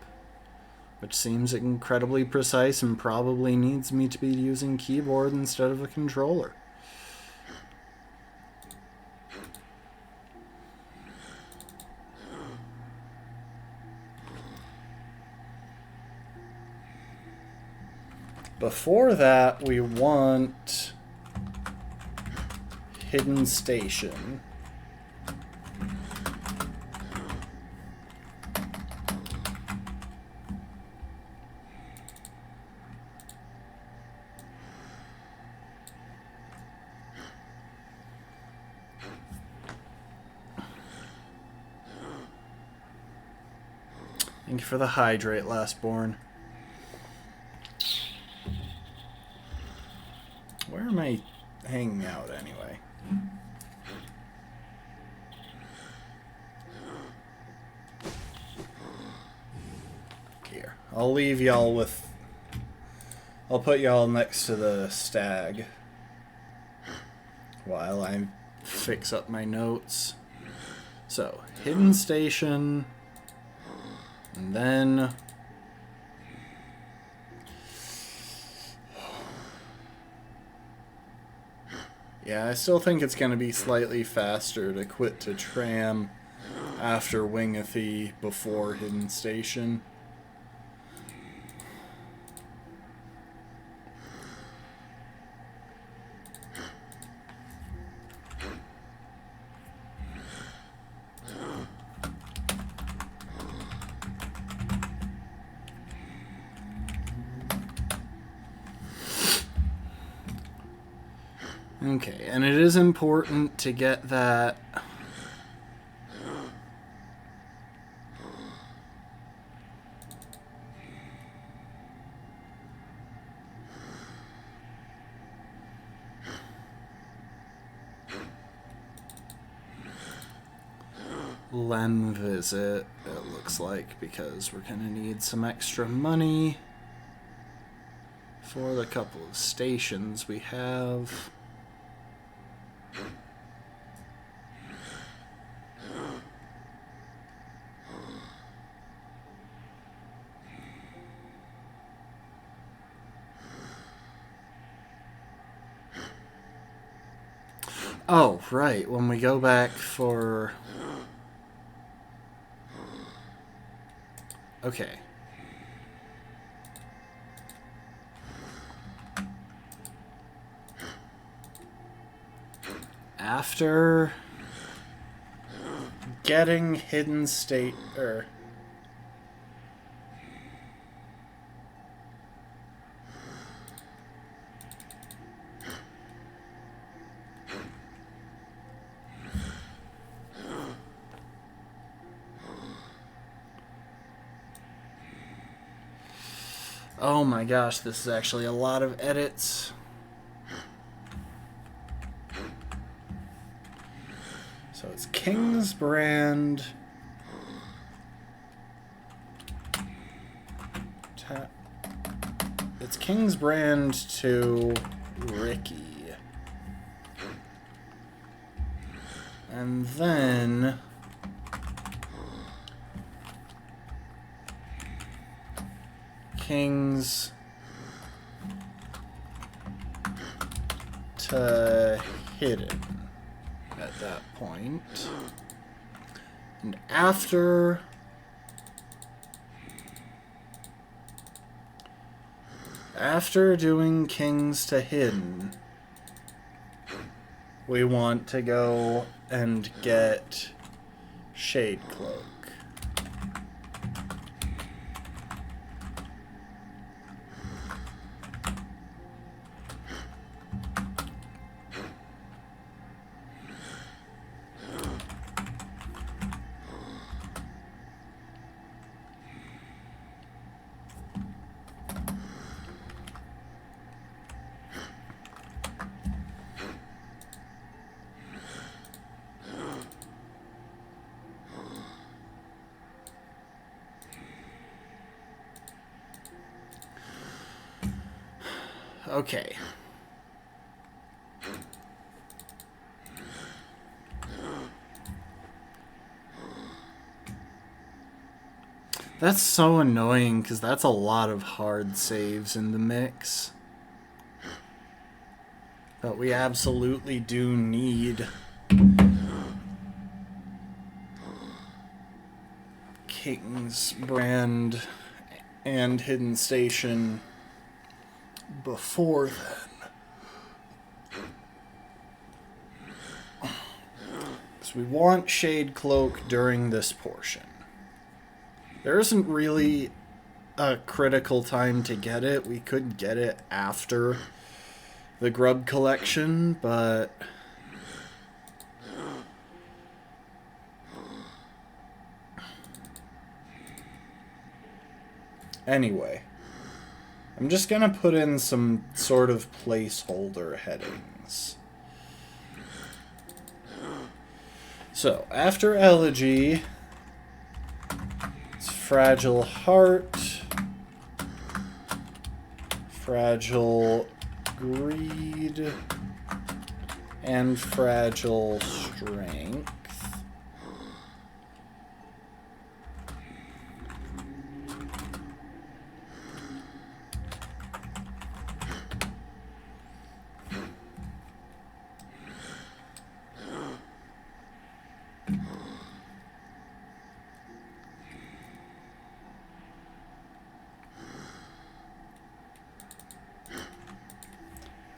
S1: Which seems incredibly precise and probably needs me to be using keyboard instead of a controller. Before that, we want Hidden Station. Thank you for the hydrate, Lastborn. Where am I hanging out anyway? Here. I'll leave y'all with... I'll put y'all next to the stag while I fix up my notes. So, hidden station, and then... Yeah, I still think it's going to be slightly faster to quit to Tram after Wingathy before Hidden Station. Okay, and it is important to get that... Lem visit, it looks like, because we're going to need some extra money for the couple of stations we have. Oh, right, when we go back for... Okay. After getting Hidden State, oh my gosh, this is actually a lot of edits. So it's Kingsbrand. It's Kingsbrand to Ricky. And then... Kings to Hidden at that point. And after doing Kings to Hidden, we want to go and get Shade Cloak. Okay. That's so annoying, because that's a lot of hard saves in the mix. But we absolutely do need Kingsbrand and Hidden Station before then. So we want Shade Cloak during this portion. There isn't really a critical time to get it. We could get it after the Grub Collection, but... Anyway, I'm just gonna put in some sort of placeholder headings. So, after Elegy, it's Fragile Heart, Fragile Greed, and Fragile Strength.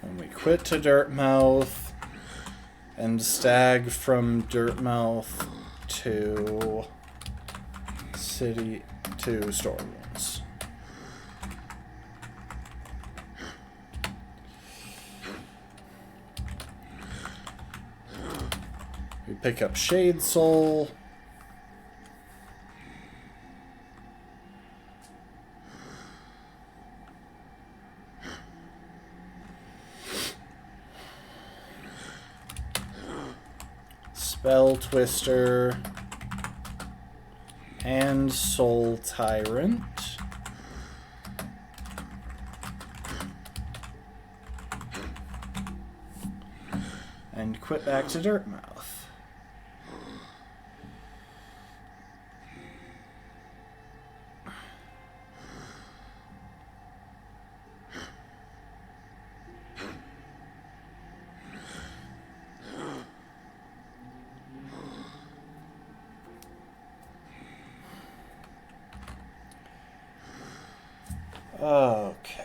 S1: And we quit to Dirtmouth, and stag from Dirtmouth to City to Stormwoods. We pick up Shade Soul. Spell Twister and Soul Tyrant. And quit back to Dirtmouth. Okay.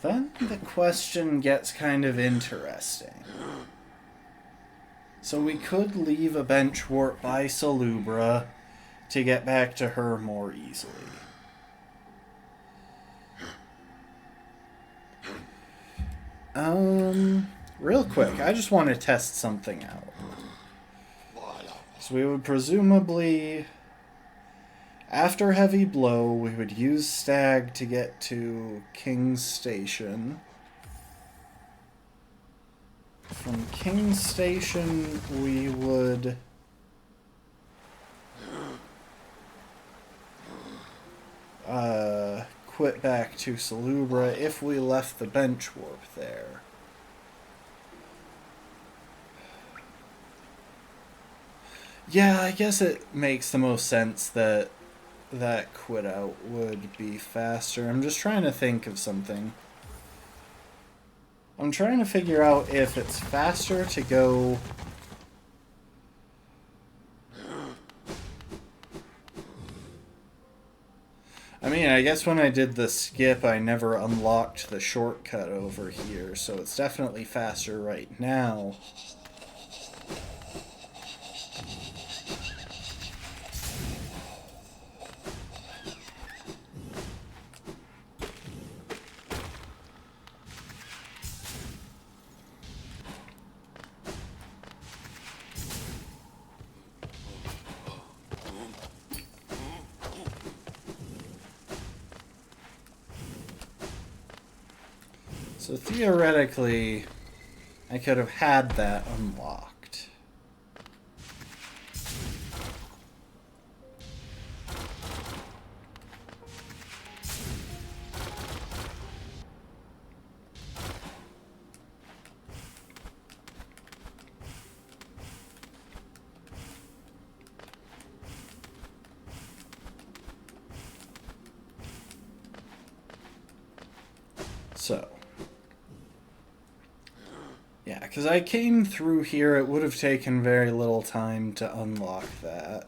S1: Then the question gets kind of interesting. So we could leave a bench warp by Salubra to get back to her more easily. Real quick, I just want to test something out. So we would presumably, after Heavy Blow, we would use Stag to get to King's Station. From King's Station, we would quit back to Salubra if we left the bench warp there. Yeah, I guess it makes the most sense that that quit out would be faster. I'm just trying to think of something. I'm trying to figure out if it's faster to go... I mean, I guess when I did the skip, I never unlocked the shortcut over here, so it's definitely faster right now. So theoretically, I could have had that unlocked. So. Yeah, because I came through here, it would have taken very little time to unlock that.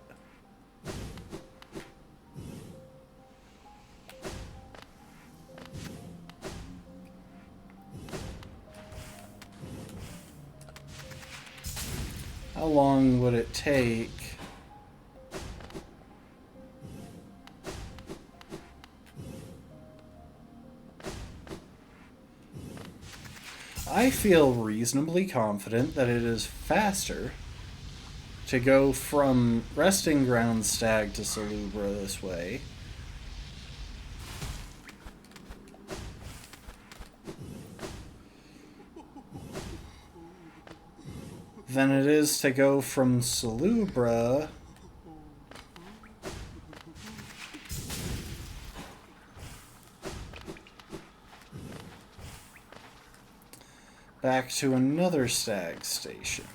S1: long would it take? I feel reasonably confident that it is faster to go from Resting Ground Stag to Salubra this way than it is to go from Salubra back to another stag station.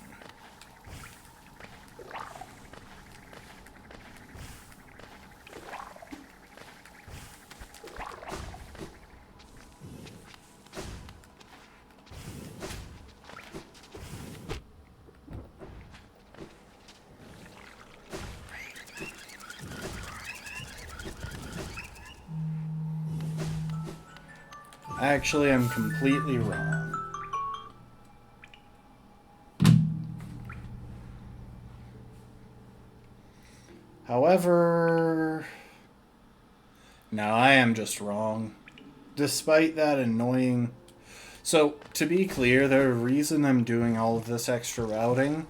S1: Actually, I'm completely wrong. However, no, I am just wrong. Despite that annoying... So, to be clear, the reason I'm doing all of this extra routing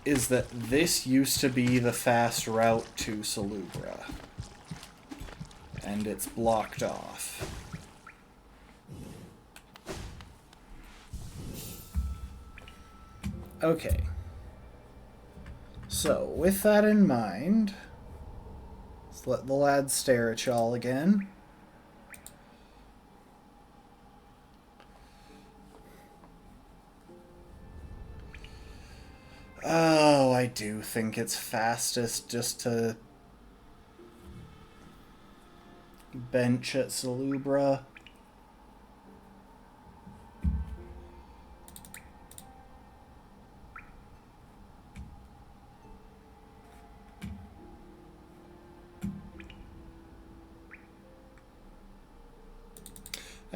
S1: is that this used to be the fast route to Salubra. And it's blocked off. Okay. So, with that in mind, let's let the lads stare at y'all again. Oh, I do think it's fastest just to bench at Salubra.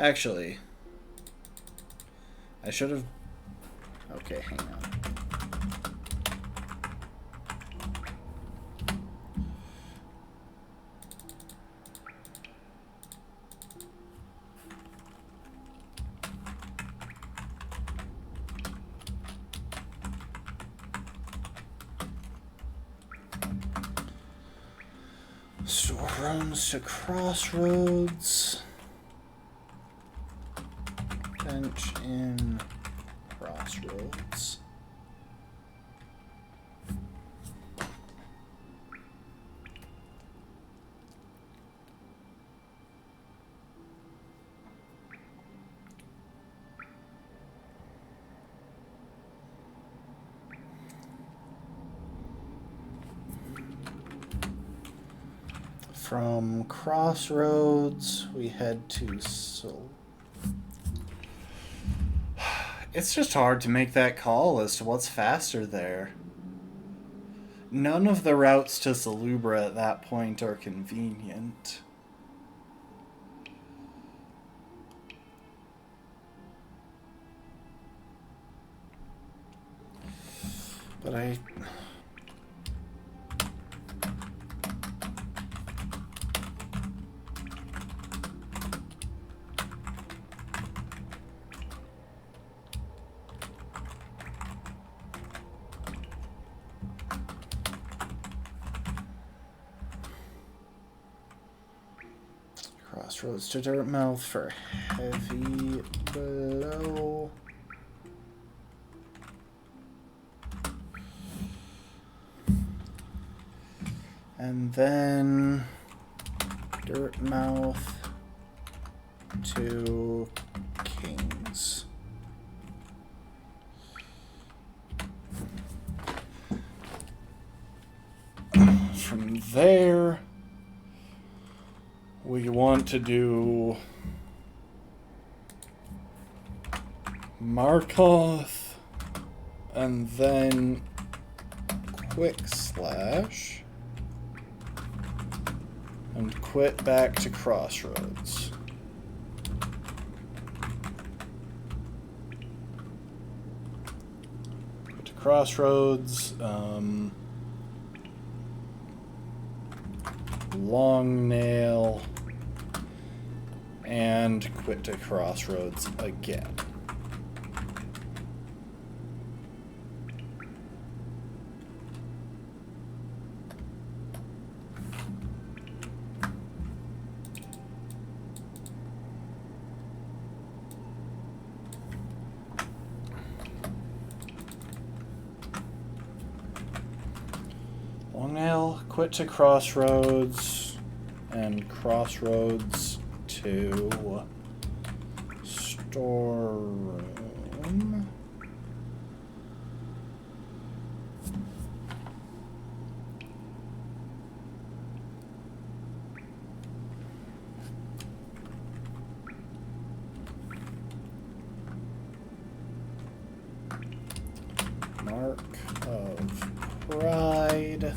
S1: Actually, I should have... Okay, hang on. Store runs to Crossroads. Bench in Crossroads. From Crossroads, we head to It's just hard to make that call as to what's faster there. None of the routes to Salubra at that point are convenient. But Crossroads to Dirtmouth for heavy blow. And then Dirtmouth to Kings. From there, we want to do Markoth and then Quick Slash and quit back to Crossroads. Go to Crossroads. Long Nail. And quit to Crossroads again. Long Nail, quit to Crossroads, and Crossroads to storeroom. Mark of Pride.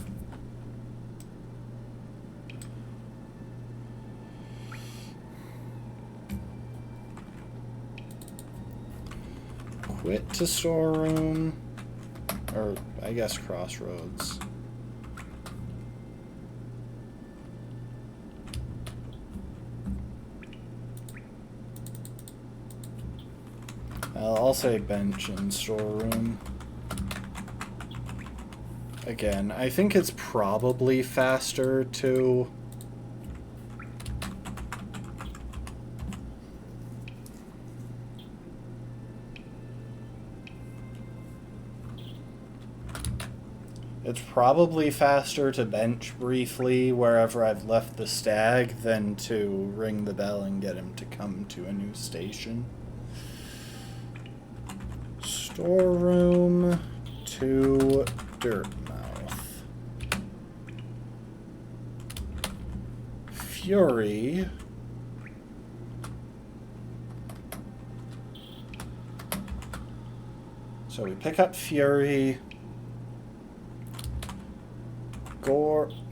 S1: Quit to storeroom, or I guess Crossroads. I'll say bench and storeroom. Again, I think it's probably faster to bench briefly wherever I've left the stag than to ring the bell and get him to come to a new station. Storeroom to Dirtmouth. Fury. So we pick up Fury.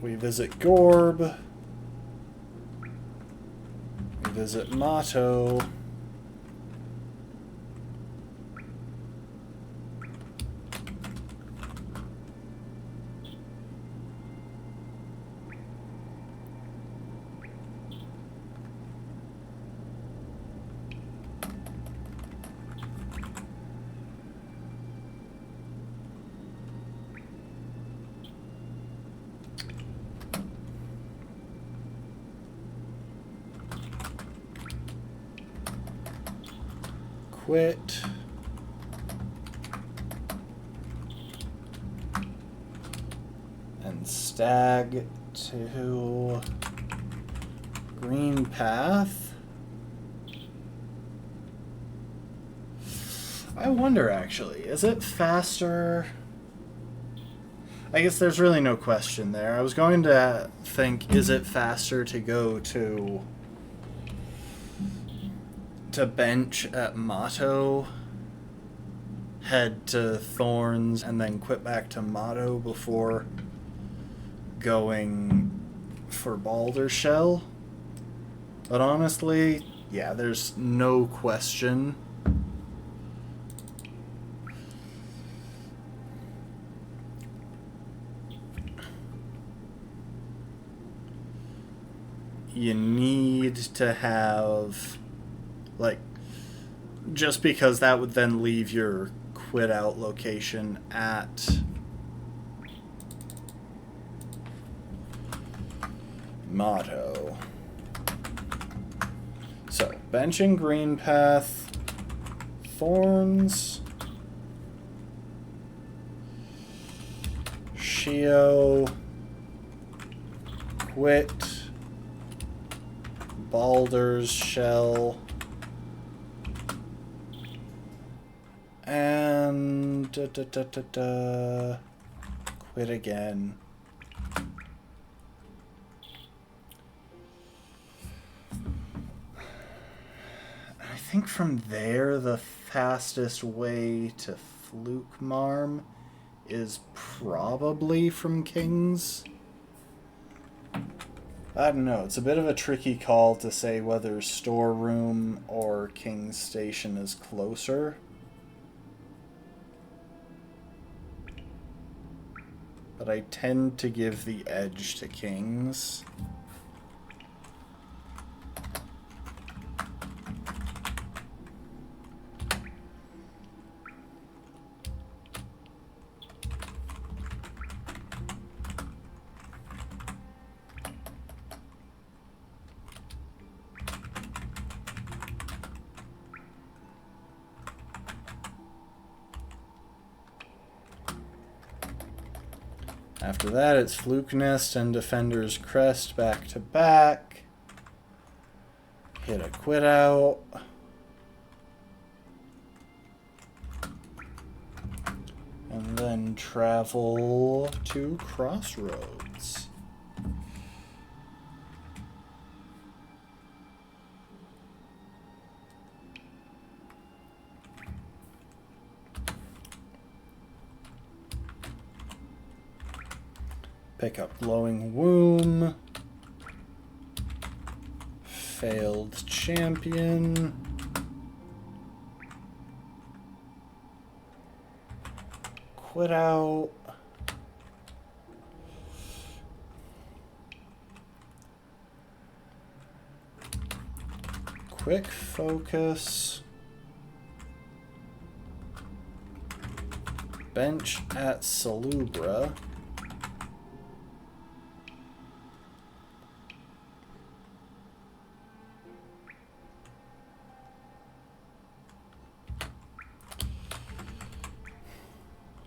S1: We visit Gorb. We visit Motto. Quit. And stag to Green Path. I wonder actually, is it faster? I guess there's really no question there. I was going to think, is it faster to go to bench at Motto, head to Thorns, and then quit back to Motto before going for Balder Shell? But honestly, yeah, there's no question. You need to have, like, just because that would then leave your quit out location at Motto. So, benching Green Path, Thorns, Shio, quit, Baldur's Shell, and quit again. I think from there the fastest way to Fluke Marm is probably from King's. I don't know, it's a bit of a tricky call to say whether Storeroom or King's Station is closer. but I tend to give the edge to kings. After that, it's Fluke Nest and Defender's Crest back to back. Hit a quit out. And then travel to Crossroads. Pick up Glowing Womb. Failed Champion. Quit out. Quick Focus. Bench at Salubra.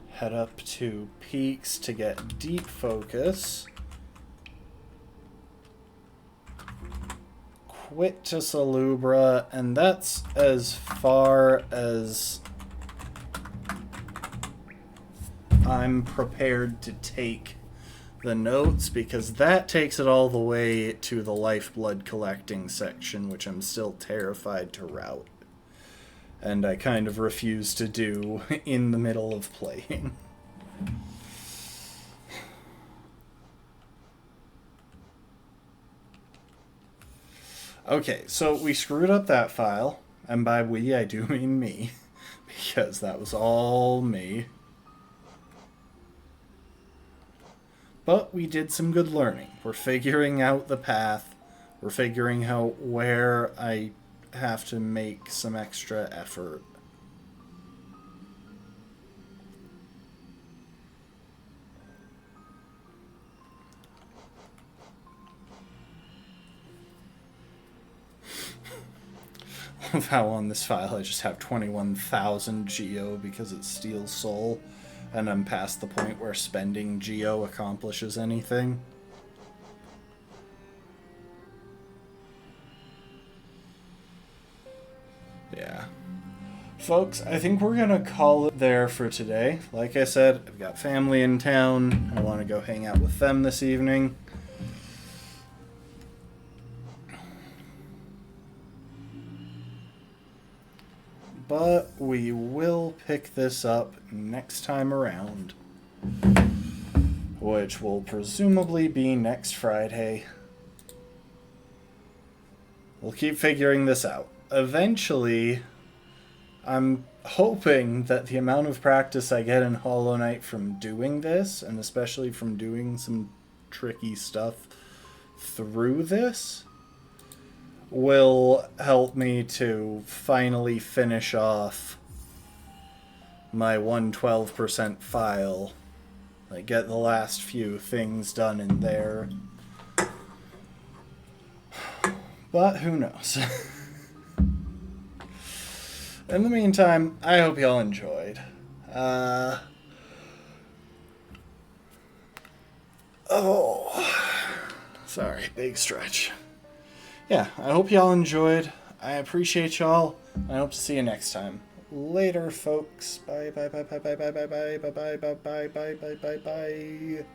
S1: Head up to Peaks to get Deep Focus. Quit to Salubra, and that's as far as I'm prepared to take the notes, because that takes it all the way to the lifeblood collecting section, which I'm still terrified to route. And I kind of refuse to do in the middle of playing. Okay, so we screwed up that file, and by we I do mean me, because that was all me. But we did some good learning. We're figuring out the path. We're figuring out where I have to make some extra effort. Love how on this file I just have 21,000 Geo because it steals soul, and I'm past the point where spending Geo accomplishes anything. Yeah. Folks, I think we're going to call it there for today. Like I said, I've got family in town. I want to go hang out with them this evening. But we will pick this up next time around, which will presumably be next Friday. We'll keep figuring this out. Eventually, I'm hoping that the amount of practice I get in Hollow Knight from doing this, and especially from doing some tricky stuff through this, will help me to finally finish off my 112% file. Like, get the last few things done in there. But who knows? In the meantime, I hope y'all enjoyed. Sorry, big stretch. Yeah, I hope y'all enjoyed. I appreciate y'all. I hope to see you next time. Later, folks. Bye, bye, bye, bye, bye, bye, bye, bye, bye, bye, bye, bye, bye, bye, bye.